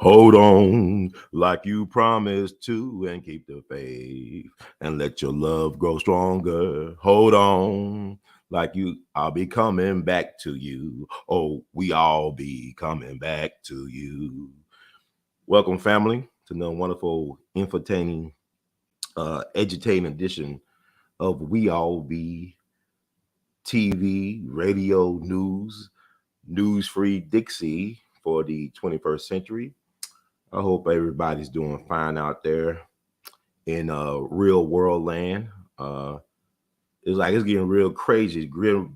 Hold on like you promised to and keep the faith and let your love grow stronger. Hold on I'll be coming back to you. Oh, we all be coming back to you. Welcome, family, to the wonderful, entertaining, educating edition of We All Be TV, radio, news free Dixie for the 21st century. I hope everybody's doing fine out there in real world land. It's getting real crazy,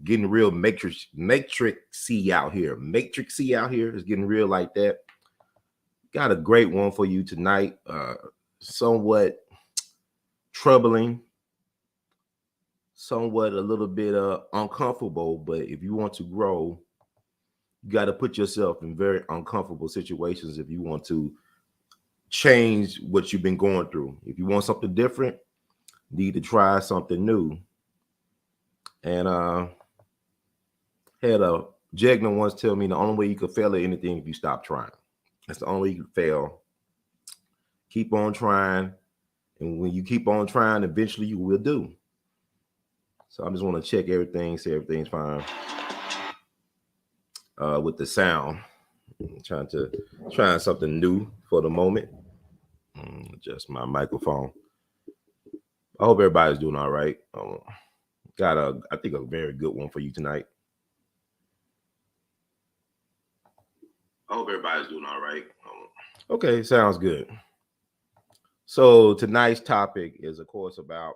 getting real matrixy out here. Matrixy out here is getting real like that. Got a great one for you tonight. Somewhat troubling, somewhat a little bit uncomfortable, but if you want to grow, you got to put yourself in very uncomfortable situations if you want to change what you've been going through. If you want something different, you need to try something new. And had a Jegna once tell me the only way you could fail at anything if you stop trying. That's the only way you can fail. Keep on trying, and when you keep on trying, eventually you will do. So I just want to check everything, see everything's fine with the sound. Trying something new for the moment. Just my microphone. I hope everybody's doing all right. Got I think a very good one for you tonight. I hope everybody's doing all right. Okay, sounds good. So tonight's topic is, of course, about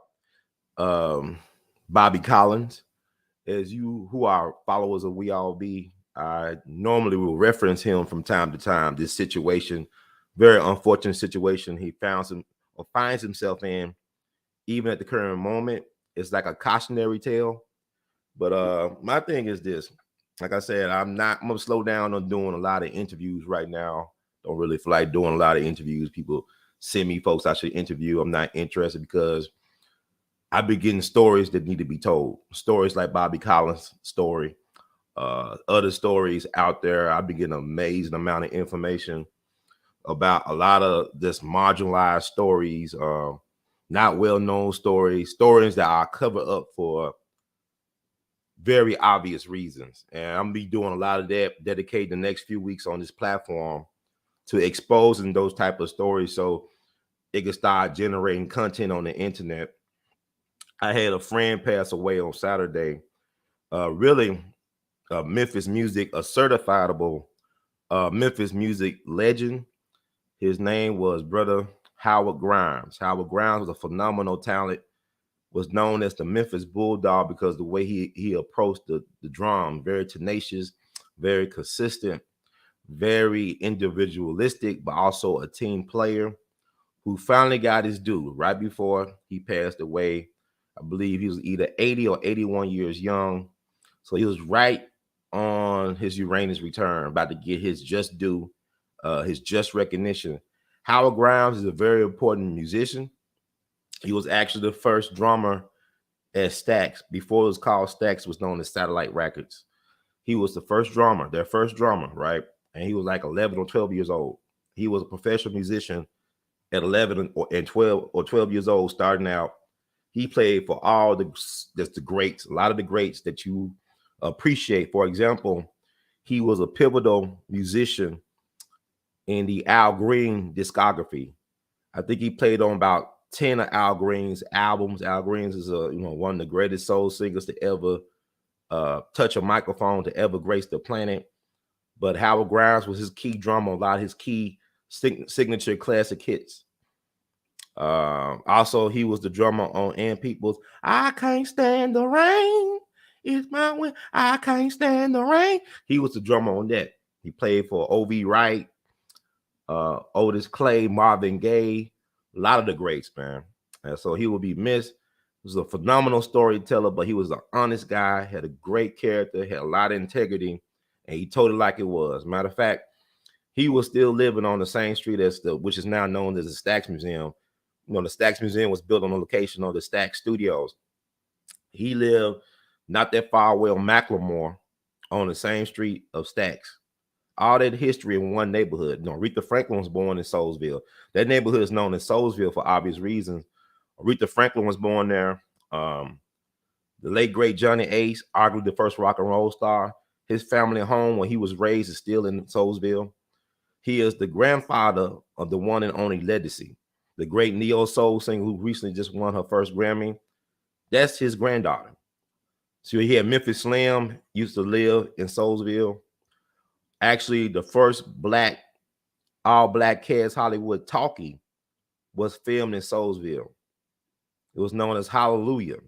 Bobby Collins. As you who are followers of We All Be, I normally will reference him from time to time. This situation, very unfortunate situation he finds himself in, even at the current moment. It's like a cautionary tale. But my thing is this. Like I said, I'm gonna slow down on doing a lot of interviews right now. Don't really feel like doing a lot of interviews. People send me folks I should interview. I'm not interested because I've been getting stories that need to be told. Stories like Bobby Collins' story, other stories out there. I've been getting an amazing amount of information about a lot of this marginalized stories, not well-known stories that are covered up for very obvious reasons. And I'm gonna be doing a lot of that, dedicate the next few weeks on this platform to exposing those type of stories so it can start generating content on the internet. I had a friend pass away on Saturday. Memphis music, a certifiable Memphis music legend. His name was Brother Howard Grimes. Howard Grimes was a phenomenal talent, was known as the Memphis Bulldog because the way he approached the drum, very tenacious, very consistent, very individualistic, but also a team player who finally got his due right before he passed away. I believe he was either 80 or 81 years young. So he was right on his Uranus return, about to get his just due, his just recognition. Howard Grimes is a very important musician. He was actually the first drummer at Stax. Before it was called Stax, it was known as Satellite Records. He was the first drummer, their first drummer, right? And he was like 11 or 12 years old. He was a professional musician at 11 and 12 years old, starting out. He played for all the greats, a lot of the greats that you appreciate. For example, he was a pivotal musician in the Al Green discography. I think he played on about 10 of Al Green's albums. Al Green's is one of the greatest soul singers to ever touch a microphone, to ever grace the planet. But Howard Grimes was his key drummer, a lot of his key signature classic hits. Also, he was the drummer on Ann Peoples' I Can't Stand the Rain. It's my wind. I Can't Stand the Rain. He was the drummer on that. He played for O.V. Wright, Otis Clay, Marvin Gaye, a lot of the greats, man. And so he will be missed. He was a phenomenal storyteller, but he was an honest guy, had a great character, had a lot of integrity, and he told it like it was. Matter of fact, he was still living on the same street as which is now known as the Stax Museum. The Stax Museum was built on the location of the Stax Studios. He lived not that far away on Macklemore on the same street of Stax. all that history in one neighborhood. Aretha Franklin was born in Soulsville. That neighborhood is known as Soulsville for obvious reasons. Aretha Franklin was born there. The late great Johnny Ace, arguably the first rock and roll star. His family home where he was raised is still in Soulsville. He is the grandfather of the one and only Legacy, the great neo soul singer who recently just won her first Grammy. That's his granddaughter. So he had Memphis Slim used to live in Soulsville. Actually, the first all black Cast Hollywood talkie was filmed in Soulsville. It was known as Hallelujah.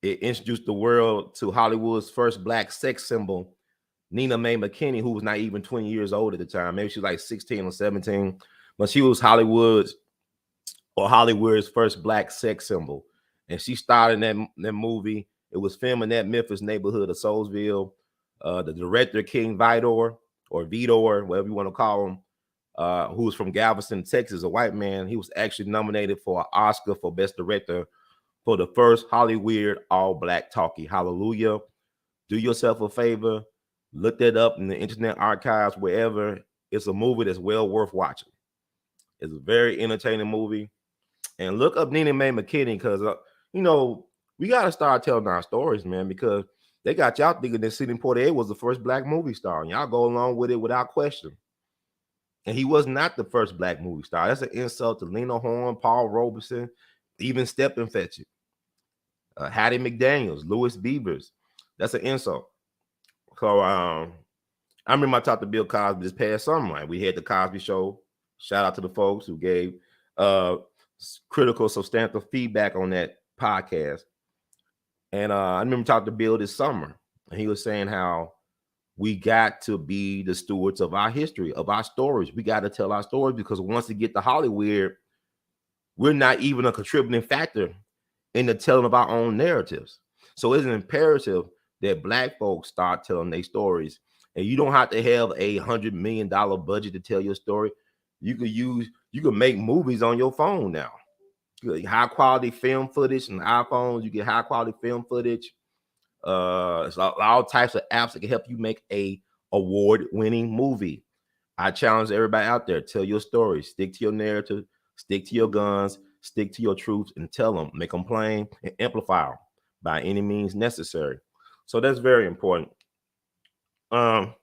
It introduced the world to Hollywood's first black sex symbol, Nina Mae McKinney, who was not even 20 years old at the time. Maybe she was like 16 or 17, but she was Hollywood's first black sex symbol. And she starred in that movie. It was filmed in that Memphis neighborhood of Soulsville. The director, King Vidor, or Vidor, whatever you want to call him, who was from Galveston, Texas, a white man. He was actually nominated for an Oscar for Best Director for the first Hollywood all-black talkie, Hallelujah. Do yourself a favor, look that up in the Internet Archives, wherever. It's a movie that's well worth watching. It's a very entertaining movie. And look up Nina Mae McKinney because, we got to start telling our stories, man, because they got y'all thinking that Sidney Poitier was the first black movie star. And y'all go along with it without question. And he was not the first black movie star. That's an insult to Lena Horne, Paul Robeson, even Steppenfetchit, Hattie McDaniels, Louis Beavers. That's an insult. So I remember I talked to Bill Cosby this past summer. Right? We had the Cosby Show. Shout out to the folks who gave critical, substantive feedback on that podcast. And I remember talking to Bill this summer, and he was saying how we got to be the stewards of our history, of our stories. We got to tell our stories because once we get to Hollywood, we're not even a contributing factor in the telling of our own narratives. So it's imperative that black folks start telling their stories. And you don't have to have $100 million budget to tell your story. You can make movies on your phone now. High quality film footage and iPhones. You get high quality film footage. It's all types of apps that can help you make a award-winning movie. I challenge everybody out there: tell your story, stick to your narrative, stick to your guns, stick to your truths, and tell them, make them plain, and amplify them by any means necessary. So that's very important. So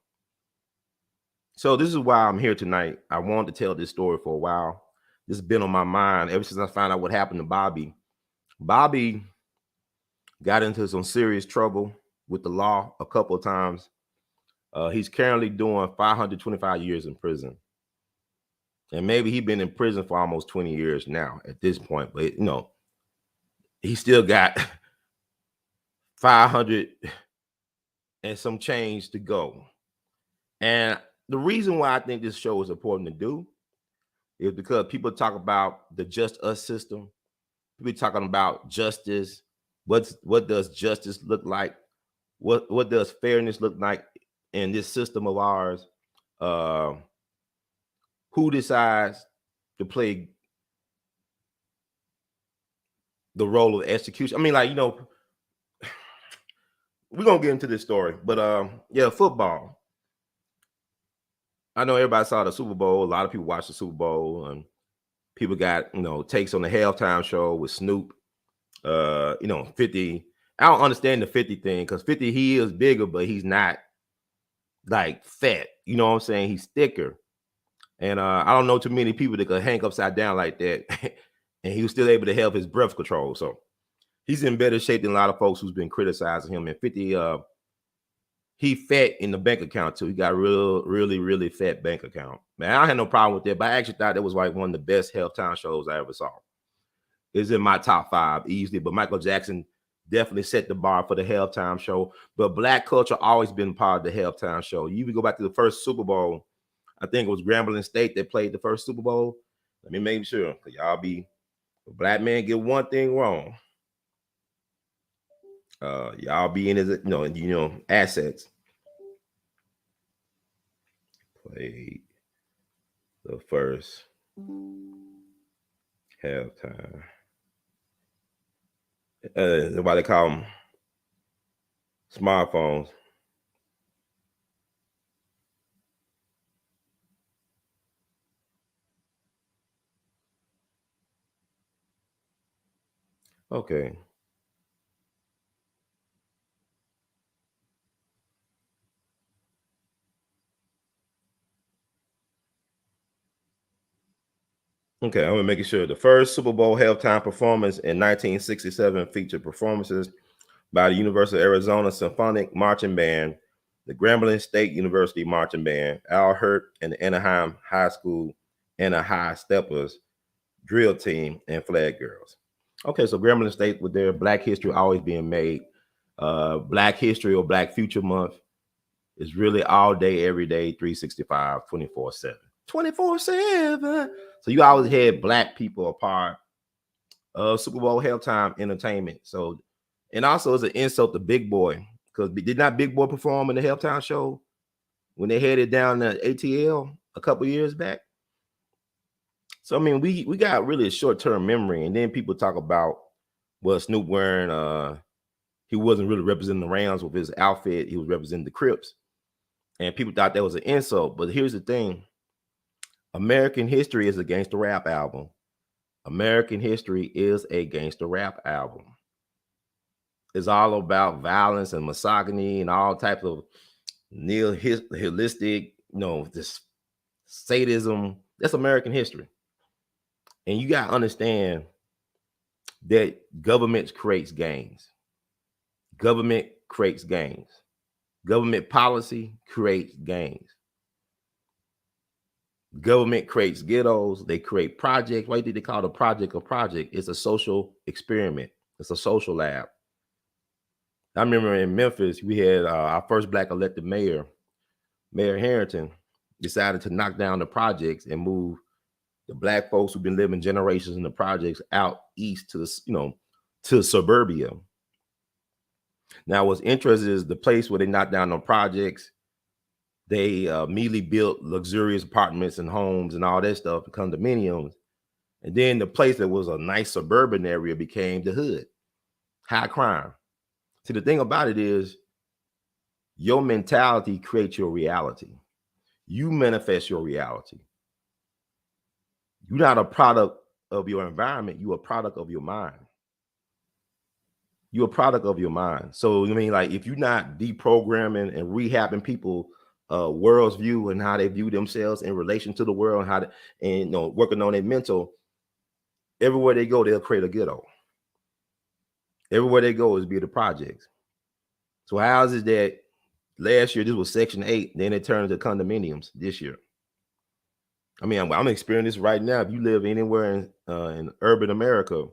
this is why I'm here tonight. I wanted to tell this story for a while. This has been on my mind ever since I found out what happened to Bobby. Bobby got into some serious trouble with the law a couple of times. He's currently doing 525 years in prison. And maybe he's been in prison for almost 20 years now at this point. But, he still got 500 and some change to go. And the reason why I think this show is important to do is because people talk about the just us system. People talking about justice. What does justice look like? What does fairness look like in this system of ours? Who decides to play the role of execution? I mean, we're gonna get into this story, but football. I know everybody saw the Super Bowl. A lot of people watched the Super Bowl, and people got takes on the halftime show with Snoop. 50. I don't understand the 50 thing because 50 he is bigger, but he's not like fat. You know what I'm saying? He's thicker, and I don't know too many people that could hang upside down like that, and he was still able to help his breath control. So he's in better shape than a lot of folks who's been criticizing him. And 50, he fat in the bank account too. He got really fat bank account. Man, I had no problem with that, but I actually thought that was like one of the best halftime shows I ever saw. It's in my top 5 easily, but Michael Jackson definitely set the bar for the halftime show. But black culture always been part of the halftime show. You even go back to the first Super Bowl. I think it was Grambling State that played the first Super Bowl. Let me make sure, because y'all be a black man get one thing wrong. Y'all be in his, assets. Played the first halftime. What they call them, smartphones. Okay. Okay, I'm gonna make sure. The first Super Bowl halftime performance in 1967 featured performances by the University of Arizona Symphonic Marching Band, the Grambling State University Marching Band, Al Hurt, and the Anaheim High School High Steppers drill team and flag girls. Okay, so Grambling State with their Black History always being made. Black History or Black Future Month is really all day, every day, 365, 24/7. 24/7. So you always had Black people a part of Super Bowl halftime entertainment. So, and also it's an insult to Big Boy, because did not Big Boy perform in the halftime show when they headed down to ATL a couple years back? So I mean, we got really a short term memory, and then people talk about what Snoop wearing. He wasn't really representing the Rams with his outfit; he was representing the Crips, and people thought that was an insult. But here's the thing: American History is a gangster rap album. American History is a gangster rap album. It's all about violence and misogyny and all types of nihilistic, this sadism. That's American history. And you got to understand that government creates gains. Government creates gains. Government policy creates gains. Government creates ghettos. They create projects. Why did they call it a project a project? It's a social experiment. It's a social lab. I remember in Memphis, we had our first Black elected mayor, Mayor Harrington, decided to knock down the projects and move the Black folks who've been living generations in the projects out east to the, to suburbia. Now, what's interesting is the place where they knocked down the projects, they immediately built luxurious apartments and homes and all that stuff, condominiums. And then the place that was a nice suburban area became the hood, high crime. See, the thing about it is your mentality creates your reality. You manifest your reality. You're not a product of your environment. You're a product of your mind. You're a product of your mind. So, I mean, like, if you're not deprogramming and rehabbing people world's view and how they view themselves in relation to the world, and how to, and working on their mental, everywhere they go, they'll create a ghetto. Everywhere they go is be the projects. So how is it that last year this was Section 8, then it turned into condominiums this year? I mean, I'm experiencing this right now. If you live anywhere in urban America,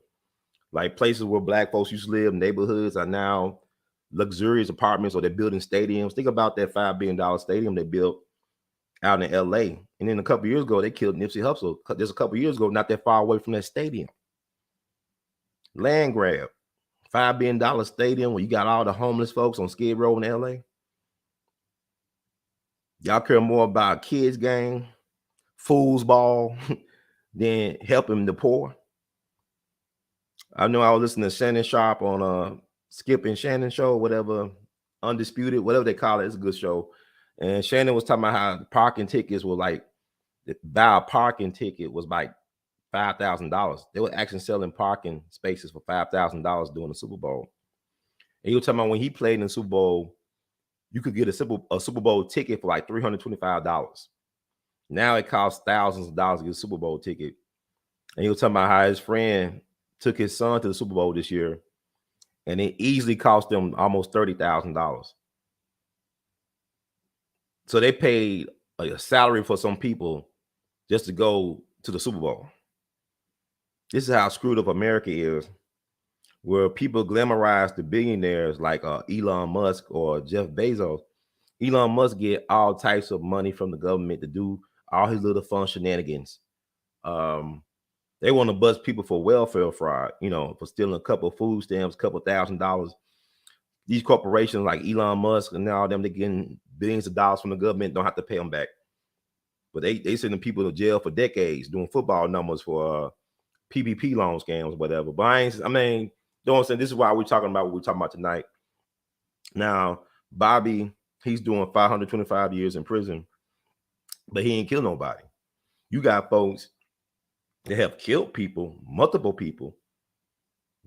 like places where Black folks used to live, neighborhoods are now luxurious apartments, or they're building stadiums. Think about that $5 billion stadium they built out in L.A. And then a couple years ago, they killed Nipsey Hussle. Just a couple years ago, not that far away from that stadium. Land grab. $5 billion stadium where you got all the homeless folks on Skid Row in L.A. Y'all care more about kids game, foosball, than helping the poor. I know I was listening to Shannon Sharp on Skip and Shannon show, whatever, Undisputed, whatever they call it. It's a good show. And Shannon was talking about how parking tickets were like, buy a parking ticket was like $5,000. They were actually selling parking spaces for $5,000 during the Super Bowl. And he was talking about when he played in the Super Bowl, you could get a Super Bowl ticket for like $325. Now it costs thousands of dollars to get a Super Bowl ticket. And he was talking about how his friend took his son to the Super Bowl this year, and it easily cost them almost $30,000. So they paid a salary for some people just to go to the Super Bowl. This is how screwed up America is, where people glamorize the billionaires like Elon Musk or Jeff Bezos. Elon Musk get all types of money from the government to do all his little fun shenanigans. They want to bust people for welfare fraud, for stealing a couple of food stamps, a couple $1,000. These corporations like Elon Musk and all them, they're getting billions of dollars from the government, don't have to pay them back. But they sending people to jail for decades doing football numbers for PPP loan scams, whatever. But I mean, don't understand. This is why we're talking about what we're talking about tonight. Now, Bobby, he's doing 525 years in prison, but he ain't killed nobody. You got folks that have killed people, multiple people,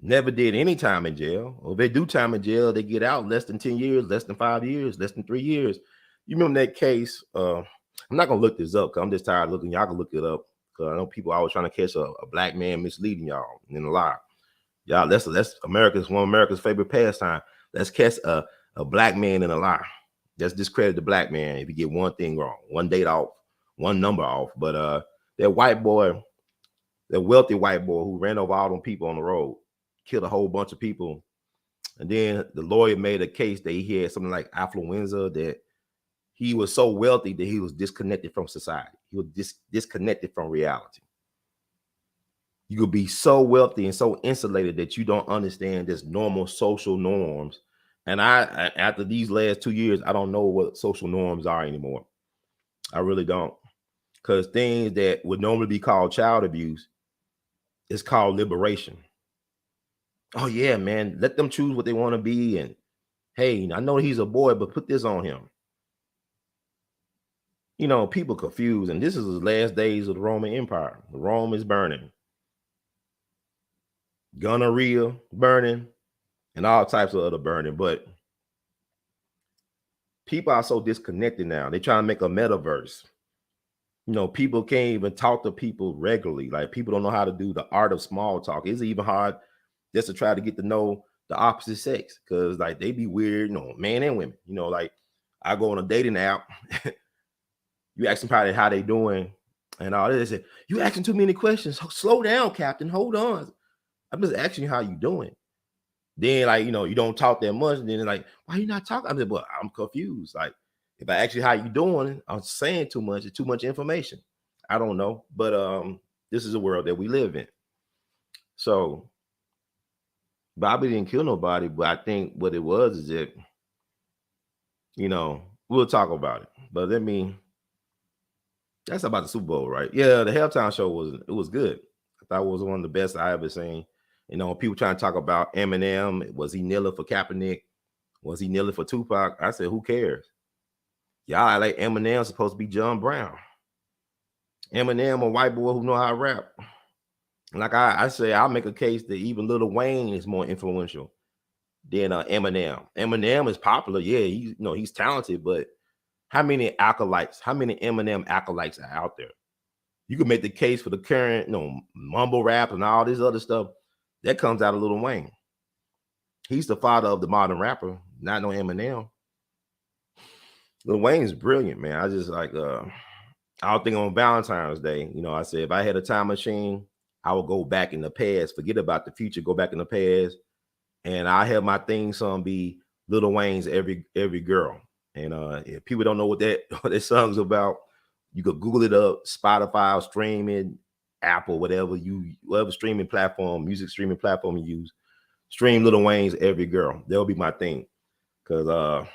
never did any time in jail. Or if they do time in jail, they get out less than 10 years, less than 5 years, less than 3 years. You remember that case? I'm not gonna look this up because I'm just tired of looking. Y'all can look it up. Because I know people always trying to catch a black man misleading y'all in a lie. Y'all, that's America's one of America's favorite pastime. Let's catch a black man in a lie. Let's discredit the black man if you get one thing wrong, one date off, one number off. But that white boy, that wealthy white boy who ran over all them people on the road, killed a whole bunch of people. And then the lawyer made a case that he had something like affluenza, that he was so wealthy that he was disconnected from society. He was disconnected from reality. You could be so wealthy and so insulated that you don't understand this normal social norms. And I after these last 2 years, I don't know what social norms are anymore. I really don't. Because things that would normally be called child abuse is called liberation. Oh yeah, man, let them choose what they want to be. And hey, I know he's a boy, but put this on him. You know, people confused, and this is the last days of the Roman Empire. Rome is burning, gonorrhea burning, and all types of other burning. But people are so disconnected now. They try to make a metaverse. You know, people can't even talk to people regularly. Like, people don't know how to do the art of small talk. It's even hard just to try to get to know the opposite sex, because like they be weird, you know, men and women. You know, like I go on a dating app. You ask somebody how they doing and all this. They say, you asking too many questions. Slow down, Captain. Hold on. I'm just asking you how you doing. Then, like, you know, you don't talk that much. And then they're like, why you not talking? I said, well, I'm confused. Like, if I ask you how you doing, I'm saying too much. It's too much information. I don't know. But this is a world that we live in. So Bobby didn't kill nobody, but I think what it was is that, you know, we'll talk about it. But let me. That's about the Super Bowl, right? Yeah, the halftime show was good. I thought it was one of the best I ever seen. You know, people trying to talk about Eminem. Was he kneeling for Kaepernick? Was he kneeling for Tupac? I said, who cares? Y'all like Eminem supposed to be John Brown. Eminem, a white boy who know how to rap. Like I say, I'll make a case that even Lil Wayne is more influential than Eminem. Eminem is popular, yeah. He's talented, but how many acolytes? How many Eminem acolytes are out there? You can make the case for the current, mumble rap and all this other stuff that comes out of Lil Wayne. He's the father of the modern rapper, not no Eminem. Lil Wayne is brilliant, man. I just like, I don't think on Valentine's Day, I said if I had a time machine, I would go back in the past, forget about the future, go back in the past, and I have my theme song be Lil Wayne's Every Girl. And if people don't know what that song's about, you could Google it up, Spotify, streaming, Apple, whatever streaming platform, music streaming platform you use, stream Lil Wayne's Every Girl. That'll be my thing. Because,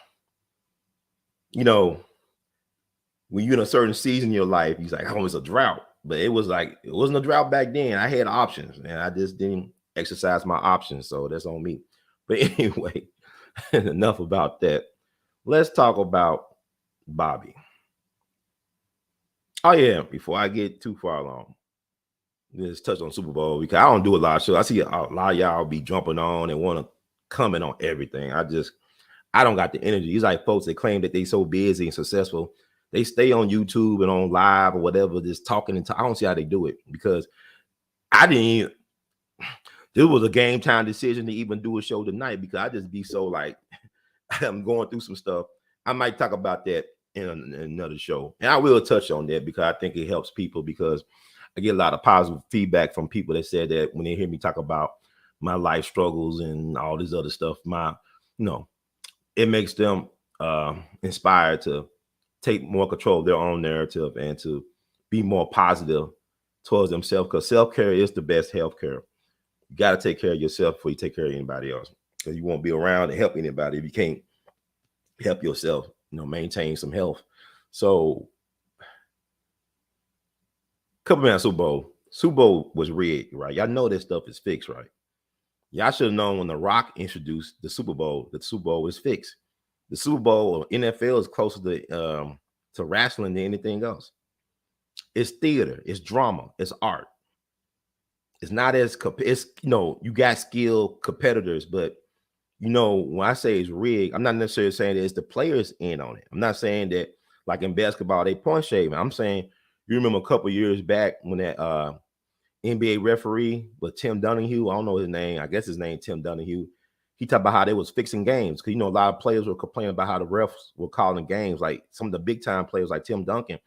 when you're in a certain season in your life, you're like, oh, it's a drought. But it wasn't a drought back then. I had options, and I just didn't exercise my options. So that's on me. But anyway, enough about that. Let's talk about Bobby. Oh yeah, before I get too far along, let's touch on Super Bowl, because I don't do a lot of shows. I see a lot of y'all be jumping on and want to comment on everything. I don't got the energy. It's like folks that claim that they so busy and successful, they stay on YouTube and on live or whatever, just talking I don't see how they do it, because I didn't even, this was a game time decision to even do a show tonight, because I just be so like, I'm going through some stuff. I might talk about that in another show, and I will touch on that because I think it helps people, because I get a lot of positive feedback from people that said that when they hear me talk about my life struggles and all this other stuff, it makes them inspired to take more control of their own narrative and to be more positive towards themselves, because self-care is the best healthcare. You got to take care of yourself before you take care of anybody else, because you won't be around to help anybody if you can't help yourself, maintain some health. So, couple minutes Super Bowl. Super Bowl was rigged, right? Y'all know this stuff is fixed, right? Y'all should have known when The Rock introduced the Super Bowl that the Super Bowl was fixed. The Super Bowl or NFL is closer to wrestling than anything else. It's theater, it's drama, it's art. It's not as it's you got skilled competitors, but when I say it's rigged, I'm not necessarily saying that it's the players in on it. I'm not saying that like in basketball they point shaving. I'm saying you remember a couple years back when that NBA referee was Tim Donahue. I don't know his name. I guess his name Tim Donahue. He talked about how they was fixing games because a lot of players were complaining about how the refs were calling games. Like some of the big time players like Tim Duncan,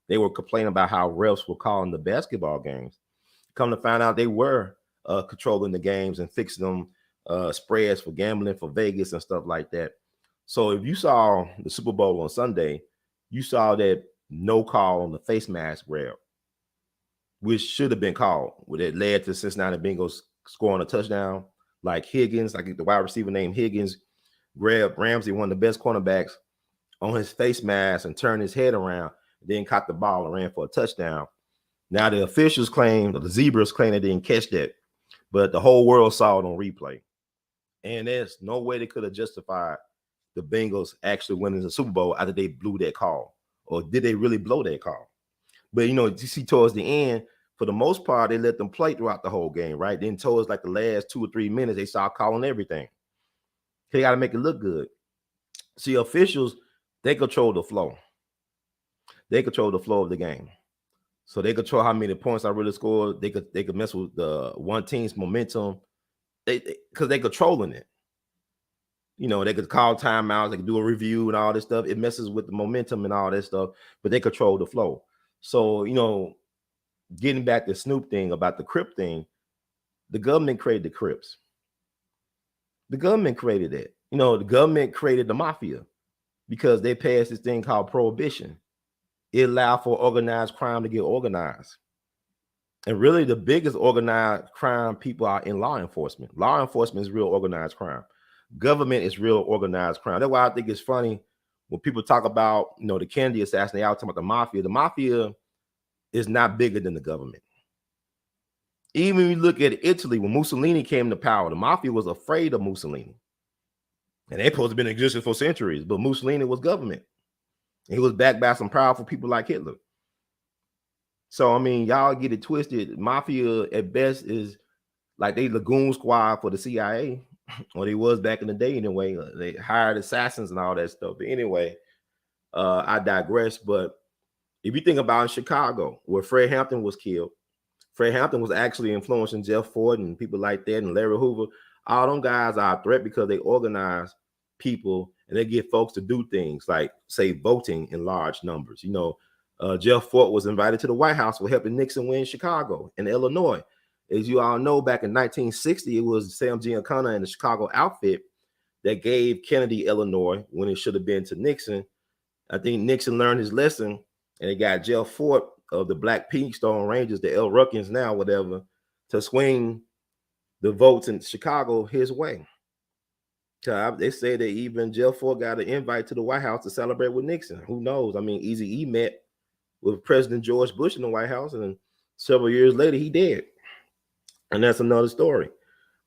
they were complaining about how refs were calling the basketball games. Come to find out, they were controlling the games and fixing them spreads for gambling for Vegas and stuff like that. So if you saw the Super Bowl on Sunday, you saw that no call on the face mask grab, which should have been called, where it led to Cincinnati Bengals scoring a touchdown. Like Higgins, like the wide receiver named Higgins, grabbed Ramsey, one of the best cornerbacks, on his face mask and turned his head around, then caught the ball and ran for a touchdown. Now the officials claim, the Zebras claim they didn't catch that, but the whole world saw it on replay. And there's no way they could have justified the Bengals actually winning the Super Bowl after they blew that call. Or did they really blow that call? But, you see towards the end, for the most part, they let them play throughout the whole game, right? Then towards like the last 2 or 3 minutes, they started calling everything. They got to make it look good. See, officials, they control the flow. They control the flow of the game. So they control how many points I really scored. They could mess with the one team's momentum. Because they controlling it. They could call timeouts, they could do a review and all this stuff. It messes with the momentum and all that stuff, but they control the flow. So, getting back to Snoop thing about the Crip thing, the government created the Crips. The government created that. The government created the mafia because they passed this thing called prohibition. It allowed for organized crime to get organized. And really the biggest organized crime people are in law enforcement. Law enforcement is real organized crime. Government is real organized crime. That's why I think it's funny when people talk about, the Kennedy assassination, they all talk about the mafia. The mafia is not bigger than the government. Even when you look at Italy, when Mussolini came to power, the mafia was afraid of Mussolini. And they supposed to have been in existence for centuries, but Mussolini was government. And he was backed by some powerful people like Hitler. So, y'all get it twisted. Mafia at best is like they Lagoon Squad for the CIA, or they was back in the day anyway. They hired assassins and all that stuff. But anyway, I digress. But if you think about in Chicago, where Fred Hampton was killed, Fred Hampton was actually influencing Jeff Ford and people like that and Larry Hoover. All them guys are a threat because they organize people and they get folks to do things like, say, voting in large numbers. Jeff Ford was invited to the White House for helping Nixon win Chicago and Illinois. As you all know, back in 1960, it was Sam Giancana and the Chicago outfit that gave Kennedy Illinois when it should have been to Nixon. I think Nixon learned his lesson, and they got Jeff Ford of the Black Pinkstone Rangers, the L. Ruckins now, whatever, to swing the votes in Chicago his way. They say that even Jeff Ford got an invite to the White House to celebrate with Nixon. Who knows? Eazy-E met with President George Bush in the White House, and then several years later, he did. And that's another story.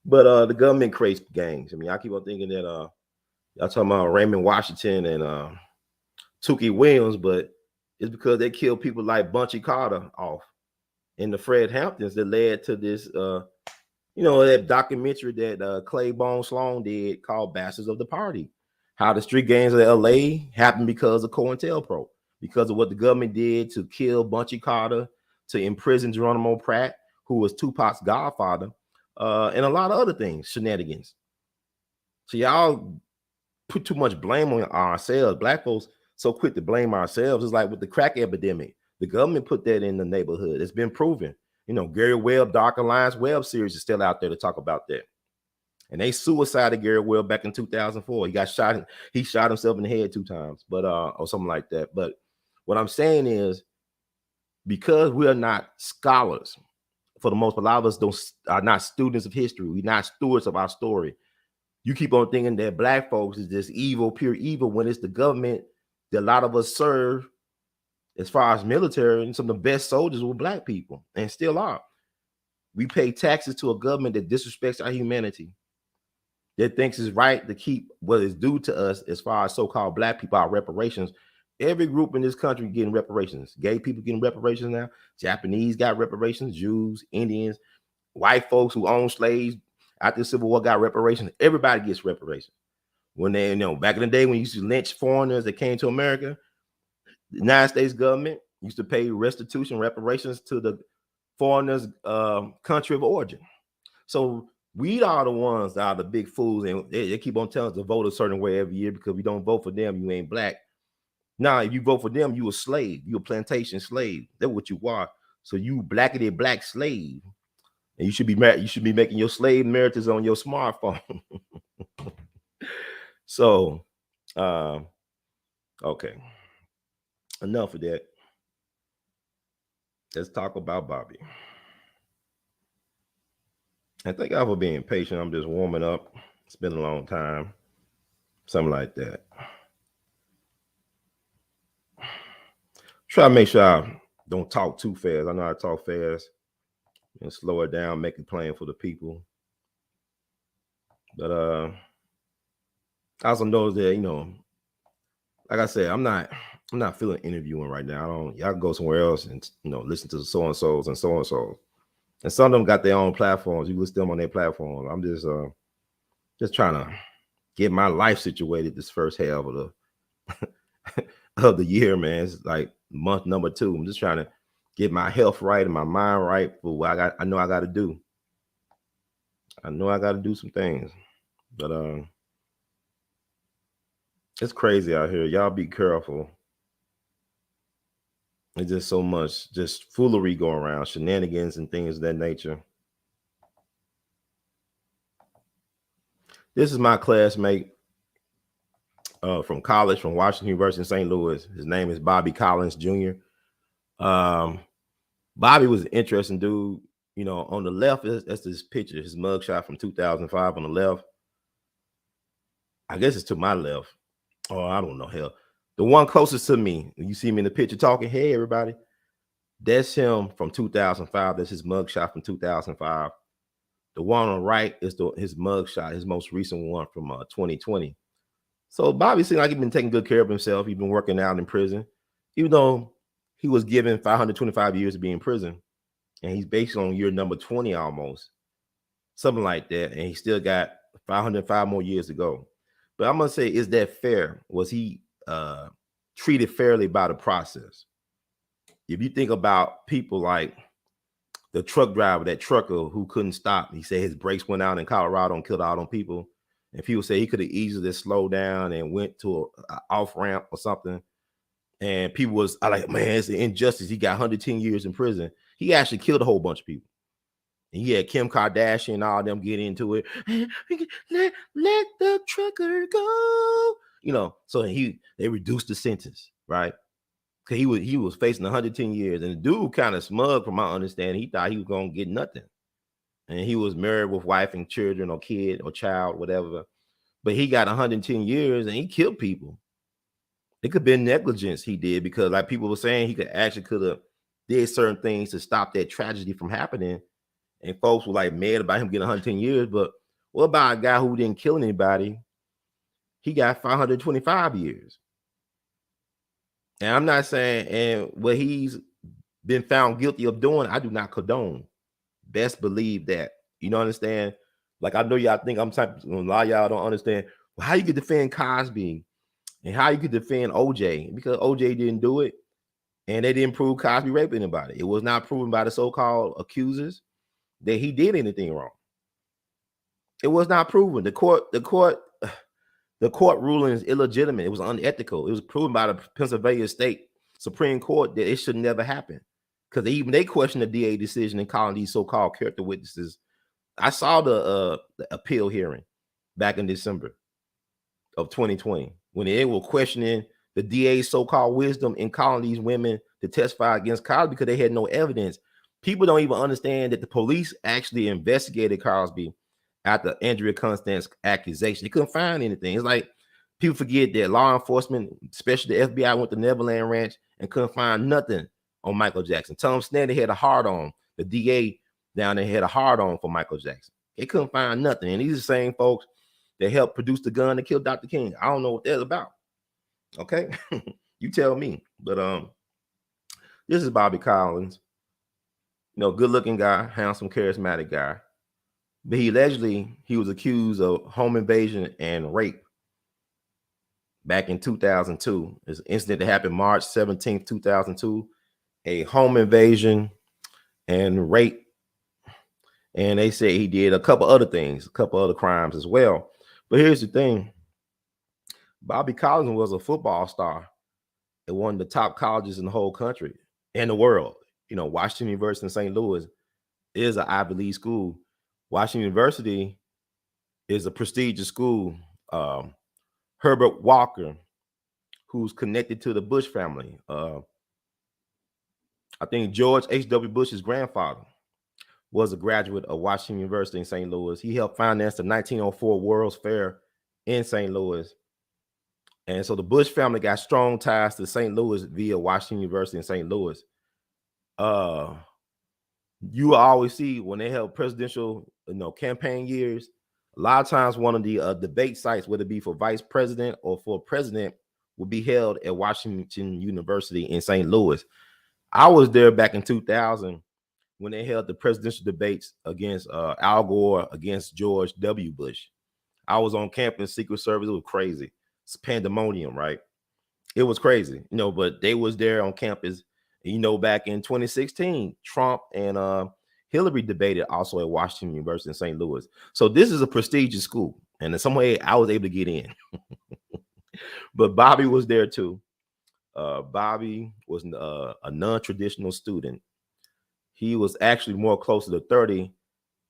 But the government creates gangs. I keep on thinking that y'all talking about Raymond Washington and Tookie Williams, but it's because they killed people like Bunchy Carter off and the Fred Hamptons that led to this, that documentary that Claiborne Sloan did called Bastards of the Party. How the street gangs of L.A. happened because of COINTELPRO, because of what the government did to kill Bunchy Carter, to imprison Geronimo Pratt, who was Tupac's godfather, and a lot of other things, shenanigans. So y'all put too much blame on ourselves. Black folks so quick to blame ourselves. It's like with the crack epidemic. The government put that in the neighborhood. It's been proven. Gary Webb, Dark Alliance Webb series is still out there to talk about that. And they suicided Gary Webb back in 2004. He got shot. He shot himself in the head 2 times, but or something like that. But what I'm saying is, because we are not scholars, for the most part, a lot of us are not students of history. We're not stewards of our story. You keep on thinking that Black folks is just evil, pure evil, when it's the government that a lot of us serve as far as military, and some of the best soldiers were Black people and still are. We pay taxes to a government that disrespects our humanity, that thinks it's right to keep what is due to us as far as so-called Black people, our reparations. Every group in this country getting reparations. Gay people getting reparations now. Japanese got reparations, Jews, Indians. white folks who own slaves after the Civil War got reparations. Everybody gets reparations. When they, back in the day when you used to lynch foreigners that came to America, the United States government used to pay restitution reparations to the foreigners' country of origin. So we are the ones that are the big fools, and they keep on telling us to vote a certain way every year because we don't vote for them, you ain't black. Now, if you vote for them, you a slave. You a plantation slave. That's what you are. So you blackety black slave, and you should be married. You should be making your slave marriages on your smartphone. So, okay, enough of that. Let's talk about Bobby. And thank God for being patient. I'm just warming up. It's been a long time. Something like that. Try to make sure I don't talk too fast. I know I talk fast and slow it down, make it plain for the people. But I also know that, like I said, I'm not feeling interviewing right now. Y'all can go somewhere else and listen to so and so's and so and so's. And some of them got their own platforms. You listen to them on their platform. I'm just trying to get my life situated this first half of the of the year, man. It's like month number 2. I'm just trying to get my health right and my mind right for what I know I got to do. I know I got to do some things, but it's crazy out here. Y'all be careful. It's just so much just foolery going around, shenanigans and things of that nature. This is my classmate from college, from Washington University in St. Louis. His name is Bobby Collins Jr. Bobby was an interesting dude. On the left, that's this picture, his mugshot from 2005 on the left. I guess it's to my left. Oh, I don't know. Hell, the one closest to me, you see me in the picture talking, hey, everybody. That's him from 2005. That's his mugshot from 2005. The one on the right is his mugshot, his most recent one from 2020. So Bobby seemed like he'd been taking good care of himself. He'd been working out in prison, even though he was given 525 years to be in prison. And he's based on year number 20 almost, something like that. And he still got 505 more years to go. But I'm going to say, is that fair? Was he treated fairly by the process? If you think about people like the truck driver, that trucker who couldn't stop, he said his brakes went out in Colorado and killed all them people. And people say he could have easily slowed down and went to an off ramp or something. And people was like, man, it's an injustice. He got 110 years in prison. He actually killed a whole bunch of people. And he had Kim Kardashian and all them get into it. Let the trucker go. So they reduced the sentence, right? Because he was facing 110 years. And the dude kind of smug, from my understanding. He thought he was gonna get nothing. And he was married with wife and children or kid or child, whatever. But he got 110 years and he killed people. It could have been negligence he did, because like people were saying, he could have did certain things to stop that tragedy from happening. And folks were like mad about him getting 110 years. But what about a guy who didn't kill anybody? He got 525 years. And I'm not saying, and what he's been found guilty of doing, I do not condone. Best believe that. Understand? Like, I know y'all think a lot of y'all don't understand how you could defend Cosby and how you could defend OJ, because OJ didn't do it and they didn't prove Cosby raped anybody. It was not proven by the so-called accusers that he did anything wrong. It was not proven. The court ruling is illegitimate. It was unethical. It was proven by the Pennsylvania State Supreme Court that it should never happen, because they questioned the DA decision in calling these so-called character witnesses. I saw the appeal hearing back in December of 2020 when they were questioning the DA's so-called wisdom in calling these women to testify against Cosby because they had no evidence. People don't even understand that the police actually investigated Cosby after Andrea Constand's accusation. They couldn't find anything. It's like people forget that law enforcement, especially the FBI, went to Neverland Ranch and couldn't find nothing on Michael Jackson. Tom Snyder had a hard on. The DA down there had a hard on for Michael Jackson. They couldn't find nothing. And these are the same folks that helped produce the gun that killed Dr. King. I don't know what that's about. Okay? You tell me. But this is Bobby Collins. Good looking guy, handsome, charismatic guy. But he was accused of home invasion and rape back in 2002. It's an incident that happened March 17th, 2002. A home invasion and rape. And they say he did a couple other things, a couple other crimes as well. But here's the thing. Bobby Collins was a football star at one of the top colleges in the whole country and the world. Washington University in St. Louis is an Ivy League school. Washington University is a prestigious school. Herbert Walker, who's connected to the Bush family. I think George H.W. Bush's grandfather was a graduate of Washington University in St. Louis. He helped finance the 1904 World's Fair in St. Louis. And so the Bush family got strong ties to St. Louis via Washington University in St. Louis. You always see when they have presidential, campaign years, a lot of times one of the debate sites, whether it be for vice president or for president, will be held at Washington University in St. Louis. I was there back in 2000 when they held the presidential debates against Al Gore against George W. Bush. I was on campus, Secret Service. It was crazy. It's pandemonium, right? It was crazy, but they was there on campus. Back in 2016, Trump and Hillary debated also at Washington University in St. Louis. So this is a prestigious school. And in some way, I was able to get in. But Bobby was there too. Bobby was a non-traditional student. He was actually more closer to 30,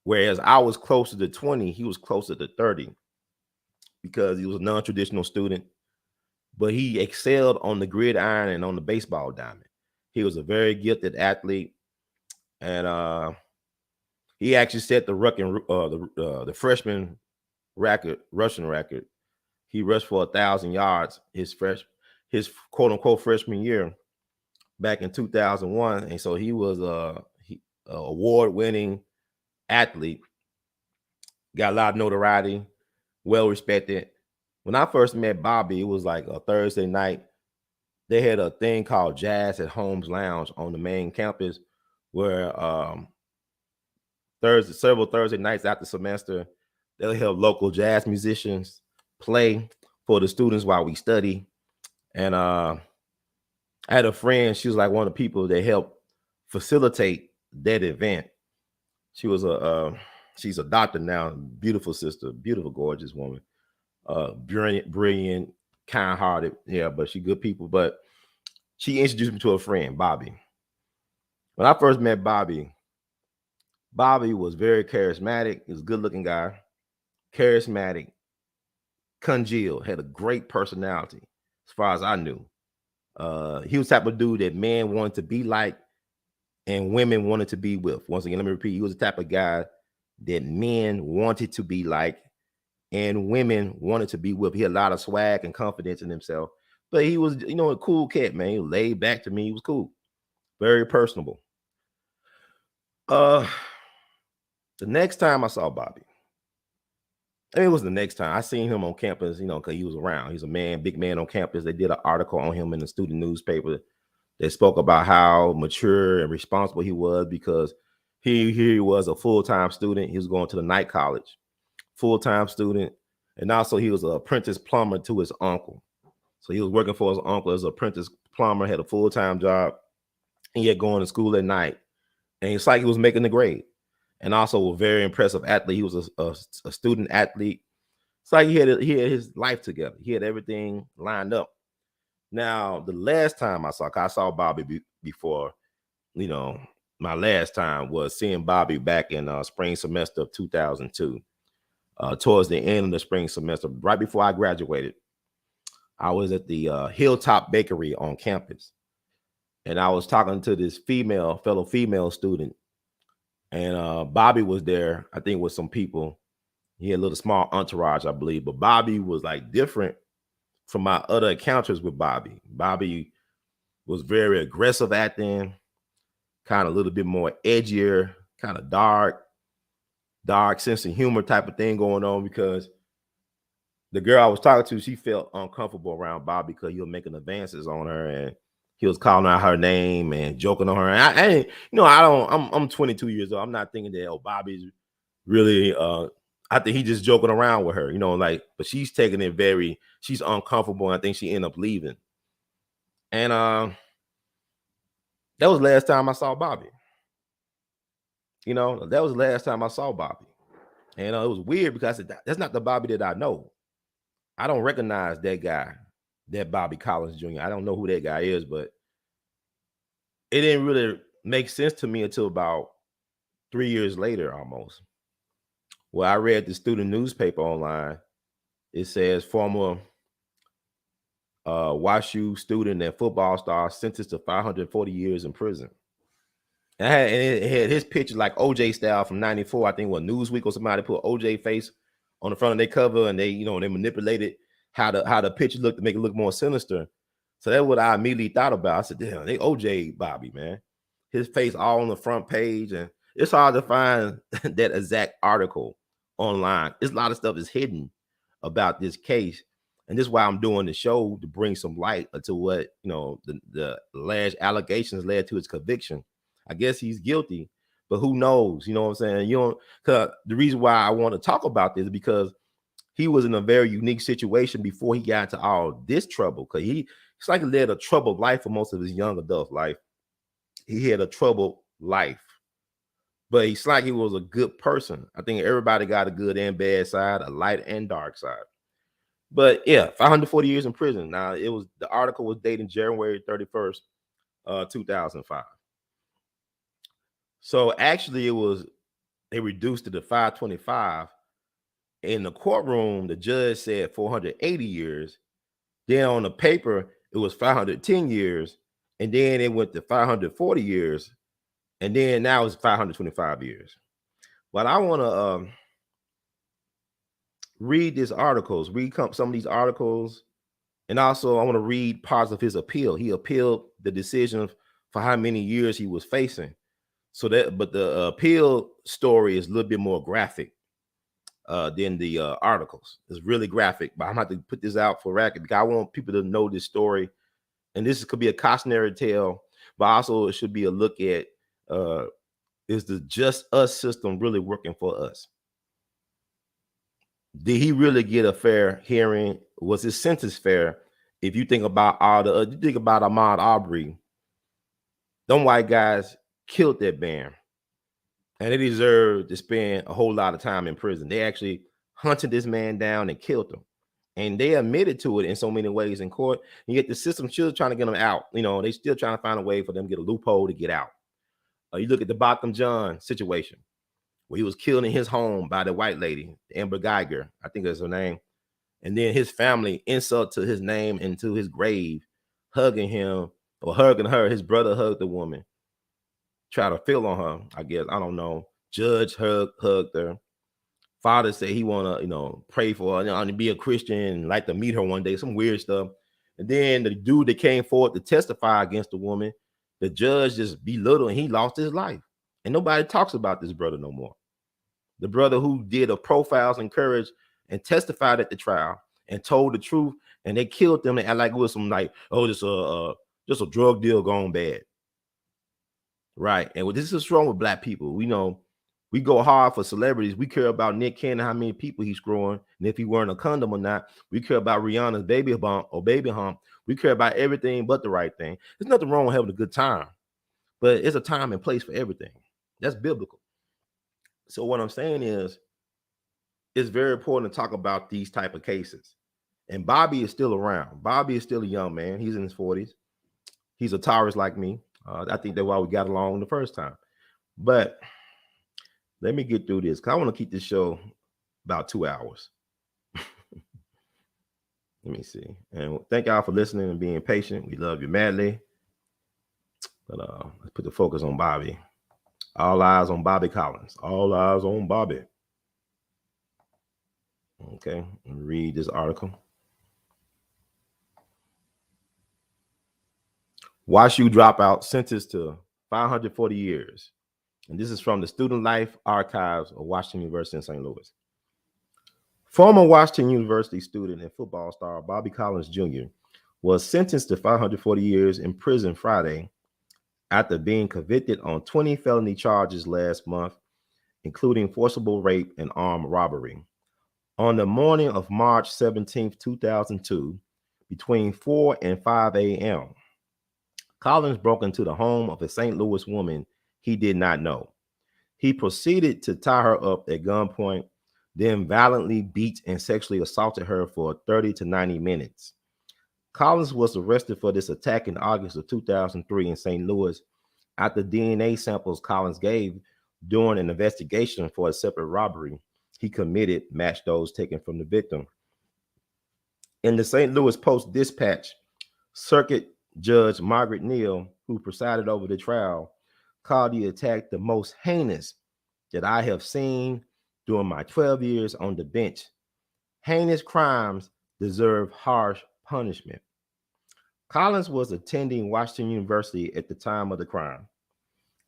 whereas I was closer to 20. He was closer to 30 because he was a non-traditional student. But he excelled on the gridiron and on the baseball diamond. He was a very gifted athlete, and he actually set the freshman rushing record. He rushed for 1,000 yards his quote unquote freshman year back in 2001, and so he was a award-winning athlete. Got a lot of notoriety, well respected. When I first met Bobby, it was like a Thursday night. They had a thing called Jazz at Home's Lounge on the main campus, where several Thursday nights after semester, they'll have local jazz musicians play for the students while we study. And I had a friend, she was like one of the people that helped facilitate that event. She was she's a doctor now, beautiful sister, beautiful, gorgeous woman, brilliant, kind-hearted. Yeah, but she good people. But she introduced me to a friend, Bobby. When I first met Bobby was very charismatic. He was a good-looking guy, charismatic, congealed, had a great personality, as far as I knew. He was the type of dude that men wanted to be like and women wanted to be with. Once again, let me repeat, he was the type of guy that men wanted to be like and women wanted to be with. He had a lot of swag and confidence in himself. But he was, a cool cat, man. He was laid back to me. He was cool. Very personable. The next time I saw Bobby, it was the next time I seen him on campus, because he was around. He's a man, big man on campus. They did an article on him in the student newspaper. They spoke about how mature and responsible he was because he was a full-time student. He was going to the night college, full-time student. And also he was an apprentice plumber to his uncle. So he was working for his uncle as an apprentice plumber, had a full-time job. And he had going to school at night. And it's like he was making the grade. And also a very impressive athlete. He was a student athlete. It's like he had his life together. He had everything lined up. Now, the last time I saw Bobby before, my last time was seeing Bobby back in spring semester of 2002. Towards the end of the spring semester, right before I graduated, I was at the Hilltop Bakery on campus. And I was talking to this fellow female student. And Bobby was there, I think, with some people. He had a little small entourage, I believe. But Bobby was like different from my other encounters with Bobby. Bobby was very aggressive acting, kind of a little bit more edgier, kind of dark sense of humor type of thing going on, because the girl I was talking to, she felt uncomfortable around Bobby because he was making advances on her. And He was calling out her name and joking on her. And I ain't, I don't. I'm 22 years old. I'm not thinking that Bobby's really. I think he's just joking around with her. But she's taking it very. She's uncomfortable, and I think she ended up leaving. And that was the last time I saw Bobby. That was the last time I saw Bobby. And it was weird because I said, that's not the Bobby that I know. I don't recognize that guy, that Bobby Collins Jr. I don't know who that guy is, but it didn't really make sense to me until about 3 years later almost. Well, I read the student newspaper online. It says former WashU student and football star sentenced to 540 years in prison. And it had his picture like OJ style from '94. I think what Newsweek or somebody put OJ face on the front of their cover, and they manipulated how the picture looked to make it look more sinister. So that's what I immediately thought about. I said, damn, they OJ Bobby, man. His face all on the front page, and it's hard to find that exact article online. There's a lot of stuff is hidden about this case. And this is why I'm doing the show, to bring some light to what, the alleged allegations led to his conviction. I guess he's guilty, but who knows? You know what I'm saying? Cause the reason why I want to talk about this is because he was in a very unique situation before he got into all this trouble. Cause it's like he led a troubled life for most of his young adult life. He had a troubled life, but it's like he was a good person. I think everybody got a good and bad side, a light and dark side. But yeah, 540 years in prison. Now the article was dated January 31st, 2005. So actually they reduced it to 525. In the courtroom, the judge said 480 years. Then on the paper, it was 510 years. And then it went to 540 years. And then now it's 525 years. But I want to read these articles, some of these articles. And also I want to read parts of his appeal. He appealed the decision for how many years he was facing. But the appeal story is a little bit more graphic than the articles. It's really graphic, but I'm going to have to put this out for record because I want people to know this story. And this could be a cautionary tale, but also it should be a look at, is the just us system really working for us? Did he really get a fair hearing? Was his sentence fair? If you think about you think about Ahmaud Arbery, them white guys killed that man, and they deserve to spend a whole lot of time in prison. They actually hunted this man down and killed him, and they admitted to it in so many ways in court. And yet the system still trying to get them out. They still trying to find a way for them to get a loophole to get out. You look at the Botham Jean situation, where he was killed in his home by the white lady, Amber Geiger, I think that's her name. And then his family insult to his name and to his grave, hugging him or hugging her. His brother hugged the woman, try to feel on her, I guess. I don't know. Judge hugged her. Father said he want to, pray for her, and be a Christian and like to meet her one day, some weird stuff. And then the dude that came forward to testify against the woman, the judge just belittled and he lost his life. And nobody talks about this brother no more. The brother who did a profiles in courage and testified at the trial and told the truth, and they killed them and act like it was some just a drug deal gone bad. Right. And this is wrong with black people. We go hard for celebrities. We care about Nick Cannon, how many people he's growing, and if he wearing a condom or not. We care about Rihanna's baby bump or baby hump. We care about everything but the right thing. There's nothing wrong with having a good time, but it's a time and place for everything. That's biblical. So what I'm saying is, it's very important to talk about these type of cases. And Bobby is still around. Bobby is still a young man. He's in his 40s. He's a Taurus like me. I think that's why we got along the first time. But let me get through this because I want to keep this show about 2 hours. Let me see. And thank y'all for listening and being patient. We love you madly. But let's put the focus on Bobby. All eyes on Bobby Collins. All eyes on Bobby. Okay, read this article. WashU dropout sentenced to 540 years. And this is from the Student Life Archives of Washington University in St. Louis. Former Washington University student and football star Bobby Collins Jr. was sentenced to 540 years in prison Friday after being convicted on 20 felony charges last month, including forcible rape and armed robbery. On the morning of March 17, 2002, between 4 and 5 a.m., Collins broke into the home of a St. Louis woman he did not know. He proceeded to tie her up at gunpoint, then violently beat and sexually assaulted her for 30 to 90 minutes. Collins was arrested for this attack in August of 2003 in St. Louis after DNA samples Collins gave during an investigation for a separate robbery he committed matched those taken from the victim. In the St. Louis Post-Dispatch, Circuit Judge Margaret Neal, who presided over the trial, called the attack the most heinous that I have seen during my 12 years on the bench. Heinous crimes deserve harsh punishment. Collins was attending Washington University at the time of the crime.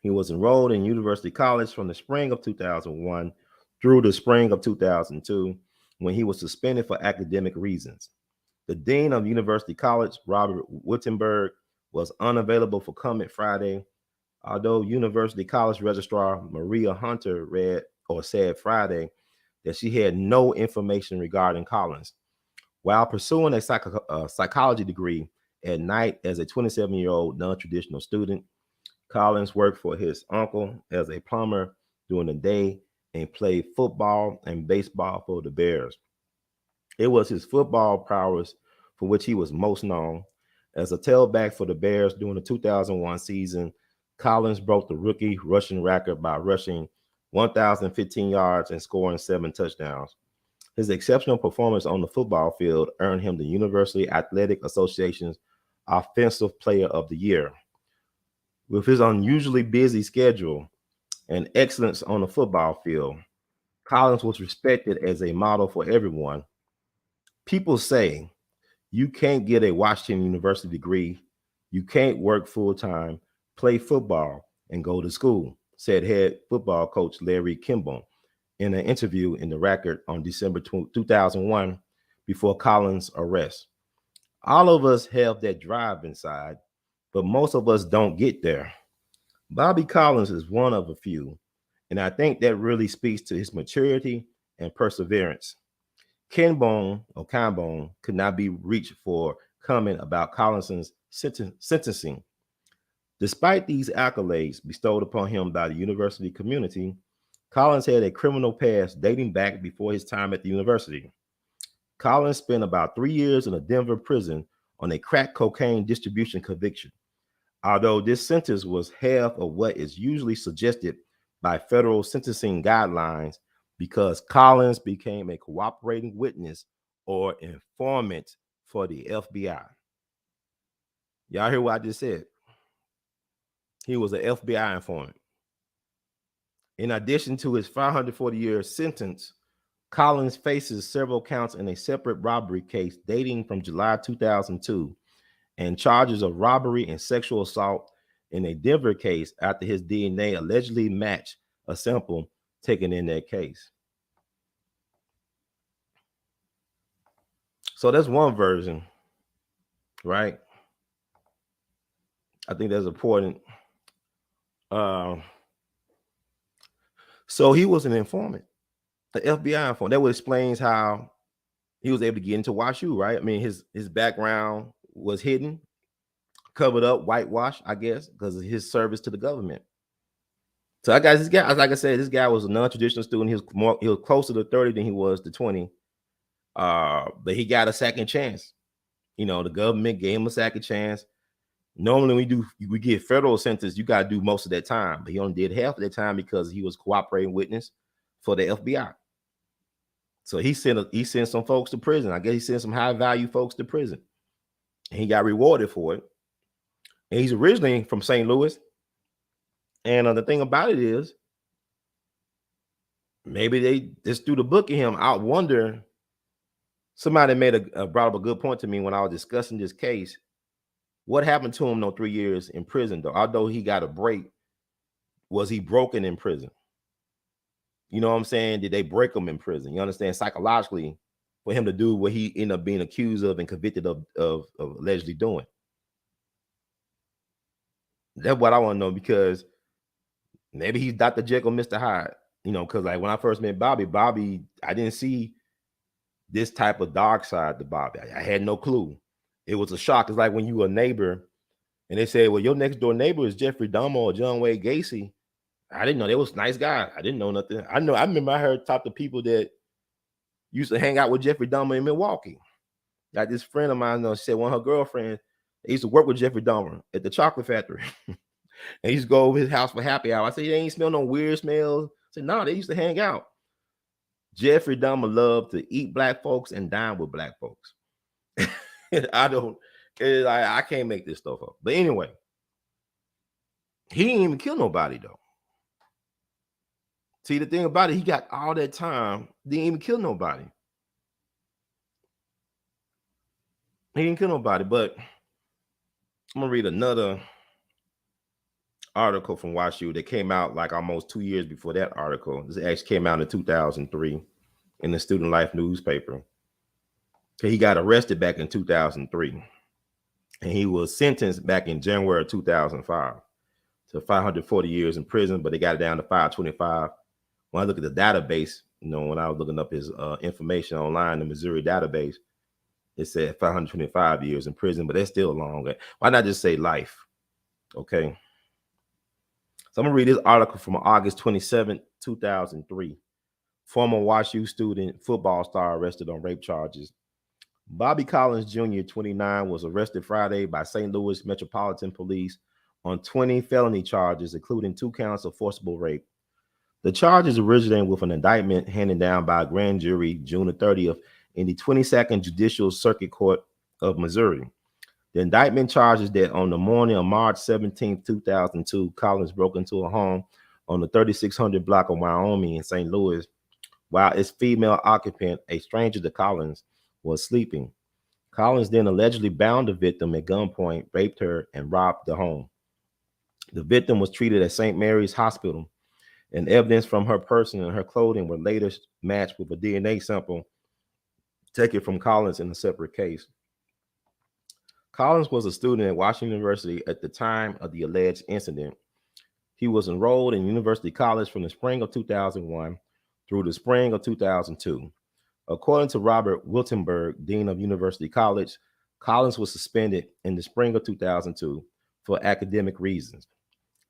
He was enrolled in University College from the spring of 2001 through the spring of 2002, when he was suspended for academic reasons. The dean of University College, Robert Wittenberg, was unavailable for comment Friday, although University College Registrar Maria Hunter said Friday that she had no information regarding Collins. While pursuing a psychology degree at night as a 27-year-old non-traditional student, Collins worked for his uncle as a plumber during the day and played football and baseball for the Bears. It was his football prowess for which he was most known. As a tailback for the Bears during the 2001 season, Collins broke the rookie rushing record by rushing 1,015 yards and scoring 7 touchdowns. His exceptional performance on the football field earned him the University Athletic Association's Offensive Player of the Year. With his unusually busy schedule and excellence on the football field, Collins was respected as a model for everyone. People say you can't get a Washington University degree, you can't work full-time, play football, and go to school, said head football coach Larry Kimball in an interview in the Record on December 2001 before Collins' arrest. All of us have that drive inside, but most of us don't get there. Bobby Collins is one of a few, and I think that really speaks to his maturity and perseverance. Ken Bone could not be reached for comment about Collins's sentencing. Despite these accolades bestowed upon him by the university community, Collins had a criminal past dating back before his time at the university. Collins spent about 3 years in a Denver prison on a crack cocaine distribution conviction. Although this sentence was half of what is usually suggested by federal sentencing guidelines, because Collins became a cooperating witness or informant for the FBI. Y'all hear what I just said? He was an FBI informant. In addition to his 540-year sentence, Collins faces several counts in a separate robbery case dating from July 2002 and charges of robbery and sexual assault in a Denver case after his DNA allegedly matched a sample taken in that case. So that's one version, right? I think that's important. So he was an informant, the FBI informant. That would explains how he was able to get into WashU, right? I mean, his background was hidden, covered up, whitewashed, I guess, because of his service to the government. So I got this guy, like I said, this guy was a non-traditional student. He was closer to 30 than he was to 20. But he got a second chance. You know, the government gave him a second chance. Normally we get federal sentence, you got to do most of that time, but he only did half of that time because he was cooperating witness for the FBI. So he sent some folks to prison. I guess he sent some high value folks to prison, and he got rewarded for it. And he's originally from St. Louis. And the thing about it is, maybe they just threw the book at him. I wonder, somebody brought up a good point to me when I was discussing this case. What happened to him 3 years in prison, though? Although he got a break, was he broken in prison? You know what I'm saying? Did they break him in prison? You understand? Psychologically, for him to do what he ended up being accused of and convicted of allegedly doing? That's what I want to know, because maybe he's Dr. Jekyll, Mr. Hyde. You know, because like when I first met Bobby, I didn't see this type of dark side to Bobby. I had no clue. It was a shock. It's like when you were a neighbor and they say, well, your next door neighbor is Jeffrey Dahmer or John Wayne Gacy. I didn't know they was nice guys. I didn't know nothing. I remember I heard talk to people that used to hang out with Jeffrey Dahmer in Milwaukee. Like this friend of mine said one of her girlfriends, they used to work with Jeffrey Dahmer at the chocolate factory. And he used to go over his house for happy hour. I said, they ain't smell no weird smells. I said, no, they used to hang out. Jeffrey Dahmer loved to eat black folks and dine with black folks. I can't make this stuff up. But anyway, he didn't even kill nobody though. See, the thing about it, he got all that time, didn't even kill nobody. He didn't kill nobody, but I'm gonna read another article from WashU that came out like almost 2 years before that article. This actually came out in 2003 in the Student Life newspaper. He got arrested back in 2003, and he was sentenced back in January of 2005 to 540 years in prison, but they got it down to 525. When I look at the database, when I was looking up his information online, the Missouri database, it said 525 years in prison, but that's still long. Why not just say life? Okay. So I'm going to read this article from August 27, 2003. Former WashU student, football star arrested on rape charges. Bobby Collins Jr., 29, was arrested Friday by St. Louis Metropolitan Police on 20 felony charges, including 2 counts of forcible rape. The charges originated with an indictment handed down by a grand jury June 30th in the 22nd Judicial Circuit Court of Missouri. The indictment charges that on the morning of March 17, 2002, Collins broke into a home on the 3600 block of Wyoming in St. Louis, while its female occupant, a stranger to Collins, was sleeping. Collins then allegedly bound the victim at gunpoint, raped her, and robbed the home. The victim was treated at St. Mary's Hospital, and evidence from her person and her clothing were later matched with a DNA sample taken from Collins in a separate case. Collins was a student at Washington University at the time of the alleged incident. He was enrolled in University College from the spring of 2001 through the spring of 2002. According to Robert Wiltenberg, Dean of University College, Collins was suspended in the spring of 2002 for academic reasons.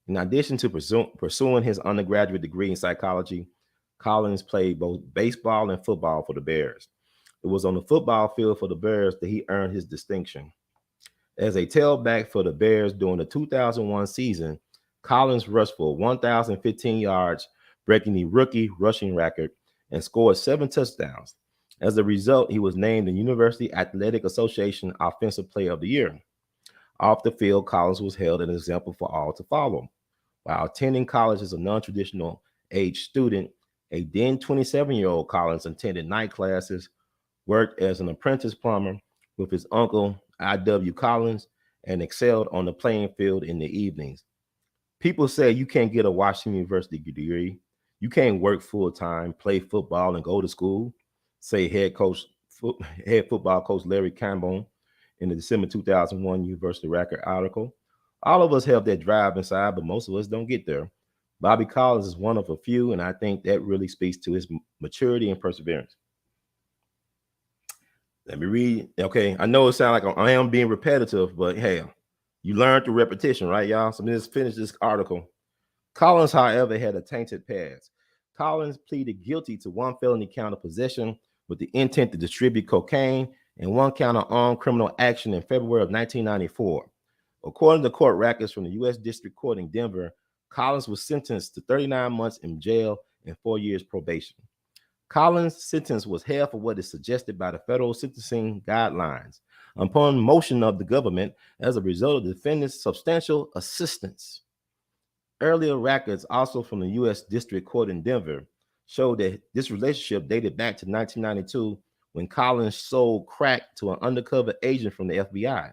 In addition to pursuing his undergraduate degree in psychology, Collins played both baseball and football for the Bears. It was on the football field for the Bears that he earned his distinction. As a tailback for the Bears during the 2001 season, Collins rushed for 1,015 yards, breaking the rookie rushing record, and scored 7 touchdowns. As a result, he was named the University Athletic Association Offensive Player of the Year. Off the field, Collins was held an example for all to follow. While attending college as a non-traditional age student, a then 27-year-old Collins attended night classes, worked as an apprentice plumber with his uncle, I.W. Collins, and excelled on the playing field in the evenings. People say you can't get a Washington University degree. You can't work full-time, play football, and go to school, say head football coach Larry Cambone in the December 2001 University Record article. All of us have that drive inside, but most of us don't get there. Bobby Collins is one of a few, and I think that really speaks to his maturity and perseverance. Let me read. Okay, I know it sounds like I am being repetitive, but hey, you learn through repetition, right, y'all? So let's finish this article. Collins, however, had a tainted past. Collins pleaded guilty to 1 felony count of possession with the intent to distribute cocaine and 1 count of armed criminal action in February of 1994. According to court records from the U.S. District Court in Denver, Collins was sentenced to 39 months in jail and 4 years probation. Collins' sentence was half of what is suggested by the federal sentencing guidelines upon motion of the government as a result of the defendant's substantial assistance. Earlier records, also from the U.S. District Court in Denver, showed that this relationship dated back to 1992 when Collins sold crack to an undercover agent from the FBI.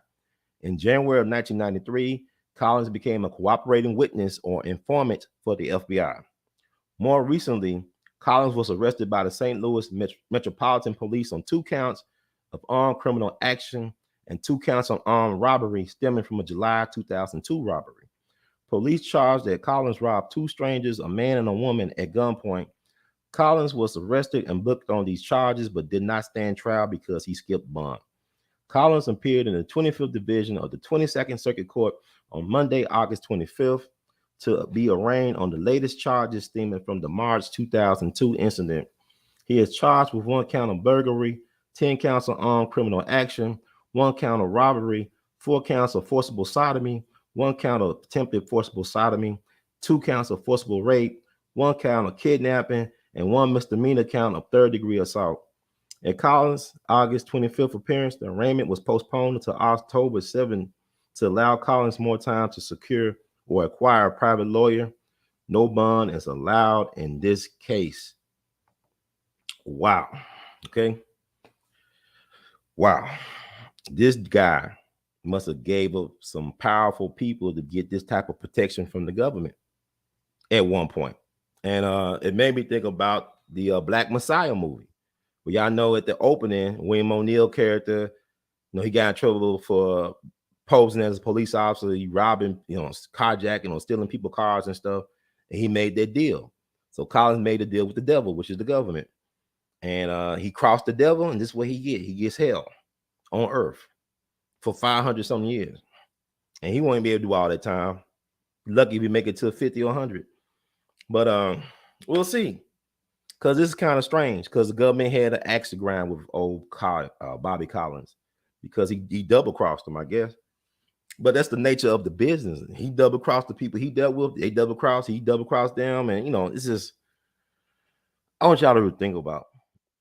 In January of 1993, Collins became a cooperating witness or informant for the FBI. More recently, Collins was arrested by the St. Louis Metropolitan Police on 2 counts of armed criminal action and 2 counts on armed robbery stemming from a July 2002 robbery. Police charged that Collins robbed 2 strangers, a man and a woman, at gunpoint. Collins was arrested and booked on these charges, but did not stand trial because he skipped bond. Collins appeared in the 25th Division of the 22nd Circuit Court on Monday, August 25th, to be arraigned on the latest charges stemming from the March 2002 incident. He is charged with 1 count of burglary, 10 counts of armed criminal action, 1 count of robbery, 4 counts of forcible sodomy, 1 count of attempted forcible sodomy, 2 counts of forcible rape, 1 count of kidnapping, and 1 misdemeanor count of third-degree assault. At Collins' August 25th appearance, the arraignment was postponed until October 7th to allow Collins more time to secure or acquire a private lawyer. No bond is allowed in this case. Wow. Okay. Wow. This guy must have gave up some powerful people to get this type of protection from the government at one point. And it made me think about the Black Messiah movie. Well, y'all know at the opening, William O'Neill character, he got in trouble for posing as a police officer. He robbing, carjacking or stealing people's cars and stuff. And he made that deal. So Collins made a deal with the devil, which is the government. And he crossed the devil, and this is what he gets. He gets hell on earth for 500 something years. And he won't be able to do all that time. Lucky if he make it to 50 or 100. But we'll see. Because this is kind of strange, because the government had an axe to grind with old Bobby Collins, because he double-crossed him, I guess. But that's the nature of the business. He double-crossed the people he dealt with. They double-crossed. He double-crossed them. And, it's just, I want y'all to think about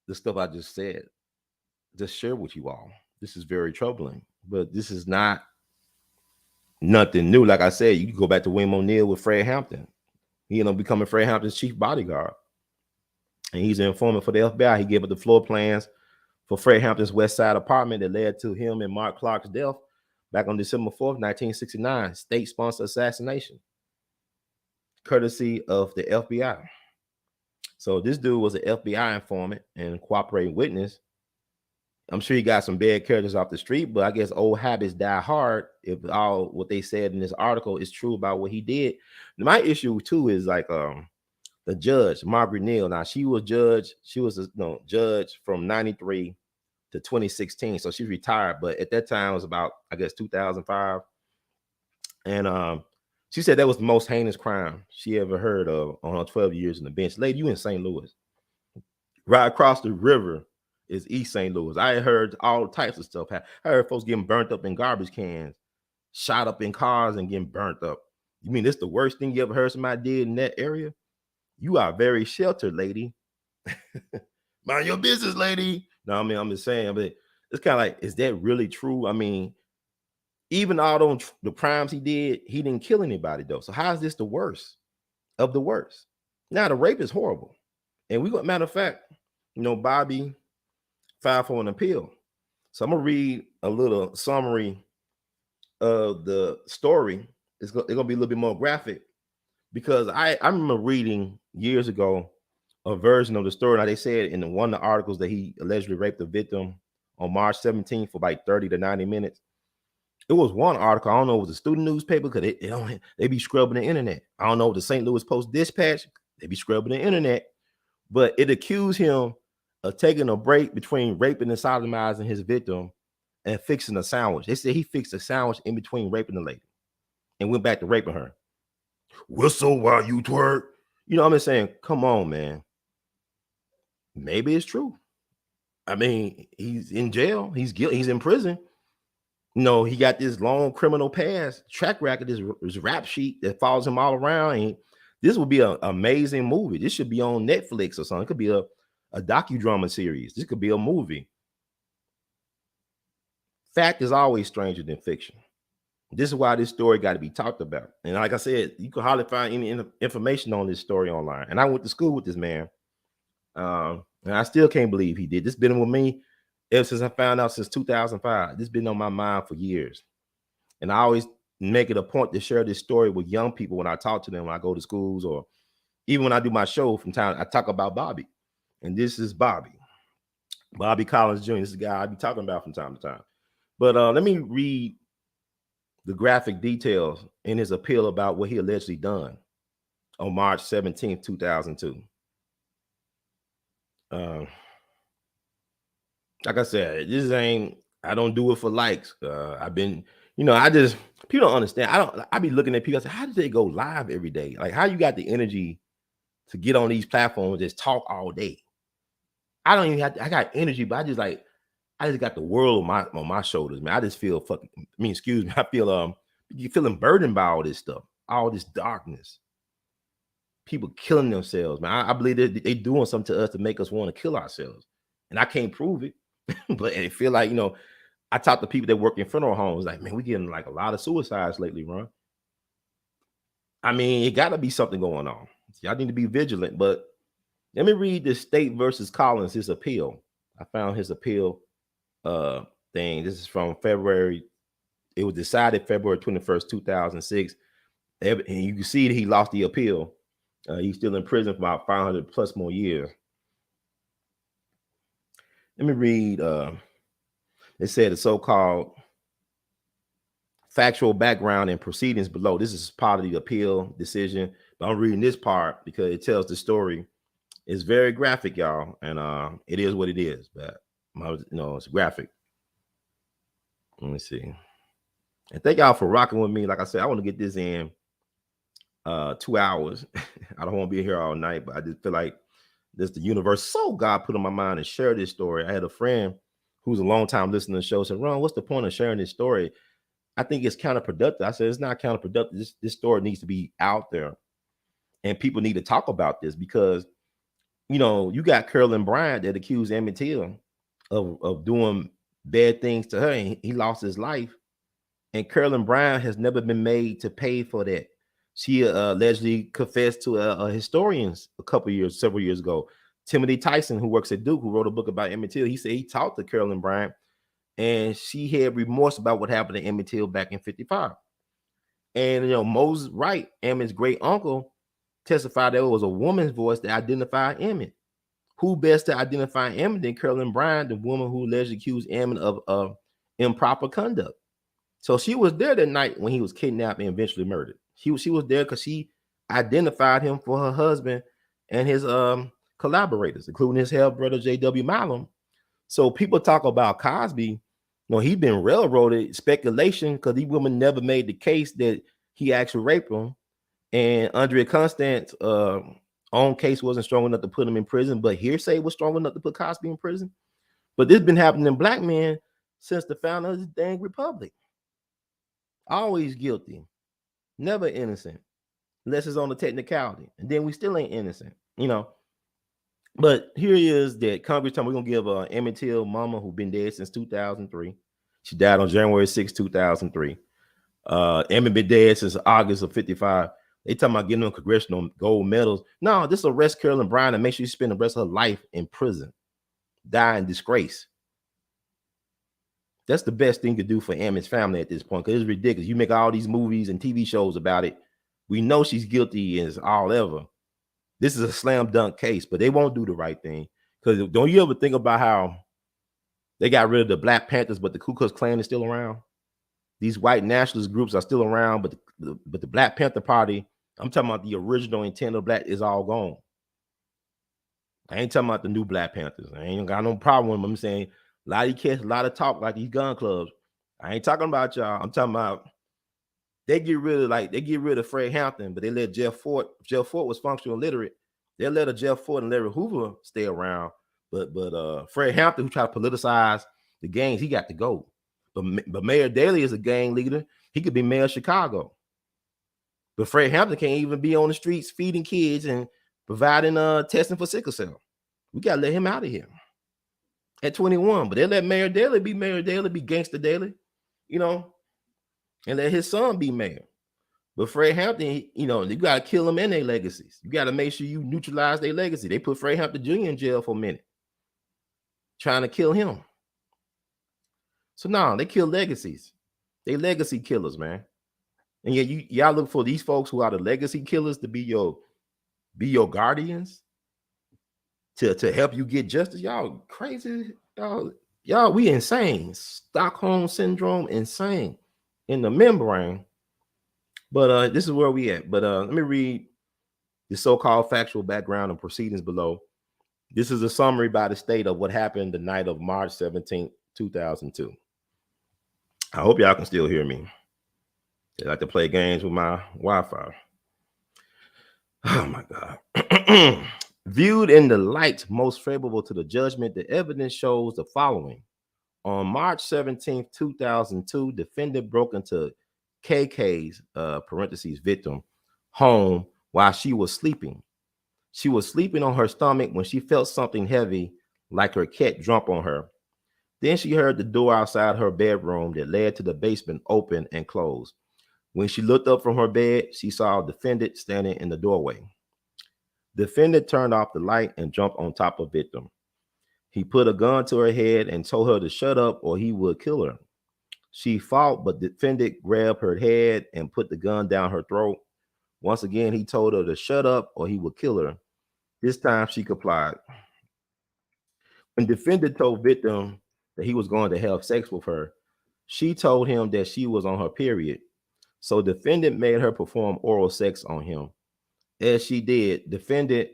the stuff I just said. Just share with you all. This is very troubling. But this is not nothing new. Like I said, you can go back to William O'Neill with Fred Hampton. He ended up becoming Fred Hampton's chief bodyguard. And he's an informant for the FBI. He gave up the floor plans for Fred Hampton's West Side apartment that led to him and Mark Clark's death back on December 4th, 1969, state-sponsored assassination, courtesy of the FBI. So this dude was an FBI informant and cooperating witness. I'm sure he got some bad characters off the street, but I guess old habits die hard if all what they said in this article is true about what he did. My issue, too, is like the judge, Margaret Neal. Now, she was a judge from 93 to 2016. So she retired. But at that time, it was about, I guess, 2005. And she said that was the most heinous crime she ever heard of on her 12 years in the bench. Lady, you in St. Louis. Right across the river is East St. Louis. I heard all types of stuff. I heard folks getting burnt up in garbage cans, shot up in cars and getting burnt up. You mean this the worst thing you ever heard somebody did in that area? You are very sheltered, lady. Mind your business, lady. No, I mean, I'm just saying, but it's kind of like, is that really true? I mean, even all the crimes he did, he didn't kill anybody, though. So how is this the worst of the worst? Now, the rape is horrible. And we got, matter of fact, Bobby filed for an appeal. So I'm going to read a little summary of the story. It's going to be a little bit more graphic, because I remember reading years ago a version of the story. Now, they said in one of the articles that he allegedly raped the victim on March 17th for like 30 to 90 minutes. It was one article. I don't know if it was a student newspaper, because they be scrubbing the internet. I don't know if the St. Louis Post-Dispatch, they be scrubbing the internet. But it accused him of taking a break between raping and sodomizing his victim and fixing a sandwich. They said he fixed a sandwich in between raping the lady and went back to raping her. Whistle while you twerk. I'm just saying, come on, man. Maybe it's true. I mean, he's in jail. He's guilty. He's in prison. He got this long criminal past track record, this rap sheet that follows him all around. And this would be an amazing movie. This should be on Netflix or something. It could be a docudrama series. This could be a movie. Fact is always stranger than fiction. This is why this story got to be talked about. And like I said, you can hardly find any information on this story online. And I went to school with this man. And I still can't believe he did. This been with me ever since I found out, since 2005. This been on my mind for years. And I always make it a point to share this story with young people when I talk to them, when I go to schools or Even when I do my show from time, I talk about Bobby. And this is Bobby Collins Jr. This is the guy I be talking about from time to time. But let me read the graphic details in his appeal about what he allegedly done on March 17th, 2002. Like I said, I don't do it for likes. I've been, people don't understand. I be looking at people, I say, how did they go live every day? Like, how you got the energy to get on these platforms and just talk all day? I don't even have I got energy, but I just got the world on my shoulders, man. I just feel excuse me. I feel feeling burdened by all this stuff, all this darkness. People killing themselves, man. I believe they doing something to us to make us want to kill ourselves. And I can't prove it. But it feel like, I talk to people that work in funeral homes, like, man, we getting like a lot of suicides lately, Ron. I mean, it gotta be something going on. Y'all need to be vigilant. But let me read this State versus Collins, his appeal. I found his appeal thing. This is from February. It was decided February 21st, 2006. And you can see that he lost the appeal. He's still in prison for about 500 plus more years. Let me read. It said the so-called factual background and proceedings below. This is part of the appeal decision, but I'm reading this part because it tells the story. It's very graphic, y'all, and it is what it is. But it's graphic. Let me see. And thank y'all for rocking with me. Like I said, I want to get this in 2 hours. I don't want to be here all night, but I just feel like this the universe. So God put on my mind to share this story. I had a friend who's a long time listener to the show said, Ron, what's the point of sharing this story? I think it's counterproductive. I said, it's not counterproductive. This story needs to be out there. And people need to talk about this because, you got Carolyn Bryant that accused Emmett Till of doing bad things to her. And he lost his life. And Carolyn Bryant has never been made to pay for that. She allegedly confessed to historians several years ago. Timothy Tyson, who works at Duke, who wrote a book about Emmett Till, he said he talked to Carolyn Bryant and she had remorse about what happened to Emmett Till back in 55. And, Moses Wright, Emmett's great uncle, testified that it was a woman's voice that identified Emmett. Who best to identify Emmett than Carolyn Bryant, the woman who allegedly accused Emmett of improper conduct? So she was there that night when he was kidnapped and eventually murdered. She was there because she identified him for her husband and his collaborators, including his half brother J.W. Malum. So people talk about Cosby. He's been railroaded, speculation, because these women never made the case that he actually raped them. And Andrea Constant's own case wasn't strong enough to put him in prison, but hearsay was strong enough to put Cosby in prison. But this has been happening in black men since the founding of this dang republic. Always guilty, never innocent, unless it's on the technicality. And then we still ain't innocent, But here is that Congress time we're gonna give Emmett Till mama, who been dead since 2003. She died on January 6, 2003. Emmett been dead since August of 55. They talking about getting them congressional gold medals. No, just arrest Carolyn Bryant and make sure she spend the rest of her life in prison, die in disgrace. That's the best thing to do for Emmett's family at this point, because it's ridiculous. You make all these movies and TV shows about it. We know she's guilty as all ever. This is a slam dunk case, but they won't do the right thing. Because don't you ever think about how they got rid of the Black Panthers, but the Ku Klux Klan is still around? These white nationalist groups are still around, but the Black Panther Party, I'm talking about the original intent of black, is all gone. I ain't talking about the new Black Panthers. I ain't got no problem with them. I'm saying a lot of these kids, a lot of talk like these gun clubs. I ain't talking about y'all. I'm talking about they get rid of Fred Hampton, but they let Jeff Fort. Jeff Fort was functional illiterate. They let a Jeff Fort and Larry Hoover stay around, but Fred Hampton, who tried to politicize the gangs, he got to go. But Mayor Daley is a gang leader. He could be mayor of Chicago. But Fred Hampton can't even be on the streets feeding kids and providing testing for sickle cell. We gotta let him out of here at 21. But they let Mayor Daley, be Gangster Daley, and let his son be mayor. But Fred Hampton, you gotta kill him and their legacies. You gotta make sure you neutralize their legacy. They put Fred Hampton Jr. in jail for a minute, trying to kill him. So now they kill legacies. They legacy killers, man. And yet y'all look for these folks who are the legacy killers to be your be your guardians to help you get justice. Y'all crazy. Y'all, we insane. Stockholm syndrome, insane in the membrane. But this is where we at. But let me read the so-called factual background and proceedings below. This is a summary by the state of what happened the night of March 17th, 2002. I hope y'all can still hear me. They like to play games with my Wi-Fi. Oh my God. Viewed in the light most favorable to the judgment, the evidence shows the following. On March 17th, 2002, defendant broke into KK's, parentheses, victim, home while she was sleeping. She was sleeping on her stomach when she felt something heavy, like her cat jump on her. Then she heard the door outside her bedroom that led to the basement open and close. When she looked up from her bed, she saw a defendant standing in the doorway. Defendant turned off the light and jumped on top of victim. He put a gun to her head and told her to shut up or he would kill her. She fought, but defendant grabbed her head and put the gun down her throat. Once again, he told her to shut up or he would kill her. This time she complied. When defendant told victim that he was going to have sex with her, she told him that she was on her period. So defendant made her perform oral sex on him. As she did, defendant,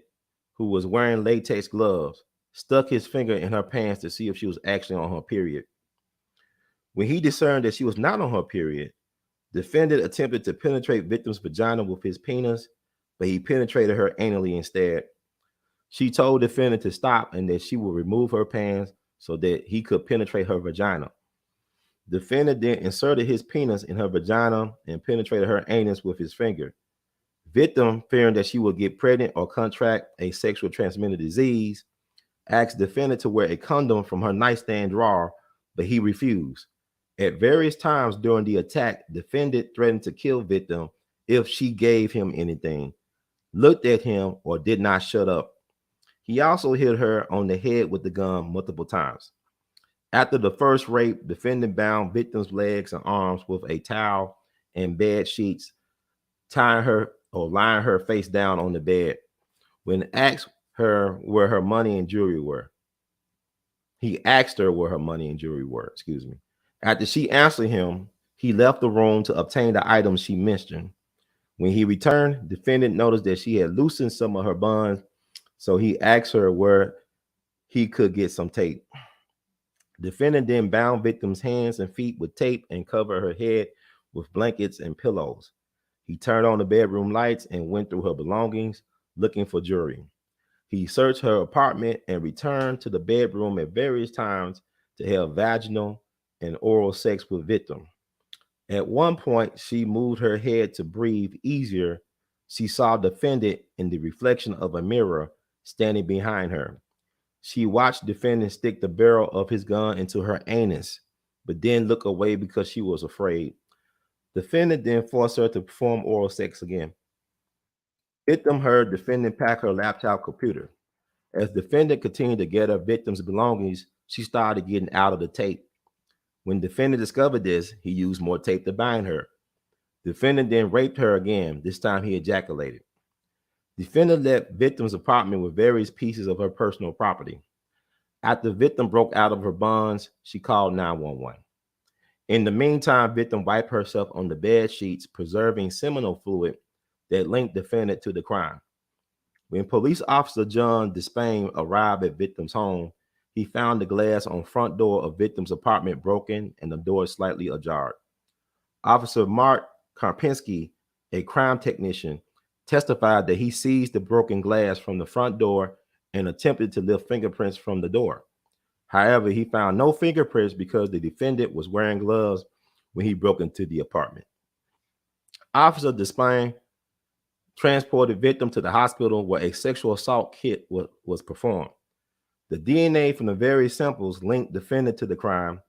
who was wearing latex gloves, stuck his finger in her pants to see if she was actually on her period. When he discerned that she was not on her period, defendant attempted to penetrate victim's vagina with his penis, but he penetrated her anally instead. She told defendant to stop and that she would remove her pants so that he could penetrate her vagina. Defendant then inserted his penis in her vagina and penetrated her anus with his finger. Victim, fearing that she would get pregnant or contract a sexually transmitted disease, asked defendant to wear a condom from her nightstand drawer, but he refused. At various times during the attack, defendant threatened to kill victim if she gave him anything, looked at him, or did not shut up. He also hit her on the head with the gun multiple times. After the first rape, defendant bound victim's legs and arms with a towel and bed sheets, tying her or lying her face down on the bed. When asked her where her money and jewelry were, he asked her where her money and jewelry were, excuse me. After she answered him, he left the room to obtain the items she mentioned. When he returned, defendant noticed that she had loosened some of her buns, so he asked her where he could get some tape. Defendant then bound victim's hands and feet with tape and covered her head with blankets and pillows. He turned on the bedroom lights and went through her belongings, looking for jewelry. He searched her apartment and returned to the bedroom at various times to have vaginal and oral sex with victim. At one point, she moved her head to breathe easier. She saw defendant in the reflection of a mirror standing behind her. She watched defendant stick the barrel of his gun into her anus, but then look away because she was afraid. Defendant then forced her to perform oral sex again. Victim heard defendant pack her laptop computer. As defendant continued to gather victim's belongings, she started getting out of the tape. When defendant discovered this, he used more tape to bind her. Defendant then raped her again. This time he ejaculated. Defendant left victim's apartment with various pieces of her personal property. After victim broke out of her bonds, she called 911. In the meantime, victim wiped herself on the bed sheets, preserving seminal fluid that linked defendant to the crime. When police officer John Despain arrived at victim's home, he found the glass on front door of victim's apartment broken and the door slightly ajar. Officer Mark Karpinski, a crime technician, testified that he seized the broken glass from the front door and attempted to lift fingerprints from the door. However, he found no fingerprints because the defendant was wearing gloves when he broke into the apartment. Officer Despain transported victim to the hospital where a sexual assault kit was performed. The DNA from the various samples linked defendant to the crime.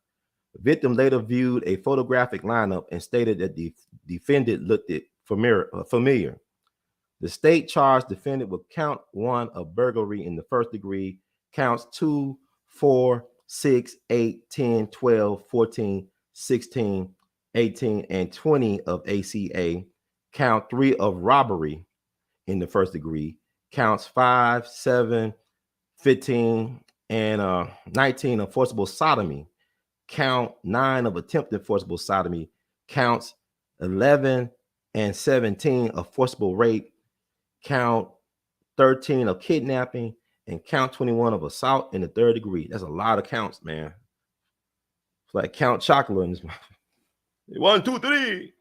The victim later viewed a photographic lineup and stated that the defendant looked familiar. The state charged defendant with count 1 of burglary in the first degree, counts 2, 4, 6, 8, 10, 12, 14, 16, 18, and 20 of ACA, count 3 of robbery in the first degree, counts 5, 7, 15, and 19 of forcible sodomy, count 9 of attempted forcible sodomy, counts 11 and 17 of forcible rape, count 13 of kidnapping, and count 21 of assault in the third degree. That's a lot of counts, man. It's like Count Chocula in this. 1, 2, 3,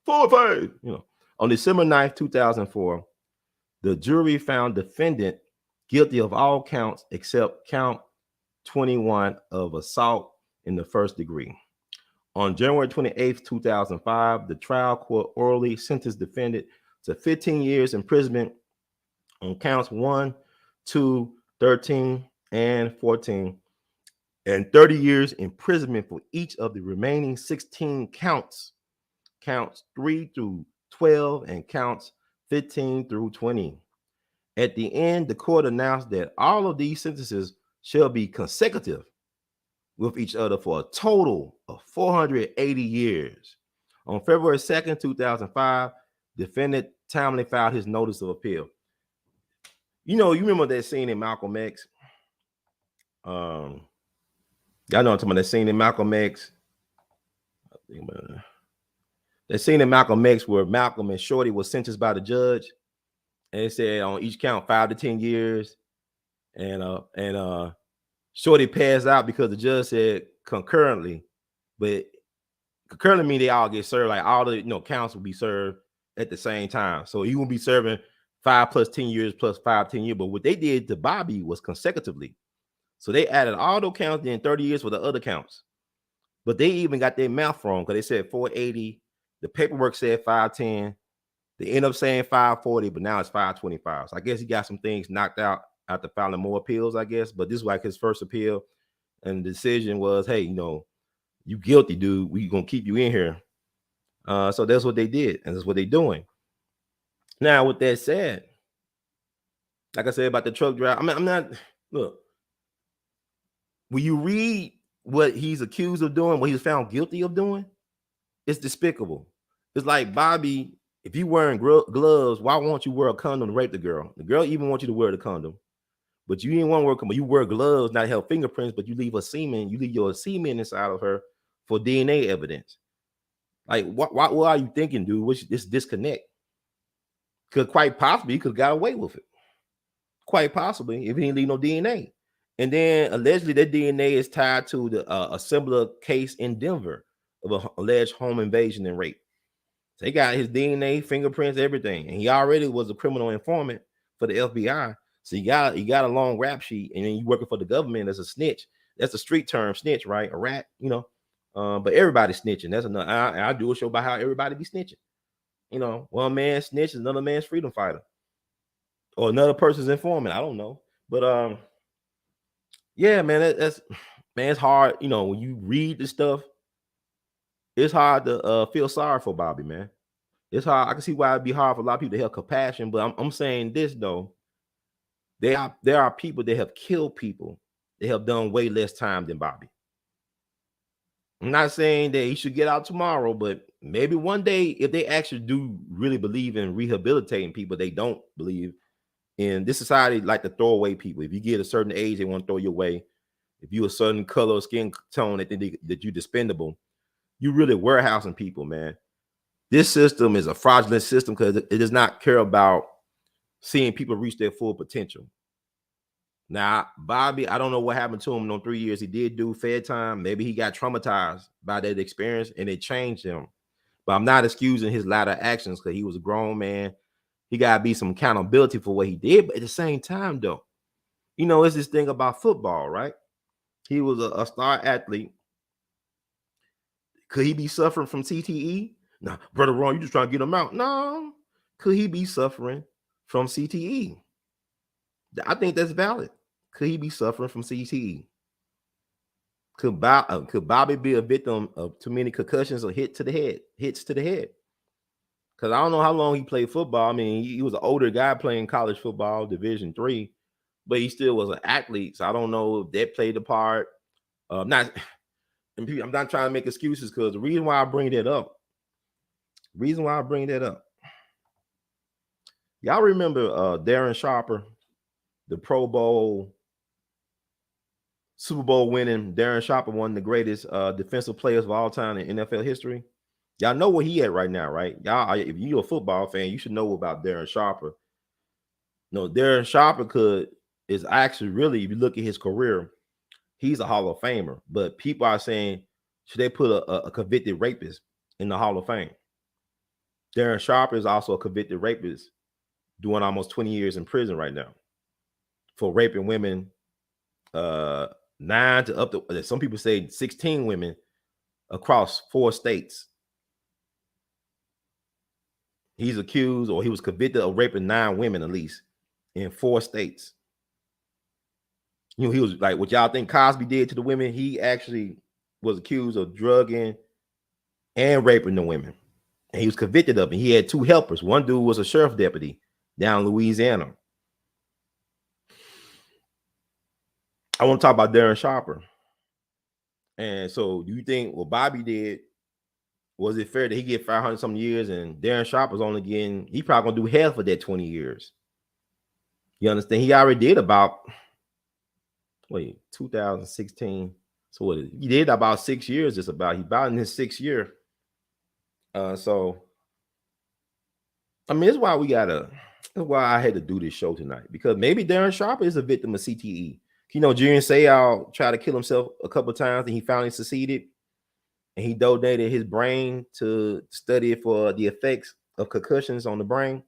4, 5. On December 9th, 2004, the jury found defendant guilty of all counts except count 21 of assault in the first degree. On January 28th, 2005, the trial court orally sentenced defendant to 15 years imprisonment on counts 1, 2, 13, and 14, and 30 years imprisonment for each of the remaining 16 counts 3 through 12 and counts 15 through 20. At the end, the court announced that all of these sentences shall be consecutive with each other for a total of 480 years. On February 2nd, 2005, defendant timely filed his notice of appeal. You remember that scene in Malcolm X? Y'all know I'm talking about that scene in Malcolm X. That scene in Malcolm X where Malcolm and Shorty was sentenced by the judge, and it said on each count 5 to 10 years, and Shorty passed out because the judge said concurrently, but concurrently mean they all get served, like all the counts will be served at the same time. So he will be serving 5 plus 10 years plus 5, 10 years. But what they did to Bobby was consecutively. So they added all those counts, then 30 years for the other counts. But they even got their math wrong because they said 480. The paperwork said 510. They end up saying 540, but now it's 525. So I guess he got some things knocked out after filing more appeals, I guess. But this is like his first appeal. And the decision was, hey, you guilty, dude. We gonna keep you in here. So that's what they did, and that's what they're doing. Now, with that said, like I said about the truck driver, I'm not. Look, when you read what he's accused of doing, what he was found guilty of doing, it's despicable. It's like, Bobby, if you wearing gloves, why won't you wear a condom to rape the girl? The girl even wants you to wear the condom, but you didn't want to wear a condom. You wear gloves, not help fingerprints, but you leave your semen inside of her for DNA evidence. Like, what are you thinking, dude? What's this disconnect? Because quite possibly he could have got away with it. Quite possibly, if he didn't leave no DNA. And then allegedly that DNA is tied to a similar case in Denver of an alleged home invasion and rape. So they got his DNA, fingerprints, everything. And he already was a criminal informant for the FBI. So you got a long rap sheet, and then you working for the government as a snitch. That's a street term, snitch, right? A rat, but everybody's snitching. That's another. I do a show about how everybody be snitching. One man snitches, another man's freedom fighter, or another person's informant. I don't know, but yeah, man, that's it's hard. When you read this stuff, it's hard to feel sorry for Bobby, man. It's hard. I can see why it'd be hard for a lot of people to have compassion, but I'm saying this though. There are people that have killed people. They have done way less time than Bobby. I'm not saying that he should get out tomorrow, but maybe one day, if they actually do really believe in rehabilitating people, they don't believe in this society like to throw away people. If you get a certain age, they want to throw you away. If you a certain color or skin tone, they think that you're dispendable. You really warehousing people, man. This system is a fraudulent system because it does not care about seeing people reach their full potential. Now, Bobby, I don't know what happened to him in those 3 years. He did do Fed time. Maybe he got traumatized by that experience and it changed him. But I'm not excusing his latter actions because he was a grown man. He got to be some accountability for what he did. But at the same time, though, it's this thing about football, right? He was a star athlete. Could he be suffering from CTE? No, Brother Ron, you just trying to get him out. No. Could he be suffering from CTE? I think that's valid. Could he be suffering from CTE? Could Bobby be a victim of too many concussions or hits to the head? Because I don't know how long he played football. I mean, he was an older guy playing college football, Division III, but he still was an athlete. So I don't know if that played a part. I'm not trying to make excuses because the reason why I bring that up, Y'all remember Darren Sharper, the Pro Bowl, Super Bowl winning Darren Sharper, one of the greatest defensive players of all time in NFL history. Y'all know where he at right now, right? Y'all, if you're a football fan, you should know about Darren Sharper. No, Darren Sharper is actually really, if you look at his career, he's a Hall of Famer. But people are saying, should they put a convicted rapist in the Hall of Fame? Darren Sharper is also a convicted rapist, doing almost 20 years in prison right now for raping women, 9 to up to, some people say 16 women across 4 states. He's accused, or he was convicted of raping 9 women at least in 4 states. You know, he was like what y'all think Cosby did to the women. He actually was accused of drugging and raping the women. And he was convicted of it. He had 2 helpers. One dude was a sheriff deputy down in Louisiana. I want to talk about Darren Sharper. And so, do you think what Bobby did, was it fair that he get 500 some years and Darren Sharper's only getting, he probably gonna do half of that 20 years? You understand? He already did about 2016. So what? He did about 6 years. Just about. He about in his 6th year. So I mean, it's why I had to do this show tonight, because maybe Darren Sharper is a victim of CTE. You know, Julian Sayal tried to kill himself a couple of times and he finally succeeded. And he donated his brain to study for the effects of concussions on the brain.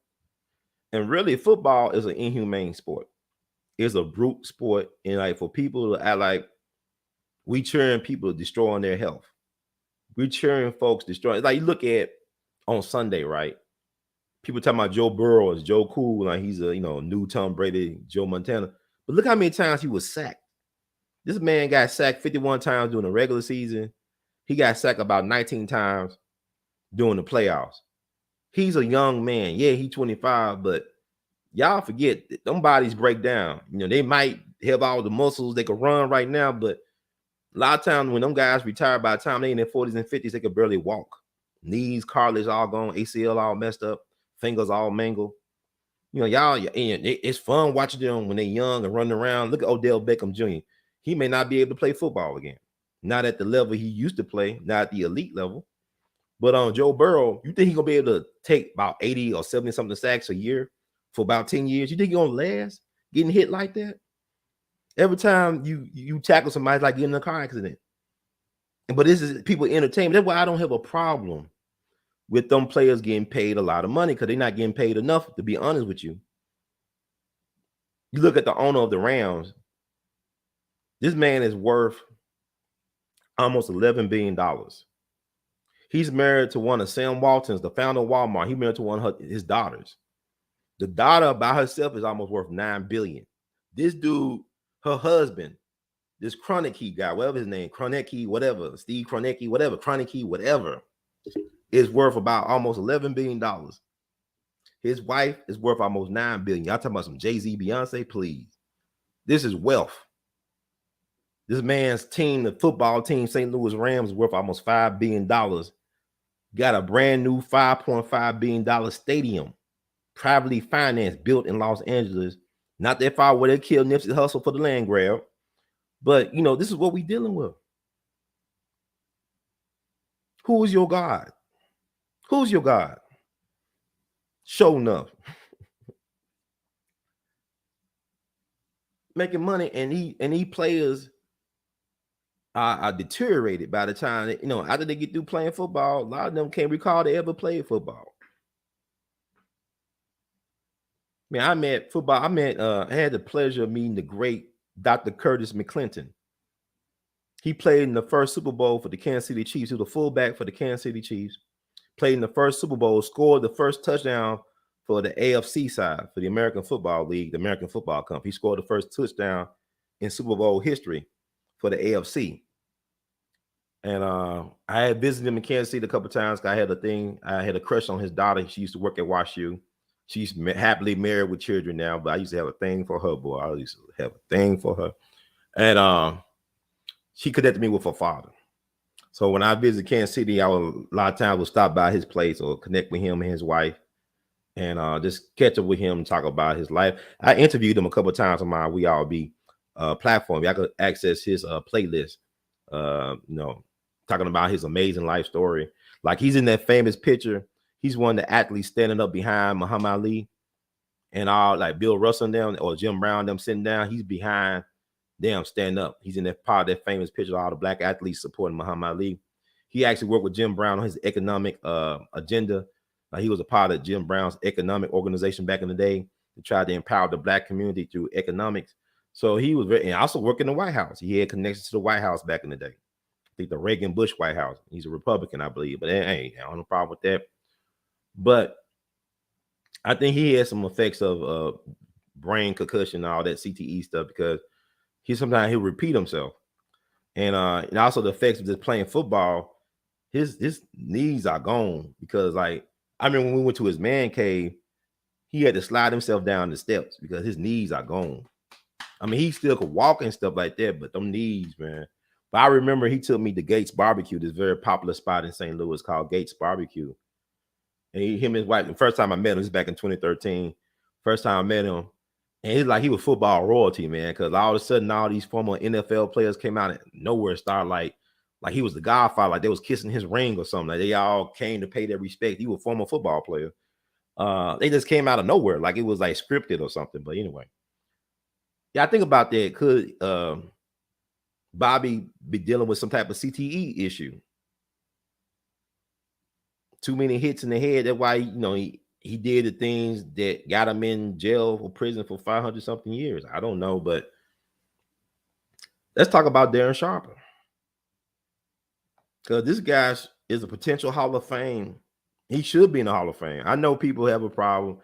And really, football is an inhumane sport. It's a brute sport. And like, for people to act like we cheering people destroying their health. We cheering folks destroying. Like, you look at on Sunday, right? People talking about Joe Burrow as Joe Cool, like he's a new Tom Brady, Joe Montana. But look how many times he was sacked. This man got sacked 51 times during the regular season. He got sacked about 19 times during the playoffs. He's a young man. Yeah, he's 25, but y'all forget, them bodies break down. You know, they might have all the muscles they could run right now, but a lot of times when them guys retire, by the time they in their 40s and 50s, they could barely walk. Knees, cartilage all gone, ACL all messed up, fingers all mangled. You know, y'all, it's fun watching them when they're young and running around. Look at Odell Beckham Jr. He may not be able to play football again. Not at the level he used to play, not at the elite level. But on Joe Burrow, you think he's going to be able to take about 80 or 70 something sacks a year for about 10 years? You think he's going to last getting hit like that? Every time you tackle somebody, it's like getting in a car accident. But this is people entertainment. That's why I don't have a problem with them players getting paid a lot of money, because they're not getting paid enough, to be honest with you. You look at the owner of the Rams. This man is worth almost $11 billion. He's married to one of Sam Walton's, the founder of Walmart. He married to one of his daughters. The daughter by herself is almost worth $9 billion. This dude, her husband, this Kroenke guy, whatever his name, Kroenke, whatever, Steve Kroenke, whatever, Kroenke, whatever, is worth about almost $11 billion. His wife is worth almost $9 billion. Y'all talking about some Jay-Z, Beyonce, please. This is wealth. This man's team, the football team, St. Louis Rams, is worth almost $5 billion. Got a brand new $5.5 billion stadium, privately financed, built in Los Angeles. Not that far where they killed Nipsey Hussle for the land grab. But, this is what we're dealing with. Who is your God? Who's your God? Show enough. Making money, and he players are deteriorated by the time after they get through playing football. A lot of them can't recall they ever played football. Man, I had the pleasure of meeting the great Dr. Curtis McClinton. He played in the first Super Bowl for the Kansas City Chiefs. He was a fullback for the Kansas City Chiefs. Played in the first Super Bowl, scored the first touchdown for the AFC side, for the American Football League, the American Football Company. He scored the first touchdown in Super Bowl history for the AFC. And I had visited him in Kansas City a couple of times. I had a crush on his daughter. She used to work at WashU. She's happily married with children now, but I used to have a thing for her, boy. I used to have a thing for her. And she connected me with her father. So when I visit Kansas City, a lot of times would stop by his place or connect with him and his wife. and just catch up with him and talk about his life. I interviewed him a couple of times on my We All Be platform. I could access his playlist. Talking about his amazing life story. Like he's in that famous picture. He's one of the athletes standing up behind Muhammad Ali and all, like Bill Russell and them or Jim Brown them sitting down. He's behind them standing up. He's in that part of that famous picture of all the black athletes supporting Muhammad Ali. He actually worked with Jim Brown on his economic agenda. He was a part of Jim Brown's economic organization back in the day to try to empower the black community through economics. So he was very, and also worked in the White House. He had connections to the White House back in the day. I think the Reagan Bush White House. He's a Republican, I believe, but hey, I don't have no problem with that. But I think he has some effects of brain concussion and all that CTE stuff, because sometimes he'll repeat himself. And also the effects of just playing football, his knees are gone, because like, I mean, when we went to his man cave, he had to slide himself down the steps because his knees are gone. I mean, he still could walk and stuff like that, but them knees, man. But I remember he took me to Gates Barbecue, this very popular spot in St. Louis called Gates Barbecue. And him and his wife, the first time I met him, this was back in 2013. First time I met him, and he's like, he was football royalty, man, because all of a sudden all these former NFL players came out and nowhere, started like he was the Godfather, like they was kissing his ring or something. Like they all came to pay their respect. He was a former football player. They just came out of nowhere, like it was like scripted or something. But anyway, yeah, I think about that. Could Bobby be dealing with some type of CTE issue? Too many hits in the head. That's why he did the things that got him in jail or prison for 500 something years. I don't know, but let's talk about Darren Sharper, because this guy is a potential Hall of Fame. He should be in the Hall of Fame. I know people have a problem.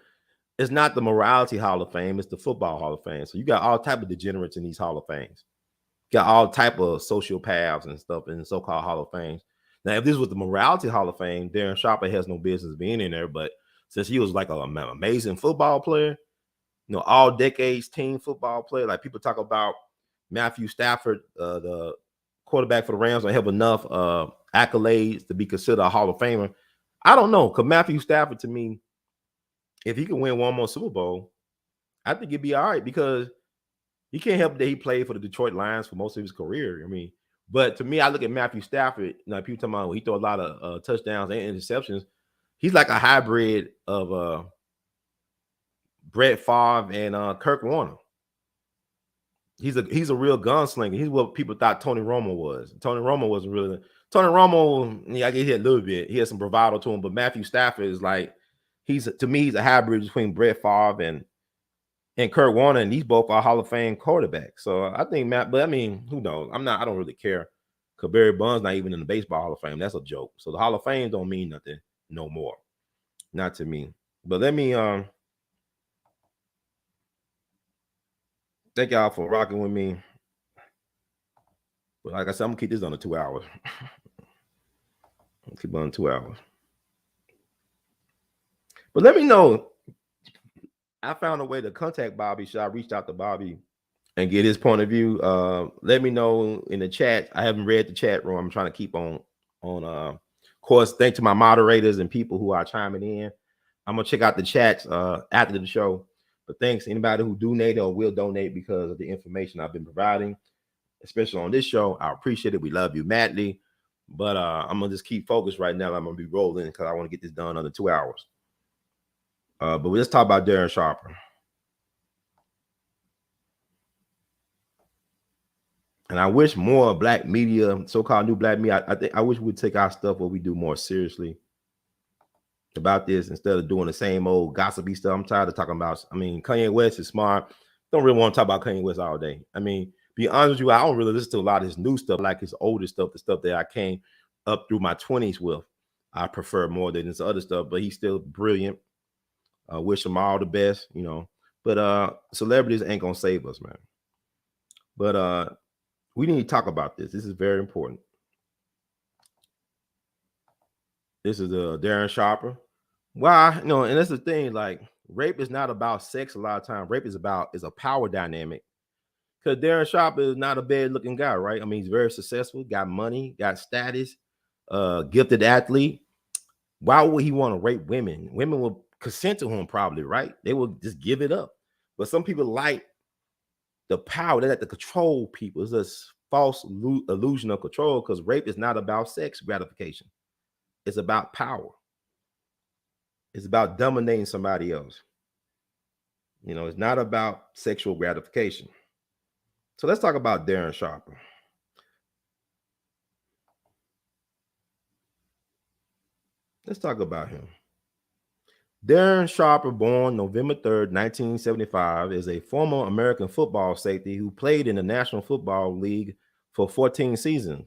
It's not the morality Hall of Fame, it's the football Hall of Fame. So you got all type of degenerates in these Hall of Fames. You got all type of sociopaths and stuff in the so-called Hall of Fames. Now, if this was the morality Hall of Fame, Darren Sharper has no business being in there. But since he was like an amazing football player, all decades team football player, like people talk about Matthew Stafford, the quarterback for the Rams, don't have enough accolades to be considered a Hall of Famer. I don't know, because Matthew Stafford, to me, if he can win one more Super Bowl, I think it'd be all right, because he can't help that he played for the Detroit Lions for most of his career. I mean, but to me, I look at Matthew Stafford, people talking about he throw a lot of touchdowns and interceptions. He's like a hybrid of Brett Favre and Kurt Warner. He's a real gunslinger. He's what people thought Tony Romo was. Tony Romo wasn't really. Tony Romo, yeah, I guess he had a little bit. He had some bravado to him, but Matthew Stafford is like, to me, he's a hybrid between Brett Favre and Kurt Warner, and these both are Hall of Fame quarterbacks. So I think but I mean, who knows? I don't really care, because Barry Bonds not even in the Baseball Hall of Fame. That's a joke. So the Hall of Fame don't mean nothing no more. Not to me. But let me thank y'all for rocking with me. But like I said, I'm gonna keep this under 2 hours. I'll keep on 2 hours. But let me know. I found a way to contact Bobby. Should I reach out to Bobby and get his point of view? Let me know in the chat. I haven't read the chat room. I'm trying to keep on. Of course, thanks to my moderators and people who are chiming in. I'm gonna check out the chats after the show. But thanks to anybody who donated or will donate because of the information I've been providing, especially on this show. I appreciate it. We love you madly. But I'm gonna just keep focused right now. I'm gonna be rolling because I want to get this done under 2 hours. But let's talk about Darren Sharper. And I wish more black media, so-called new black media, I wish we'd take our stuff what we do more seriously about this, instead of doing the same old gossipy stuff. I'm tired of talking about. I mean, Kanye West is smart. Don't really want to talk about Kanye West all day. I mean, be honest with you, I don't really listen to a lot of his new stuff, like his older stuff, the stuff that I came up through my 20s with. I prefer more than this other stuff, but he's still brilliant. Wish him all the best, But celebrities ain't gonna save us, man. But we need to talk about this. This is very important. This is Darren Sharper. Why? And that's the thing. Like, rape is not about sex. A lot of times, rape is a power dynamic. Because Darren Sharper is not a bad-looking guy, right? I mean, he's very successful, got money, got status, gifted athlete. Why would he want to rape women? Women will consent to him, probably, right? They will just give it up. But some people like the power, they like to control people. It's this false illusion of control, because rape is not about sex gratification. It's about power. It's about dominating somebody else. It's not about sexual gratification. So let's talk about Darren Sharper. Let's talk about him. Darren Sharper, born November 3rd, 1975, is a former American football safety who played in the National Football League for 14 seasons.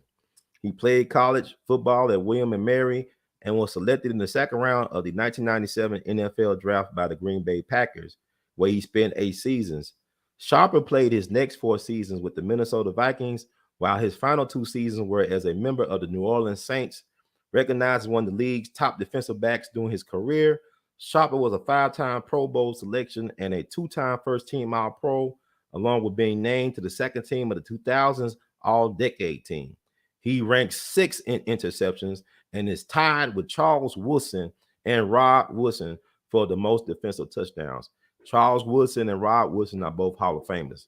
He played college football at William and Mary and was selected in the second round of the 1997 NFL draft by the Green Bay Packers, where he spent 8 seasons. Sharper played his next 4 seasons with the Minnesota Vikings, while his final 2 seasons were as a member of the New Orleans Saints. Recognized as one of the league's top defensive backs during his career, Sharper was a 5-time Pro Bowl selection and a 2-time first-team All-Pro, along with being named to the second team of the 2000s All-Decade team. He ranks 6th in interceptions and is tied with Charles Woodson and Rod Woodson for the most defensive touchdowns. Charles Woodson and Rod Woodson are both Hall of Famers.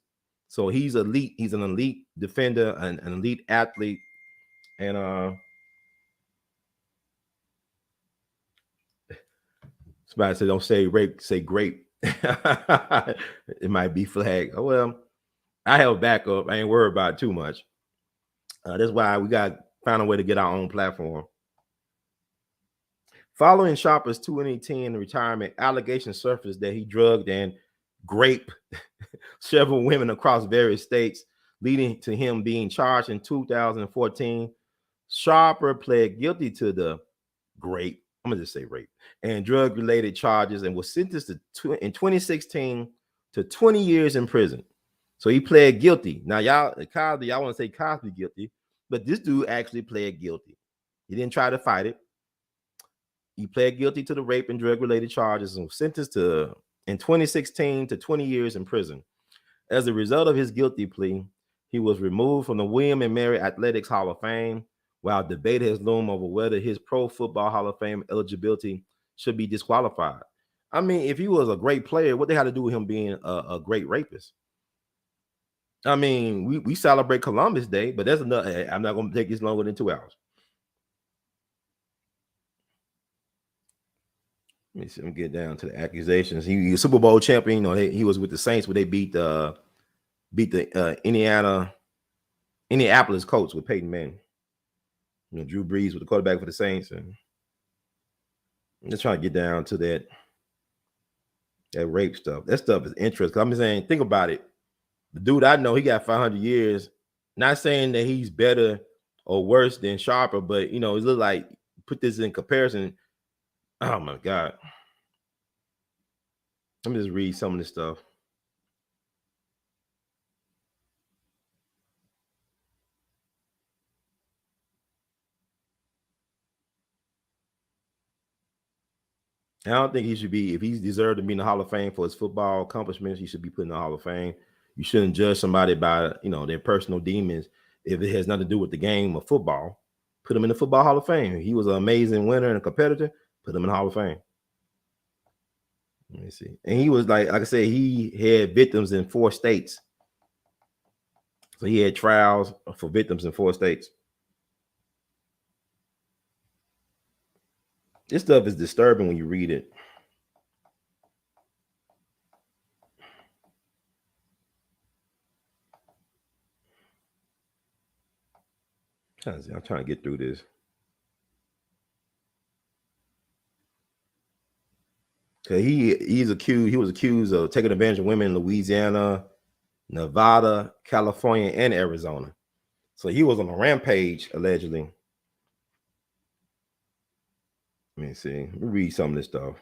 So he's elite. He's an elite defender, an elite athlete. And somebody said, don't say rape, say grape. It might be flagged. Oh, well, I have a backup. I ain't worried about it too much. That's why we got to find a way to get our own platform. Following Sharper's 2010 retirement, allegations surfaced that he drugged and raped several women across various states, leading to him being charged in 2014. Sharper pled guilty to the rape, I'm going to just say rape, and drug-related charges, and was sentenced in 2016 to 20 years in prison. So he pled guilty. Now, y'all want to say Cosby guilty, but this dude actually pled guilty. He didn't try to fight it. He pled guilty to the rape and drug-related charges and was sentenced in 2016 to 20 years in prison. As a result of his guilty plea, he was removed from the William and Mary Athletics Hall of Fame, while debate has loomed over whether his Pro Football Hall of Fame eligibility should be disqualified. I mean, if he was a great player, what they had to do with him being a great rapist? I mean, we celebrate Columbus Day, but that's another. I'm not going to take this longer than 2 hours. Let me see. Let me get down to the accusations. He was Super Bowl champion. He was with the Saints, where they beat the Indianapolis Colts with Peyton Manning. Drew Brees was the quarterback for the Saints, and I'm just trying to get down to that rape stuff. That stuff is interesting. I'm saying, think about it. The dude I know, he got 500 years. Not saying that he's better or worse than Sharper, but it looks like, put this in comparison. Oh my God. Let me just read some of this stuff. I don't think he should be, if he's deserved to be in the Hall of Fame for his football accomplishments, he should be put in the Hall of Fame. You shouldn't judge somebody by, their personal demons. If it has nothing to do with the game of football, put him in the Football Hall of Fame. He was an amazing winner and a competitor. Put him in the Hall of Fame. Let me see. And he was like I said, he had victims in 4 states. So he had trials for victims in 4 states. This stuff is disturbing when you read it. I'm trying to get through this. He was accused of taking advantage of women in Louisiana, Nevada, California, and Arizona. So he was on a rampage, allegedly. Let me see. Let me read some of this stuff.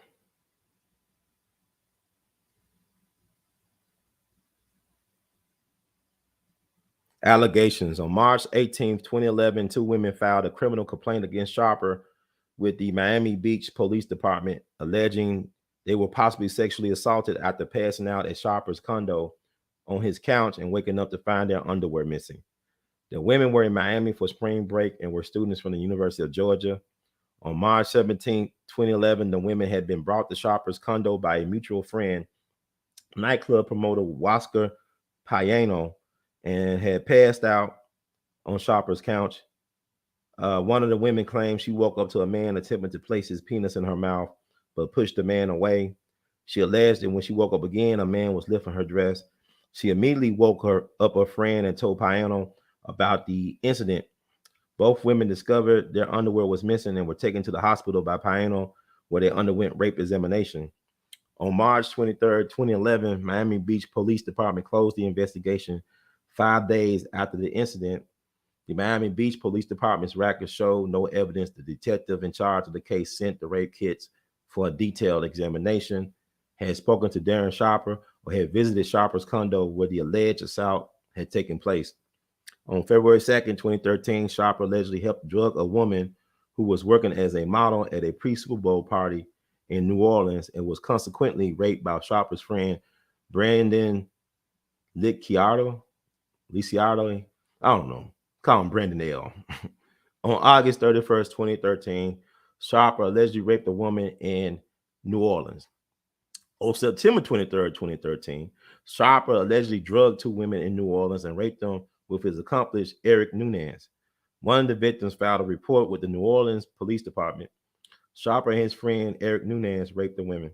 Allegations. On March 18th, 2011, 2 women filed a criminal complaint against Sharper with the Miami Beach Police Department, alleging they were possibly sexually assaulted after passing out at Sharper's condo on his couch and waking up to find their underwear missing. The women were in Miami for spring break and were students from the University of Georgia. On March 17, 2011, the women had been brought to Sharper's condo by a mutual friend, nightclub promoter Oscar Payano, and had passed out on Sharper's couch. One of the women claimed she woke up to a man attempting to place his penis in her mouth, but pushed the man away. She alleged that when she woke up again, a man was lifting her dress. She immediately woke her friend and told Payano about the incident. Both women discovered their underwear was missing and were taken to the hospital by Payano, where they underwent rape examination. On March 23rd, 2011, Miami Beach Police Department closed the investigation 5 days after the incident. The Miami Beach Police Department's records showed no evidence the detective in charge of the case sent the rape kits for a detailed examination, had spoken to Darren Sharper, or had visited Sharper's condo where the alleged assault had taken place. On February 2nd, 2013, Sharper allegedly helped drug a woman who was working as a model at a pre-Super Bowl party in New Orleans and was consequently raped by Sharper's friend, Brandon Liciardo. I don't know. Call him Brandon A.L. On August 31st, 2013, Sharper allegedly raped a woman in New Orleans. On September 23rd, 2013, Sharper allegedly drugged 2 women in New Orleans and raped them with his accomplice, Eric Nunez. One of the victims filed a report with the New Orleans Police Department. Sharper and his friend, Eric Nunez, raped the women.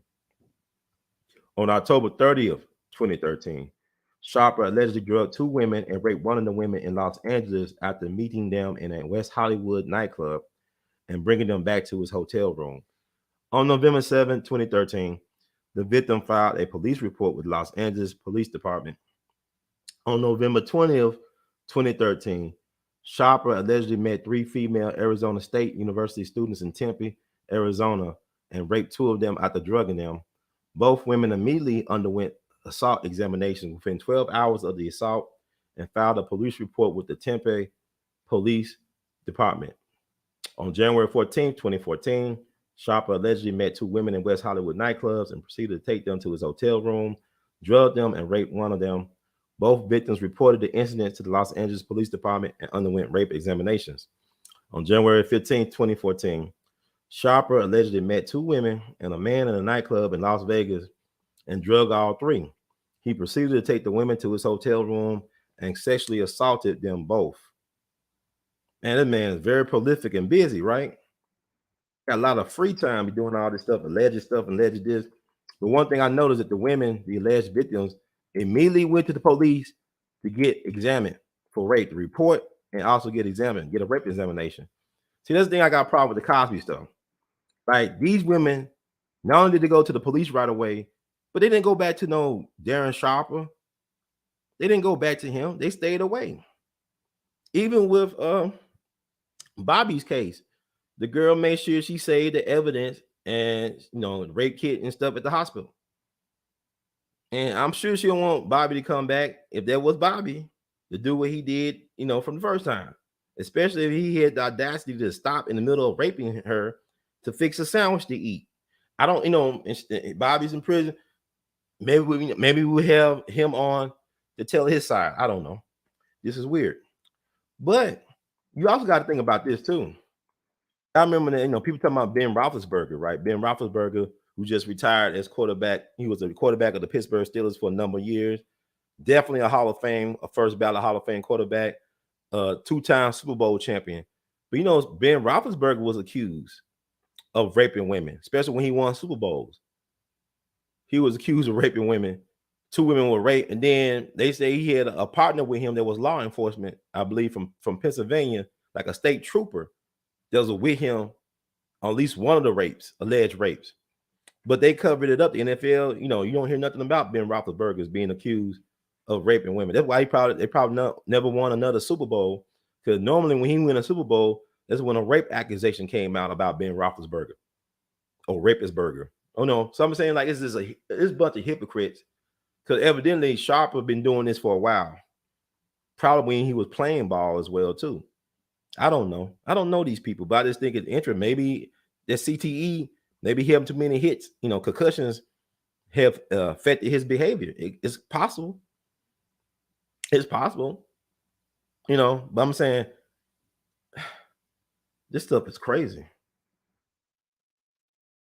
On October 30th, 2013, Sharper allegedly drugged 2 women and raped one of the women in Los Angeles after meeting them in a West Hollywood nightclub and bringing them back to his hotel room. On November 7, 2013, the victim filed a police report with Los Angeles Police Department. On November 20th, 2013, Sharper allegedly met 3 female Arizona State University students in Tempe, Arizona, and raped 2 of them after drugging them. Both women immediately underwent assault examinations within 12 hours of the assault and filed a police report with the Tempe Police Department. On January 14, 2014, Sharper allegedly met 2 women in West Hollywood nightclubs and proceeded to take them to his hotel room, drugged them, and raped one of them. Both victims reported the incident to the Los Angeles Police Department and underwent rape examinations. On January 15, 2014, Sharper allegedly met 2 women and a man in a nightclub in Las Vegas and drugged all 3. He proceeded to take the women to his hotel room and sexually assaulted them both. Man, this man is very prolific and busy, right? Got a lot of free time doing all this stuff, alleged this. But one thing I noticed that the women, the alleged victims, immediately went to the police to get examined for rape, to report and also get examined, get a rape examination. See, that's the thing I got a problem with the Cosby stuff. Right? These women, not only did they go to the police right away, but they didn't go back to no Darren Sharper. They didn't go back to him. They stayed away. Even with Bobby's case, the girl made sure she saved the evidence and rape kit and stuff at the hospital. And I'm sure she don't want Bobby to come back if that was Bobby to do what he did, from the first time. Especially if he had the audacity to stop in the middle of raping her to fix a sandwich to eat. I don't, Bobby's in prison. Maybe we have him on to tell his side. I don't know. This is weird. But you also got to think about this too. I remember that, people talking about Ben Roethlisberger, right? Ben Roethlisberger, who just retired as quarterback. He was a quarterback of the Pittsburgh Steelers for a number of years. Definitely a Hall of Fame, a first ballot Hall of Fame quarterback, 2-time Super Bowl champion. But Ben Roethlisberger was accused of raping women, especially when he won Super Bowls. He was accused of raping women. 2 women were raped, and then they say he had a partner with him that was law enforcement, I believe, from Pennsylvania, like a state trooper that was with him on at least one of the alleged rapes. But they covered it up. The NFL, you don't hear nothing about Ben Roethlisberger being accused of raping women. That's why they probably never won another Super Bowl, because normally when he win a Super Bowl, that's when a rape accusation came out about Ben Roethlisberger or Rapisberger. Oh no, so I'm saying like this a bunch of hypocrites, because evidently Sharper been doing this for a while. Probably when he was playing ball as well too. I don't know these people, but I just think it's interesting. Maybe the CTE, maybe he having too many hits, concussions have affected his behavior. It's possible. It's possible. But I'm saying this stuff is crazy.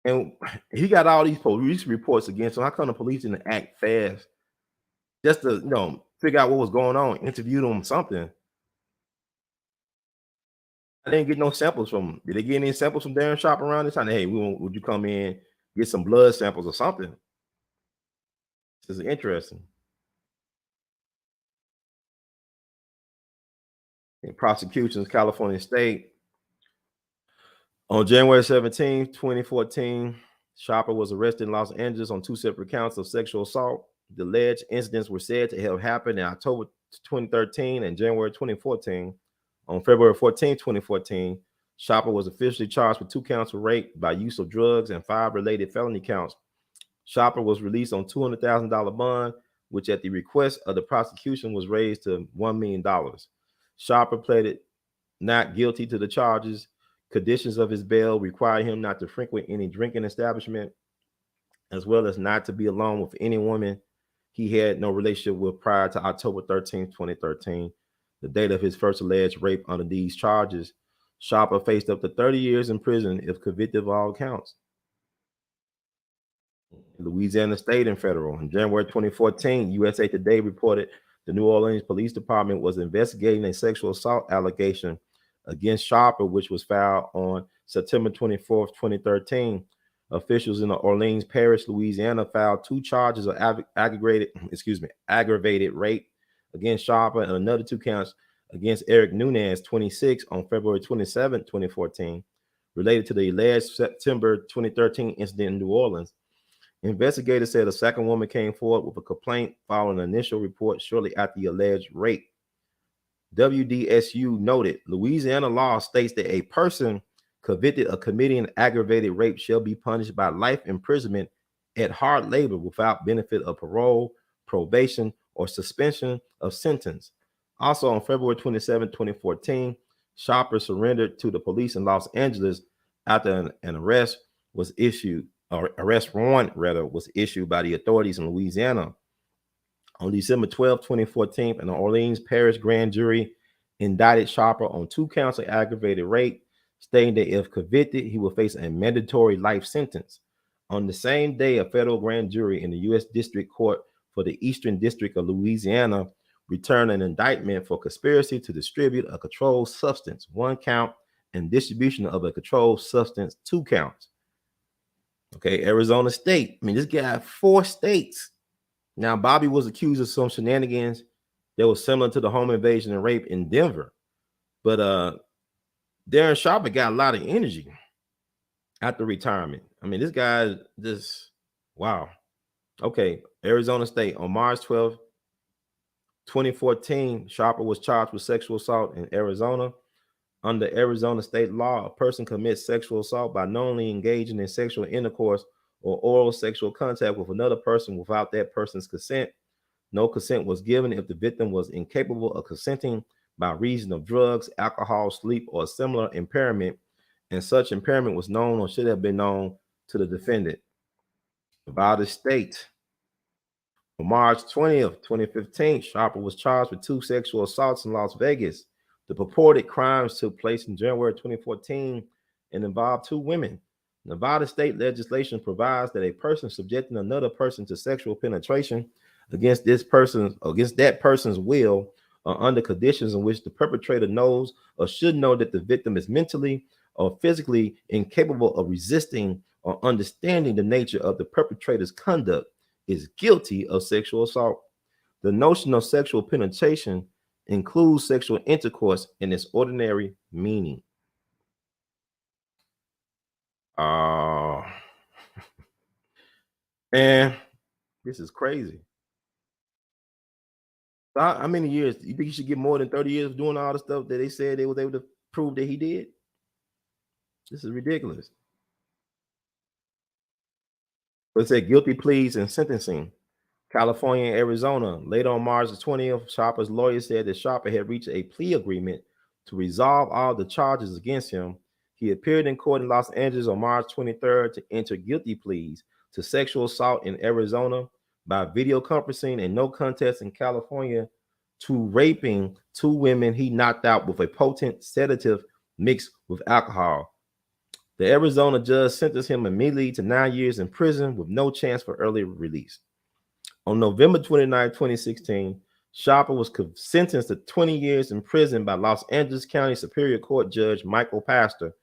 And he got all these police reports against him. How come the police didn't act fast just to, figure out what was going on, interview them, something? I didn't get no samples from him. Did they get any samples from Darren Sharp around this time? Hey, would you come in, get some blood samples or something? This is interesting. In prosecutions, California State. On January 17, 2014, Sharper was arrested in Los Angeles on 2 separate counts of sexual assault. The alleged incidents were said to have happened in October 2013 and January 2014. On February 14, 2014, Sharper was officially charged with 2 counts of rape by use of drugs and 5 related felony counts. Sharper was released on $200,000 bond, which at the request of the prosecution was raised to $1 million. Sharper pleaded not guilty to the charges. Conditions of his bail require him not to frequent any drinking establishment, as well as not to be alone with any woman he had no relationship with prior to October 13, 2013, the date of his first alleged rape. Under these charges, Sharper faced up to 30 years in prison if convicted of all counts. Louisiana State and Federal. In January 2014, USA Today reported the New Orleans Police Department was investigating a sexual assault allegation against Sharper, which was filed on September 24, 2013. Officials in the Orleans Parish, Louisiana, filed 2 charges of aggravated rape against Sharper and another 2 counts against Eric Nunez, 26, on February 27, 2014, related to the alleged September 2013 incident in New Orleans. Investigators said a second woman came forward with a complaint following an initial report shortly after the alleged rape. WDSU noted Louisiana law states that a person convicted of committing aggravated rape shall be punished by life imprisonment at hard labor without benefit of parole, probation, or suspension of sentence. Also, on February 27, 2014, Sharper surrendered to the police in Los Angeles after an arrest was issued, or arrest warrant rather, was issued by the authorities in Louisiana. On December 12, 2014, an Orleans Parish grand jury indicted Sharper on 2 counts of aggravated rape, stating that if convicted, he will face a mandatory life sentence. On the same day, a federal grand jury in the U.S. District Court for the Eastern District of Louisiana returned an indictment for conspiracy to distribute a controlled substance, 1 count, and distribution of a controlled substance, 2 counts. Okay, Arizona State. I mean, this guy, 4 states. Now, Bobby was accused of some shenanigans that was similar to the home invasion and rape in Denver. But Darren Sharper got a lot of energy after retirement. I mean, this guy just, wow. Okay, Arizona State. On March 12, 2014, Sharper was charged with sexual assault in Arizona. Under Arizona state law, a person commits sexual assault by knowingly engaging in sexual intercourse or oral sexual contact with another person without that person's consent. No consent was given if the victim was incapable of consenting by reason of drugs, alcohol, sleep, or similar impairment, and such impairment was known or should have been known to the defendant. Nevada State. On March 20th, 2015, Sharper was charged with 2 sexual assaults in Las Vegas. The purported crimes took place in January 2014 and involved 2 women. Nevada state legislation provides that a person subjecting another person to sexual penetration against that person's will, or under conditions in which the perpetrator knows or should know that the victim is mentally or physically incapable of resisting or understanding the nature of the perpetrator's conduct, is guilty of sexual assault. The notion of sexual penetration includes sexual intercourse in its ordinary meaning. Man, this is crazy. So how many years? You think he should get more than 30 years of doing all the stuff that they said they was able to prove that he did? This is ridiculous. But it said guilty pleas and sentencing. California and Arizona. Later on March the 20th, Sharper's lawyer said that Sharper had reached a plea agreement to resolve all the charges against him. He appeared in court in Los Angeles on March 23rd to enter guilty pleas to sexual assault in Arizona by video conferencing and no contest in California to raping 2 women he knocked out with a potent sedative mixed with alcohol. The Arizona judge sentenced him immediately to 9 years in prison with no chance for early release. On November 29, 2016, Sharper was sentenced to 20 years in prison by Los Angeles County Superior Court Judge Michael Pastor.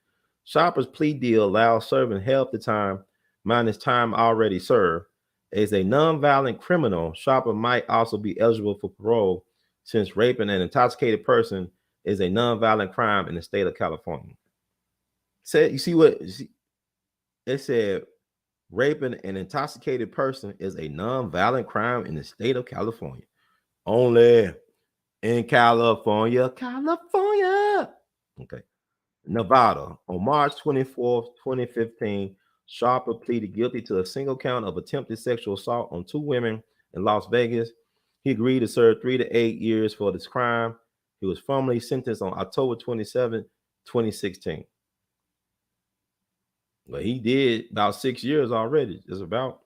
Sharper's plea deal allows serving half the time minus time already served. As a nonviolent criminal, Sharper might also be eligible for parole since raping an intoxicated person is a nonviolent crime in the state of California. You see what it said? Raping an intoxicated person is a nonviolent crime in the state of California. Only in California. Okay. Nevada. On March 24th, 2015, Sharper pleaded guilty to a single count of attempted sexual assault on 2 women in Las Vegas. He agreed to serve 3 to 8 years for this crime. He was formally sentenced on October 27, 2016. But he did about 6 years already. Just about.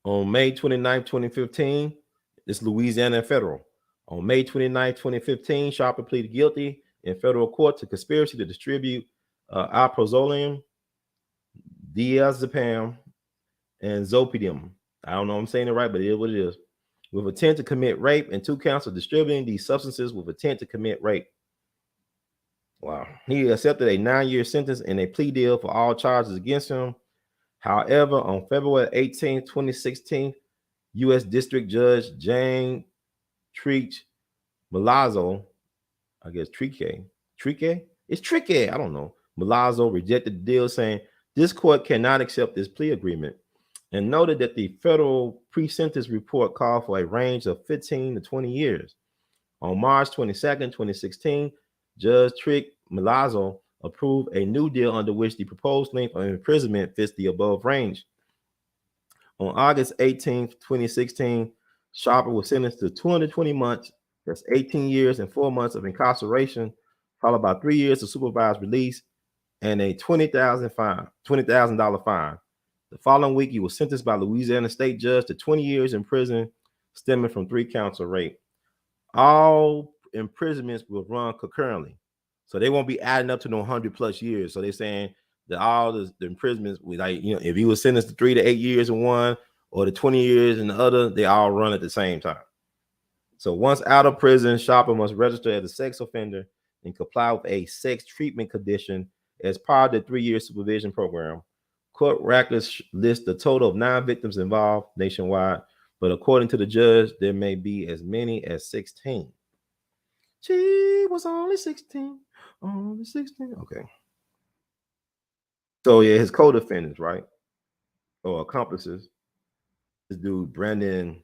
On May 29, 2015, this Louisiana federal. On May 29, 2015, Sharper pleaded guilty in federal court to conspiracy to distribute alprazolam, diazepam, and zolpidem. I don't know if I'm saying it right, but it is what it is. With intent to commit rape and 2 counts of distributing these substances with intent to commit rape. Wow. He accepted a 9-year sentence and a plea deal for all charges against him. However, on February 18, 2016, U.S. District Judge Jane Treach Malazzo, I guess Trique? It's Trique, I don't know. Malazzo rejected the deal, saying this court cannot accept this plea agreement, and noted that the federal pre-sentence report called for a range of 15 to 20 years. On March 22nd, 2016, Judge Trick Malazzo approved a new deal under which the proposed length of imprisonment fits the above range. On August 18th, 2016, Sharper was sentenced to 220 months, that's 18 years and 4 months of incarceration, followed by 3 years of supervised release and a $20,000 fine. The following week, he was sentenced by Louisiana state judge to 20 years in prison, stemming from 3 counts of rape. All imprisonments will run concurrently, so they won't be adding up to no 100+ years. So they're saying that all the imprisonments, like, you know, if he was sentenced to 3 to 8 years in one or to 20 years in the other, they all run at the same time. So once out of prison, Sharper must register as a sex offender and comply with a sex treatment condition as part of the 3-year supervision program. Court records list the total of 9 victims involved nationwide, but according to the judge, there may be as many as 16. She was only 16. Only 16. Okay. So yeah, his co-defendants, right? Or accomplices. This dude, Brandon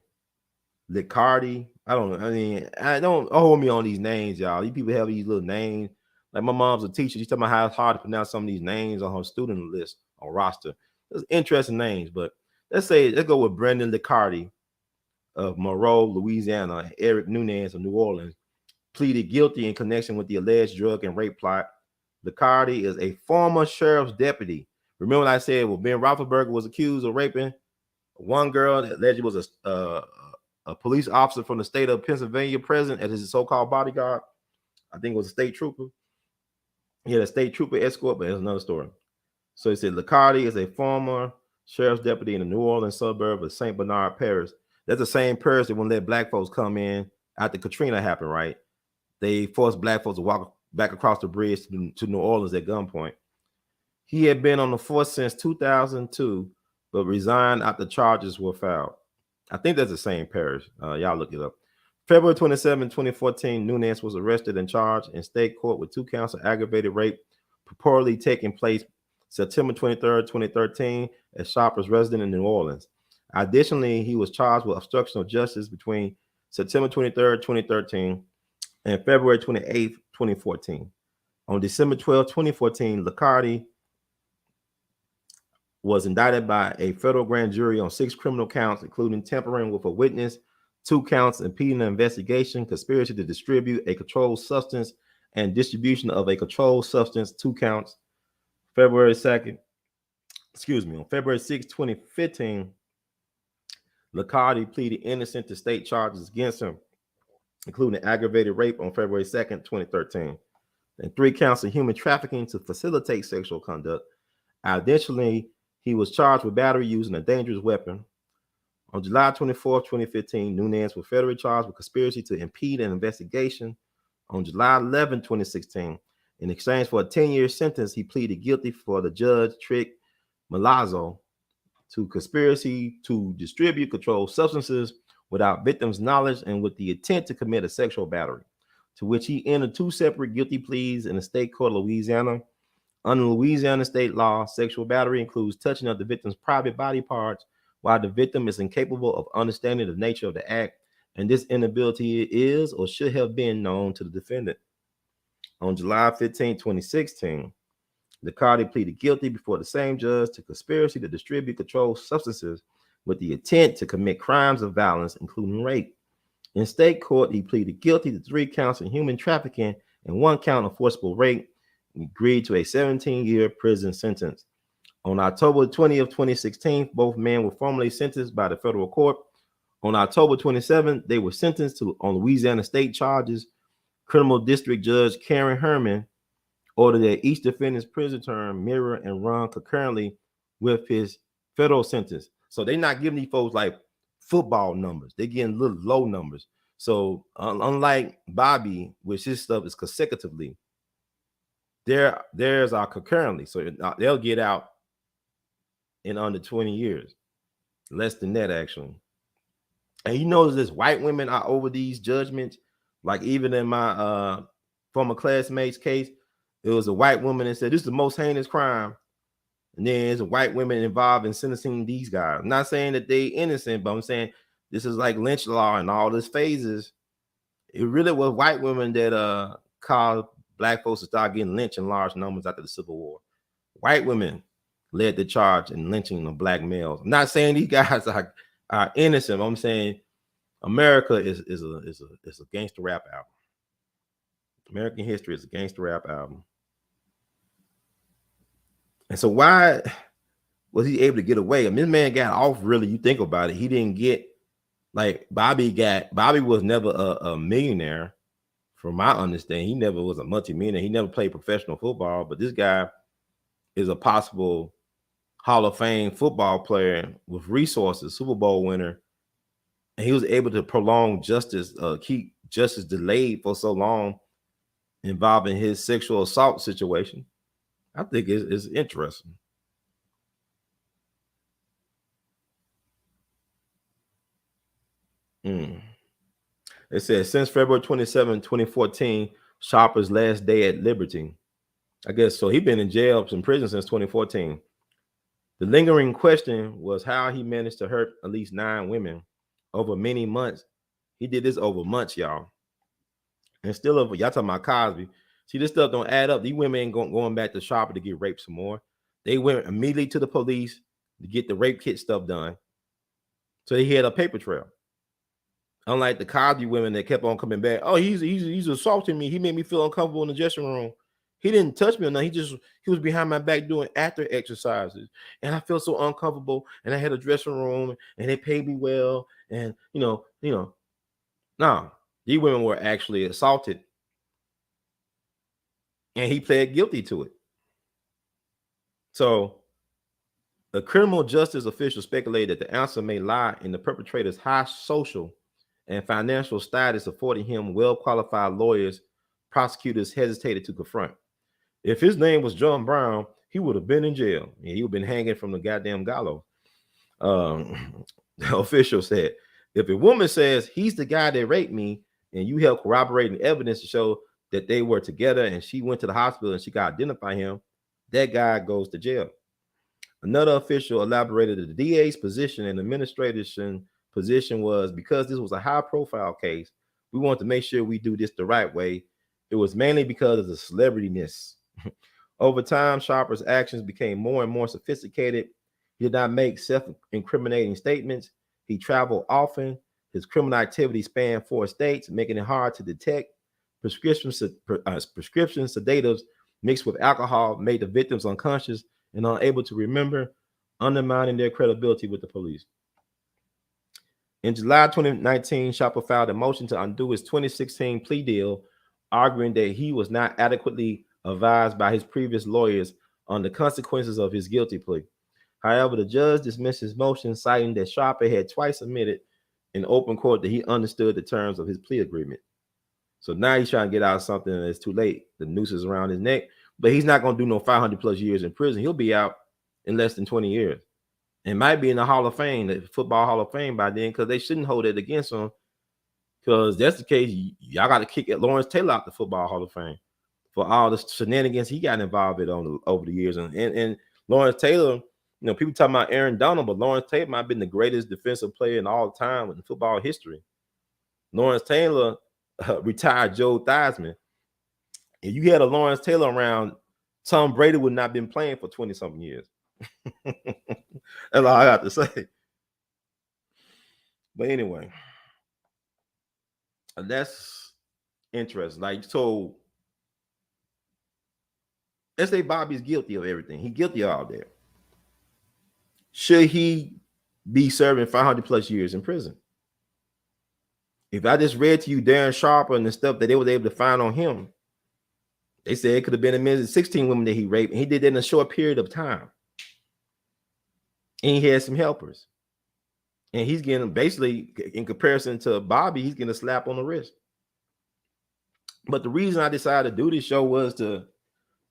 Liccardi. I don't know. I mean, I don't hold me on these names, y'all. These people have these little names. Like my mom's a teacher. She's talking about how it's hard to pronounce some of these names on her student list or roster. Those interesting names, but let's go with Brandon Liccardi of Monroe, Louisiana, and Eric Nunez of New Orleans pleaded guilty in connection with the alleged drug and rape plot. Liccardi is a former sheriff's deputy. Remember what I said? Well, Ben Roethlisberger was accused of raping one girl that allegedly was a police officer from the state of Pennsylvania present as his so-called bodyguard. I think it was a state trooper. He had a state trooper escort, but it's another story. So he said Liccardi is a former sheriff's deputy in the New Orleans suburb of St. Bernard Parish. That's the same parish that wouldn't let black folks come in after Katrina happened, right? They forced black folks to walk back across the bridge to New Orleans at gunpoint. He had been on the force since 2002, but resigned after charges were filed. I think that's the same parish. Y'all look it up. February 27, 2014, Nunez was arrested and charged in state court with 2 counts of aggravated rape purportedly taking place September 23, 2013, at Sharper's residence in New Orleans. Additionally, he was charged with obstruction of justice between September 23, 2013 and February 28, 2014. On December 12, 2014, Liccardi was indicted by a federal grand jury on 6 criminal counts, including tampering with a witness, 2 counts impeding an investigation, conspiracy to distribute a controlled substance, and distribution of a controlled substance, 2 counts. On February 6, 2015, Liccardi pleaded innocent to state charges against him, including aggravated rape on February 2nd, 2013. and 3 counts of human trafficking to facilitate sexual conduct. Additionally, he was charged with battery using a dangerous weapon. On July 24th, 2015, Nunez was federally charged with conspiracy to impede an investigation. On July 11, 2016, in exchange for a 10-year sentence, he pleaded guilty for the judge, Trick Malazzo, to conspiracy to distribute controlled substances without victims' knowledge and with the intent to commit a sexual battery, to which he entered 2 separate guilty pleas in the state court of Louisiana. Under Louisiana state law, sexual battery includes touching of the victim's private body parts while the victim is incapable of understanding the nature of the act, and this inability is or should have been known to the defendant. On July 15, 2016, Licardi pleaded guilty before the same judge to conspiracy to distribute controlled substances with the intent to commit crimes of violence, including rape. In state court, he pleaded guilty to 3 counts of human trafficking and 1 count of forcible rape, and agreed to a 17-year prison sentence. On October 20th, 2016, both men were formally sentenced by the federal court. On October 27th, they were sentenced on Louisiana state charges. Criminal District Judge Karen Herman ordered that each defendant's prison term mirror and run concurrently with his federal sentence. So they're not giving these folks like football numbers. They're getting little low numbers. So unlike Bobby, which his stuff is consecutively, theirs are concurrently. So they'll get out in under 20 years. Less than that, actually. And you notice this white women are over these judgments. Like even in my former classmate's case, it was a white woman that said this is the most heinous crime. And then there's a white women involved in sentencing these guys. I'm not saying that they innocent, but I'm saying this is like lynch law and all these phases. It really was white women that caused black folks to start getting lynched in large numbers after the Civil War. White women led the charge in lynching of black males. I'm not saying these guys are innocent. I'm saying America is a gangster rap album. American history is a gangster rap album. And so why was he able to get away? I mean, this man got off, really. You think about it. He didn't get, like, Bobby was never a millionaire, from my understanding. He never was a multi-millionaire. He never played professional football, but this guy is a possible Hall of Fame football player with resources, Super Bowl winner. And he was able to prolong justice, keep justice delayed for so long involving his sexual assault situation. I think it's interesting. It says since February 27, 2014, Sharper's last day at liberty. I guess so. He's been in jail, in prison since 2014. The lingering question was how he managed to hurt at least 9 women over many months. He did this over months, y'all. And still, y'all talking about Cosby. See, this stuff don't add up. These women ain't going back to Sharper to get raped some more. They went immediately to the police to get the rape kit stuff done. So he had a paper trail. Unlike the Cosby women that kept on coming back. Oh, he's assaulting me. He made me feel uncomfortable in the dressing room. He didn't touch me or nothing. He was behind my back doing actor exercises. And I felt so uncomfortable. And I had a dressing room and they paid me well. And no, these women were actually assaulted. And he pled guilty to it. So the criminal justice official speculated that the answer may lie in the perpetrator's high social and financial status, affording him well-qualified lawyers prosecutors hesitated to confront. If his name was John Brown, he would have been in jail. And he would have been hanging from the goddamn gallows. The official said, if a woman says he's the guy that raped me and you help corroborating evidence to show that they were together and she went to the hospital and she could identify him, that guy goes to jail. Another official elaborated that the DA's position and administration position was because this was a high profile case, we want to make sure we do this the right way. It was mainly because of the celebrityness. Over time, Sharper's actions became more and more sophisticated. He did not make self-incriminating statements. He traveled often. His criminal activity spanned 4 states, making it hard to detect. Prescription sedatives mixed with alcohol made the victims unconscious and unable to remember, undermining their credibility with the police. In July 2019, Sharper filed a motion to undo his 2016 plea deal arguing that he was not adequately advised by his previous lawyers on the consequences of his guilty plea. However, the judge dismissed his motion, citing that Sharper had twice admitted in open court that he understood the terms of his plea agreement. So now he's trying to get out of something and it's too late. The noose is around his neck, but he's not going to do no 500 plus years in prison. He'll be out in less than 20 years. And might be in the Hall of Fame, the Football Hall of Fame by then, because they shouldn't hold it against him. Because that's the case, y'all got to kick Lawrence Taylor out the Football Hall of Fame for all the shenanigans he got involved in over the years. And Lawrence Taylor, people talking about Aaron Donald, but Lawrence Taylor might have been the greatest defensive player in all time in football history. Lawrence Taylor retired Joe Theismann. If you had a Lawrence Taylor around, Tom Brady would not have been playing for 20-something years. That's all I got to say. But anyway, that's interesting. Like, so let's say Bobby's guilty of everything. He's guilty of all that. Should he be serving 500 plus years in prison? If I just read to you Darren Sharper and the stuff that they were able to find on him, they said it could have been a minute 16 women that he raped, and he did that in a short period of time. And he had some helpers. And he's getting, basically, in comparison to Bobby, he's getting a slap on the wrist. But the reason I decided to do this show was to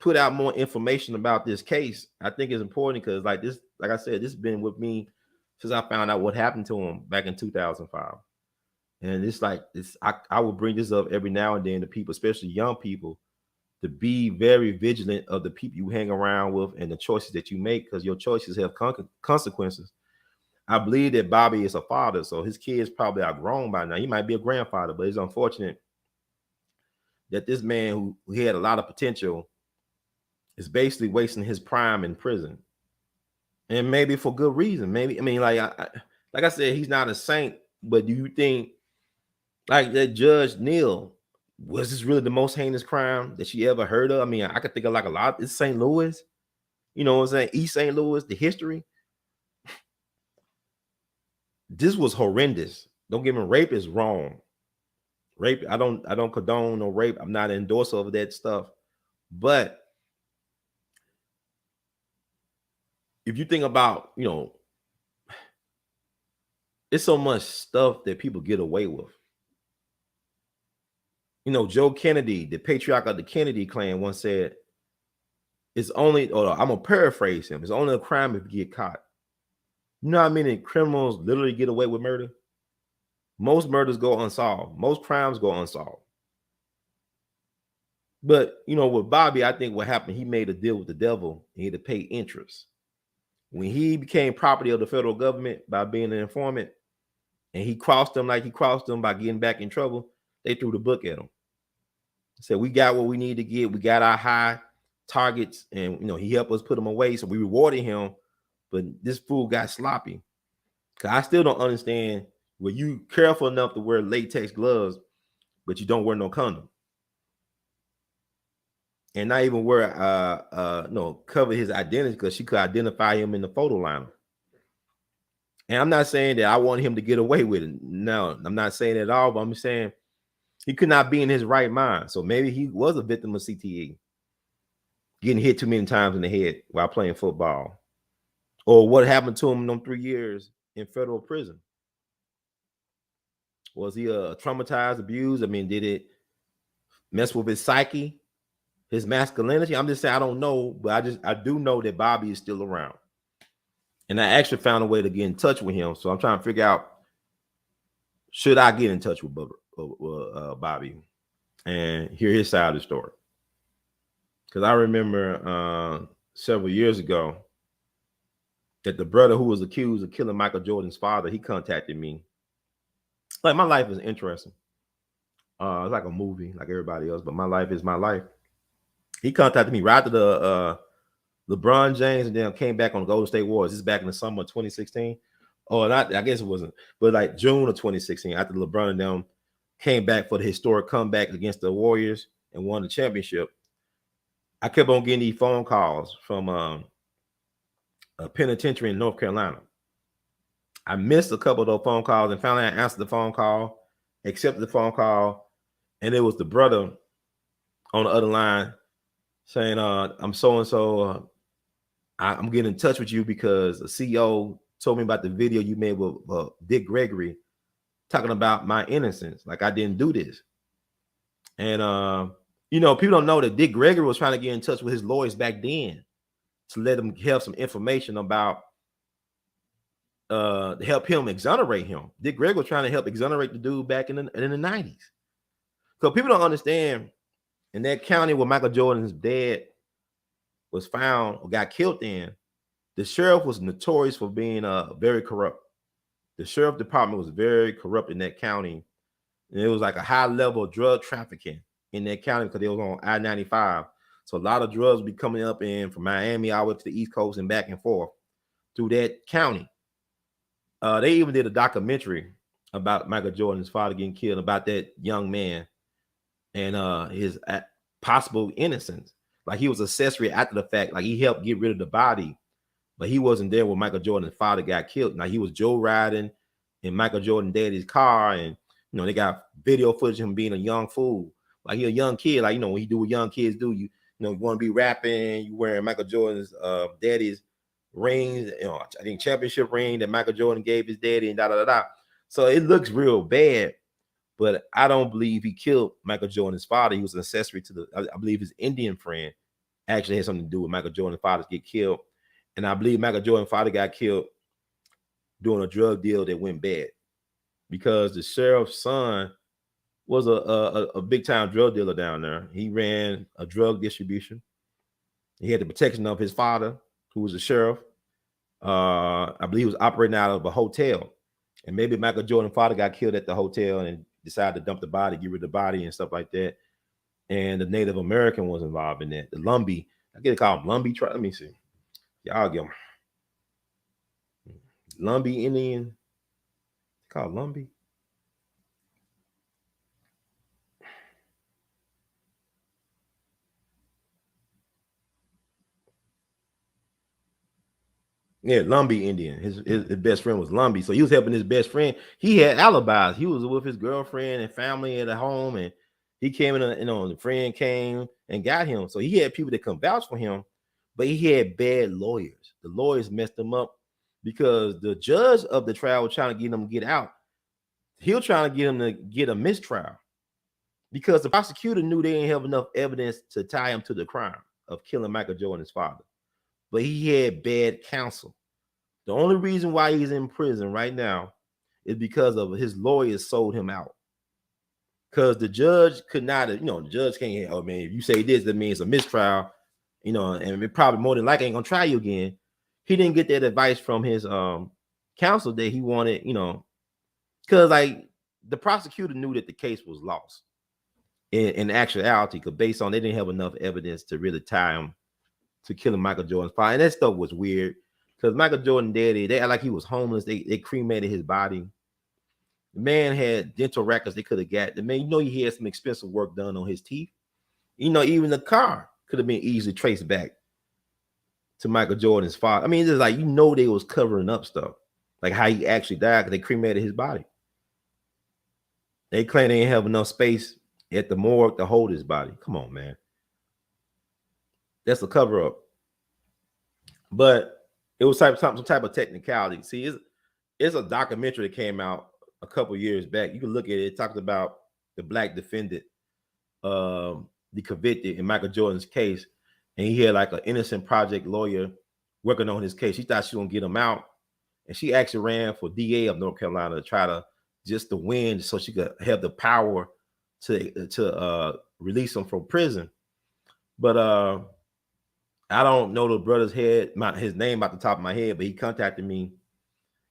put out more information about this case. I think it's important because, like I said, this has been with me since I found out what happened to him back in 2005. And it's like this. I will bring this up every now and then to people, especially young people, to be very vigilant of the people you hang around with and the choices that you make, because your choices have consequences. I believe that Bobby is a father, so his kids probably are grown by now. He might be a grandfather, but it's unfortunate that this man who had a lot of potential is basically wasting his prime in prison, and maybe for good reason. Maybe, I mean, like I said, he's not a saint, but do you think, like that Judge Neal, was this really the most heinous crime that she ever heard of? I mean, I could think of like a lot. It's St. Louis, you know what I'm saying? East St. Louis, the history. This was horrendous. Don't get me, rape is wrong. Rape, I don't condone no rape. I'm not an endorser of that stuff. But if you think about, it's so much stuff that people get away with. Joe Kennedy, the patriarch of the Kennedy clan, once said, it's only, or I'm gonna paraphrase him, it's only a crime if you get caught. You know how many criminals literally get away with murder? Most murders go unsolved. Most crimes go unsolved. But, with Bobby, I think what happened, he made a deal with the devil. He had to pay interest. When he became property of the federal government by being an informant, and he crossed them like he crossed them by getting back in trouble, they threw the book at him. Said, we got what we need to get. We got our high targets, and, he helped us put them away. So we rewarded him. But this fool got sloppy. Because I still don't understand, were you careful enough to wear latex gloves, but you don't wear no condom? And not even wear cover his identity, because she could identify him in the photo lineup. And I'm not saying that I want him to get away with it. No, I'm not saying it at all, but I'm saying he could not be in his right mind. So maybe he was a victim of CTE, getting hit too many times in the head while playing football. Or what happened to him in them 3 years in federal prison? Was he traumatized, abused? I mean, did it mess with his psyche, his masculinity? I'm just saying, I don't know, but I do know that Bobby is still around. And I actually found a way to get in touch with him. So I'm trying to figure out, should I get in touch with Bobby and hear his side of the story? Because I remember several years ago that the brother who was accused of killing Michael Jordan's father, he contacted me. Like, my life is interesting. It's like a movie, like everybody else, but my life is my life. He contacted me right after the LeBron James and then came back on the Golden State Warriors. This is back in the summer of 2016. Oh, not, I guess it wasn't, but like June of 2016, after LeBron and them came back for the historic comeback against the Warriors and won the championship. I kept on getting these phone calls from a penitentiary in North Carolina. I missed a couple of those phone calls and finally I answered the phone call, accepted the phone call, and it was the brother on the other line saying, I'm so and so. I'm getting in touch with you because the CEO told me about the video you made with Dick Gregory talking about my innocence. Like I didn't do this. And people don't know that Dick Gregory was trying to get in touch with his lawyers back then to let him have some information about to help him exonerate him. Dick Gregory was trying to help exonerate the dude back in the 90s. So people don't understand in that county where Michael Jordan's dad was found or got killed in, the sheriff was notorious for being very corrupt. The sheriff department was very corrupt in that county. And it was like a high level of drug trafficking in that county because it was on I-95. So a lot of drugs would be coming up in from Miami all the way to the East Coast and back and forth through that county. They even did a documentary about Michael Jordan's father getting killed, about that young man and his possible innocence. Like he was accessory after the fact. Like he helped get rid of the body, but he wasn't there when Michael Jordan's father got killed. Now he was Joe riding in Michael Jordan daddy's car, and they got video footage of him being a young fool. Like he a young kid, like when you do what young kids do, you want to be rapping, you wearing Michael Jordan's daddy's rings, I think championship ring that Michael Jordan gave his daddy, and da da da da. So it looks real bad, but I don't believe he killed Michael Jordan's father. He was an accessory to I believe his Indian friend actually had something to do with Michael Jordan's father get killed. And I believe Michael Jordan's father got killed doing a drug deal that went bad because the sheriff's son was a big time drug dealer down there. He ran a drug distribution. He had the protection of his father, who was a sheriff. I believe he was operating out of a hotel. And maybe Michael Jordan's father got killed at the hotel and decided to dump the body, get rid of the body and stuff like that. And the Native American was involved in that. The Lumbee, I get it called Lumbee tribe. Let me see. Y'all get them. Lumbee Indian. It's called Lumbee. Yeah, Lumbee Indian. His best friend was Lumbee. So he was helping his best friend. He had alibis. He was with his girlfriend and family at a home, and he came in, the friend came and got him. So he had people that come vouch for him, but he had bad lawyers. The lawyers messed him up because the judge of the trial was trying to get him to get out. He was trying to get him to get a mistrial because the prosecutor knew they didn't have enough evidence to tie him to the crime of killing Michael Jordan's father. But he had bad counsel. The only reason why he's in prison right now is because of his lawyers sold him out. Because the judge could not, the judge can't, oh man, if you say this, that means a mistrial, and it probably more than likely ain't gonna try you again. He didn't get that advice from his counsel that he wanted, because like the prosecutor knew that the case was lost in actuality, because based on they didn't have enough evidence to really tie him to killing Michael Jordan's father. And that stuff was weird because Michael Jordan daddy, they act like he was homeless. They cremated his body. The man had dental records they could have got. The man, he had some expensive work done on his teeth. Even the car could have been easily traced back to Michael Jordan's father. I mean, it's like, they was covering up stuff, like how he actually died because they cremated his body. They claim they didn't have enough space at the morgue to hold his body. Come on, man. That's a cover up. But it was some type of technicality. See, it's a documentary that came out a couple years back. You can look at it. It talks about the black defendant, the convicted in Michael Jordan's case. And he had like an innocent project lawyer working on his case. She thought she was gonna get him out. And she actually ran for DA of North Carolina to try to win so she could have the power to release him from prison. But I don't know the brother's his name off the top of my head, but he contacted me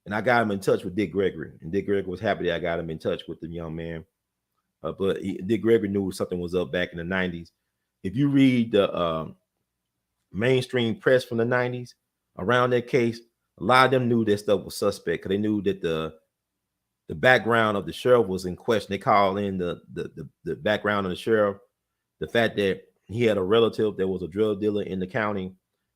and I got him in touch with Dick Gregory. And Dick Gregory was happy that I got him in touch with the young man. But Dick Gregory knew something was up back in the 90s. If you read the mainstream press from the 90s around that case, a lot of them knew that stuff was suspect because they knew that the background of the sheriff was in question. They called in the background of the sheriff, the fact that he had a relative that was a drug dealer in the county,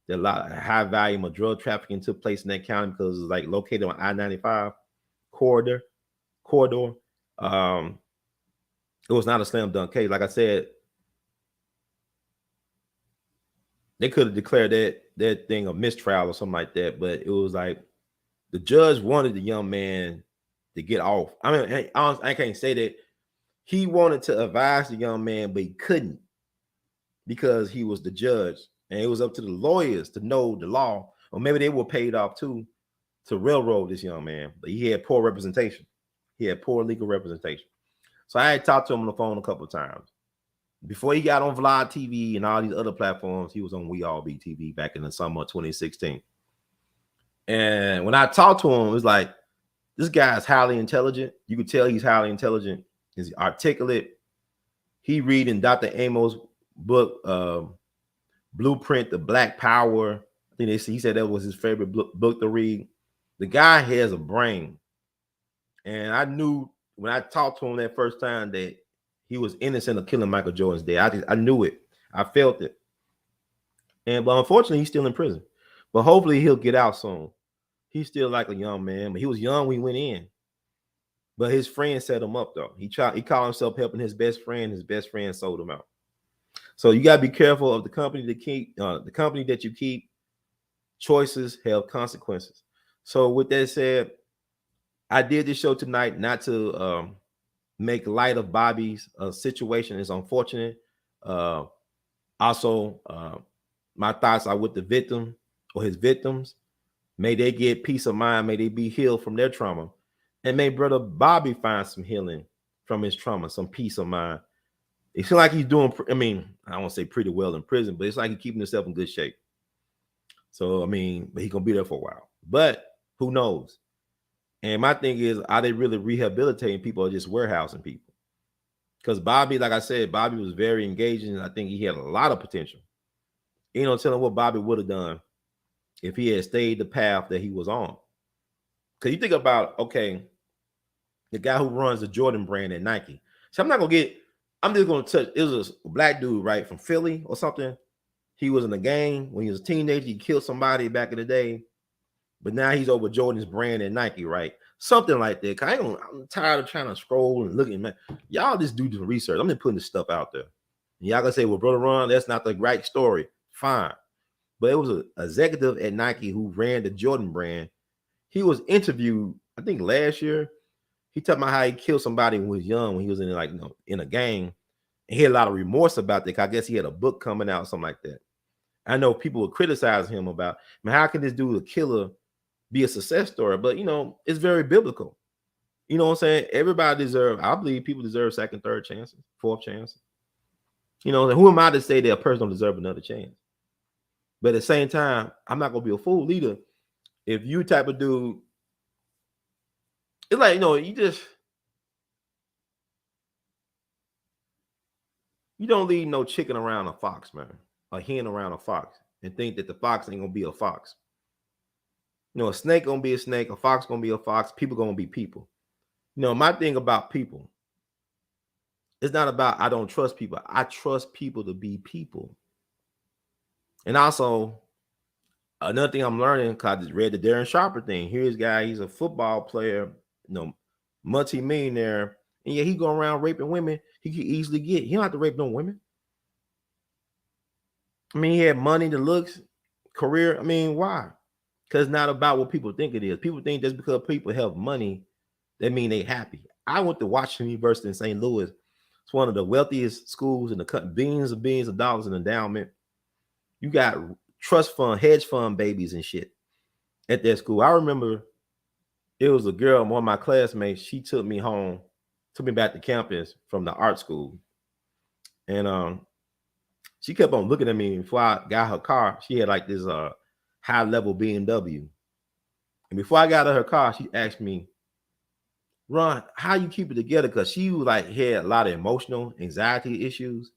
that a lot of high volume of drug trafficking took place in that county because it was like located on I-95 corridor. It was not a slam dunk case. Like I said, They could have declared that thing a mistrial or something like that, but it was like the judge wanted the young man to get off. I mean, I can't say that he wanted to advise the young man, but he couldn't because he was the judge, and it was up to the lawyers to know the law, or maybe they were paid off too to railroad this young man, but he had poor representation. He had poor legal representation. So I had talked to him on the phone a couple of times. Before he got on Vlad TV and all these other platforms, he was on We All Be TV back in the summer of 2016. And when I talked to him, it was like, this guy is highly intelligent. You could tell he's highly intelligent. He's articulate. He reading Dr. Amos' book, Blueprint, The Black Power. I think he said that was his favorite book to read. The guy has a brain. And I knew when I talked to him that first time that he was innocent of killing Michael Jordan's dad. I knew it. I felt it. But unfortunately, he's still in prison. But hopefully he'll get out soon. He's still like a young man, but he was young when he went in. But his friend set him up though. He called himself helping his best friend. His best friend sold him out. So you gotta be careful of the company to keep. The company that you keep. Choices have consequences. So with that said, I did this show tonight not to make light of Bobby's situation. It's unfortunate. Also, my thoughts are with the victim or his victims. May they get peace of mind. May they be healed from their trauma. And may brother Bobby find some healing from his trauma, some peace of mind. It seems like he's doing, I mean, I don't want to say pretty well in prison, but it's like he's keeping himself in good shape. So, I mean, but he's going to be there for a while. But who knows? And my thing is, are they really rehabilitating people or just warehousing people? Because Bobby, like I said, Bobby was very engaging. And I think he had a lot of potential. You know, telling what Bobby would have done if he had stayed the path that he was on. Because you think about, okay, the guy who runs the Jordan brand at Nike. So I'm just going to touch, it was a black dude, right, from Philly or something. He was in a gang when he was a teenager. He killed somebody back in the day. But now he's over Jordan's brand at Nike, right? Something like that. I'm tired of trying to scroll and looking, man. Y'all just do some research. I'm just putting this stuff out there. And y'all gonna say, well, Brother Ron, that's not the right story. Fine. But it was an executive at Nike who ran the Jordan brand. He was interviewed, I think last year. He talked about how he killed somebody when he was young, when he was in a gang. And he had a lot of remorse about that. I guess he had a book coming out, something like that. I know people would criticize him about, man, how can this dude, a killer, be a success story? But, it's very biblical. You know what I'm saying? Everybody I believe people deserve second, third chances, fourth chances. Who am I to say that a person don't deserve another chance? But at the same time, I'm not going to be a fool leader. If you type of dude, it's like, you don't leave no chicken around a fox, man, a hen around a fox, and think that the fox ain't going to be a fox. A snake going to be a snake, a fox going to be a fox, people going to be people. My thing about people, it's not about I don't trust people. I trust people to be people. And also, another thing I'm learning, because I just read the Darren Sharper thing. Here's a guy, he's a football player, multi-millionaire, and yeah, he go around raping women. He could easily get. He don't have to rape no women. I mean, he had money, the looks, career. I mean, why? Because it's not about what people think it is. People think just because people have money, that mean they happy. I went to Washington University in St. Louis. It's one of the wealthiest schools in the country, billions of dollars in endowment. You got trust fund, hedge fund babies and shit at that school. I remember it was a girl, one of my classmates. She took me home, took me back to campus from the art school. And she kept on looking at me before I got her car. She had like this high level BMW. And before I got her car, she asked me, Ron, how you keep it together? Because she had a lot of emotional anxiety issues.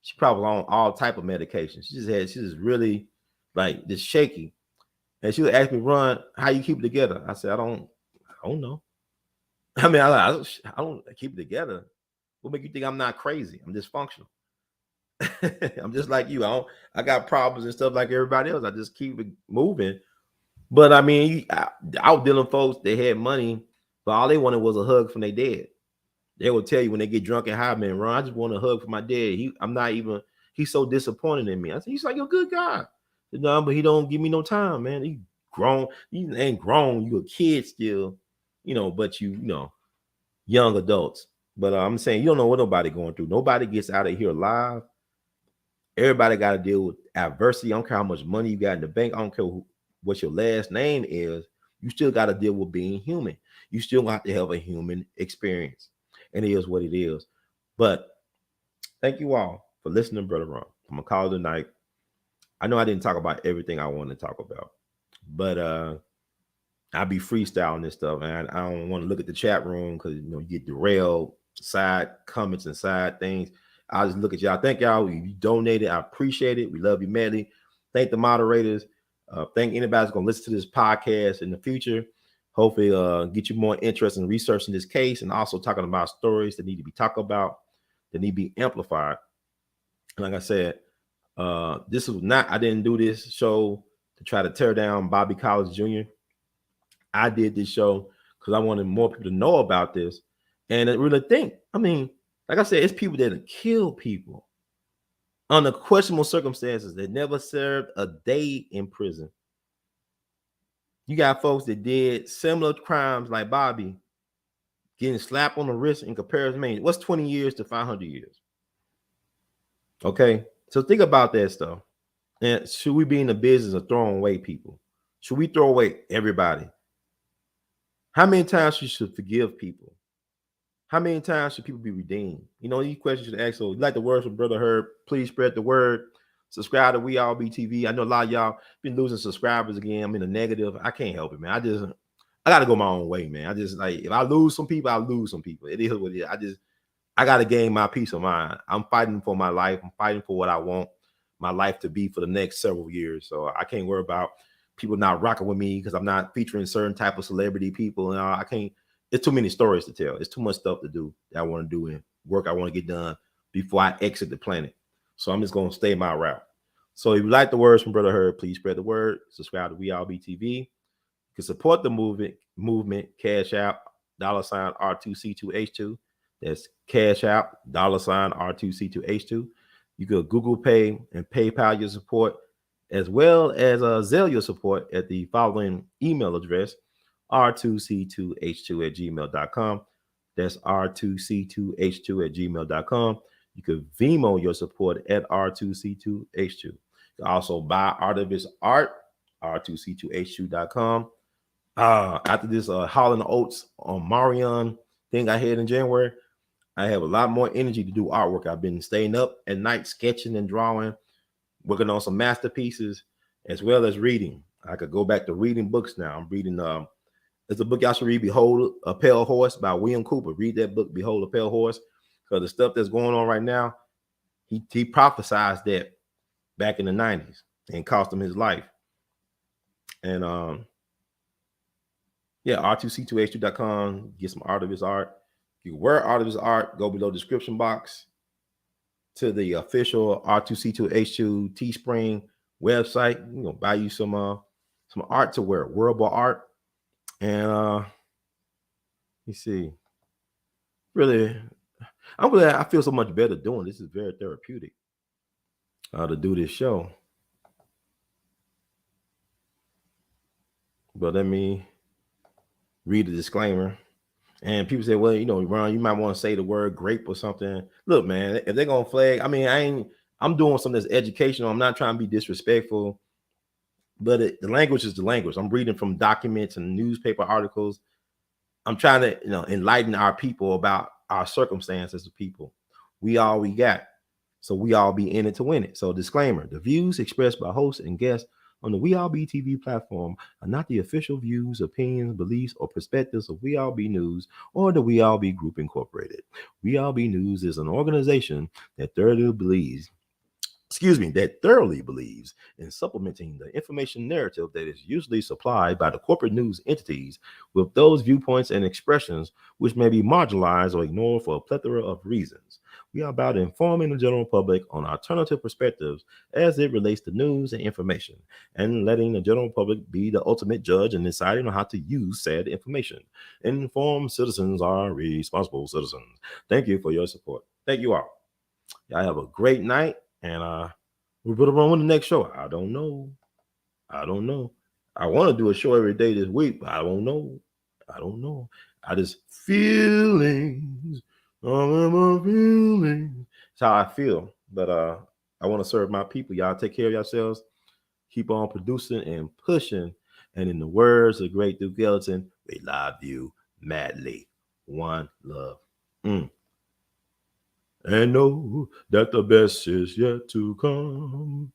She probably on all type of medication. She's just really just shaky. And she would ask me, Ron, how you keep it together? I said, I don't know. I mean, I don't keep it together. What make you think I'm not crazy? I'm dysfunctional. I'm just like you. I got problems and stuff like everybody else. I just keep it moving. But I mean, I was dealing with folks, they had money, but all they wanted was a hug from their dad. They will tell you when they get drunk and high, man, Ron, I just want a hug from my dad. He he's so disappointed in me. I said, he's like, you're a good guy. Said, no, but he don't give me no time, man. He grown. You ain't grown. You a kid still, but young adults. But I'm saying you don't know what nobody going through. Nobody gets out of here alive. Everybody got to deal with adversity. I don't care how much money you got in the bank. I don't care what your last name is. You still got to deal with being human. You still have to have a human experience. And it is what it is. But thank you all for listening, Brother Ron. I'm going to call it a night. I know I didn't talk about everything I wanted to talk about. But I'll be freestyling this stuff, and I don't want to look at the chat room because you get derailed, side comments and side things. I'll just look at y'all. Thank y'all. You donated. I appreciate it. We love you madly. Thank the moderators. Thank anybody that's going to listen to this podcast in the future. Hopefully get you more interest in researching this case and also talking about stories that need to be talked about, that need to be amplified. And like I said, this was not, I didn't do this show to try to tear down Bobby Collins Jr. I did this show because I wanted more people to know about this and really think. I mean, like I said, it's people that have killed people under questionable circumstances that never served a day in prison. You got folks that did similar crimes like Bobby getting slapped on the wrist in comparison. Man, what's 20 years to 500 years? Okay, so think about that stuff. And should we be in the business of throwing away people? Should we throw away everybody? How many times you should forgive people? How many times should people be redeemed? These questions should ask. So, like the words from Brother Herb, please spread the word. Subscribe to We All Be TV. I know a lot of y'all been losing subscribers again. I'm in the negative. I can't help it, man. I got to go my own way, man. I just like, if I lose some people, I lose some people. It is what it is. I got to gain my peace of mind. I'm fighting for my life. I'm fighting for what I want my life to be for the next several years. So I can't worry about people not rocking with me because I'm not featuring certain type of celebrity people. And I can't. It's too many stories to tell. It's too much stuff to do that I want to do and work I want to get done before I exit the planet. So I'm just going to stay my route. So if you like the words from Brother Herb, please spread the word. Subscribe to We All Be TV. You can support the movement. Cash out $R2C2H2. That's cash out $R2C2H2. You could Google Pay and PayPal your support, as well as Zelle your support at the following email address: r2c2h2@gmail.com. That's r2c2h2@gmail.com. You could Venmo your support at r2c2h2. You can also buy Art of His Art, r2c2h2.com. After this Hall & Oates on Marion thing I had in January, I have a lot more energy to do artwork. I've been staying up at night sketching and drawing, working on some masterpieces, as well as reading. I could go back to reading books now. I'm reading there's a book y'all should read, Behold a Pale Horse by William Cooper. Read that book, Behold a Pale Horse, because the stuff that's going on right now, he prophesied that back in the 90s and cost him his life. And r2c2h2.com, get some Art of His Art. You can wear Art of His Art, go below the description box to the official R2C2H2 Teespring website. We're gonna buy you some art to wear, wearable art. And you see, really, I'm glad I feel so much better doing this. Is very therapeutic to do this show. But let me read the disclaimer. And people say, well, Ron, you might want to say the word grape or something. Look, man, if they're gonna flag, I'm doing something that's educational. I'm not trying to be disrespectful, but the language is the language. I'm reading from documents and newspaper articles. I'm trying to, enlighten our people about our circumstances of people. We all we got. So we all be in it to win it. So disclaimer, the views expressed by hosts and guests on the We All Be TV platform are not the official views, opinions, beliefs, or perspectives of We All Be News or the We All Be Group Incorporated. We All Be News is an organization that thoroughly believes in supplementing the information narrative that is usually supplied by the corporate news entities with those viewpoints and expressions which may be marginalized or ignored for a plethora of reasons. We are about informing the general public on alternative perspectives as it relates to news and information, and letting the general public be the ultimate judge in deciding on how to use said information. Informed citizens are responsible citizens. Thank you for your support. Thank you all. Y'all have a great night. And we put them on with the next show. I don't know. I don't know. I want to do a show every day this week, but I don't know. I don't know. I just feelings. All of my feelings. It's how I feel. But I want to serve my people. Y'all take care of yourselves. Keep on producing and pushing. And in the words of Great Duke Ellington, we love you madly. One love. And know that the best is yet to come.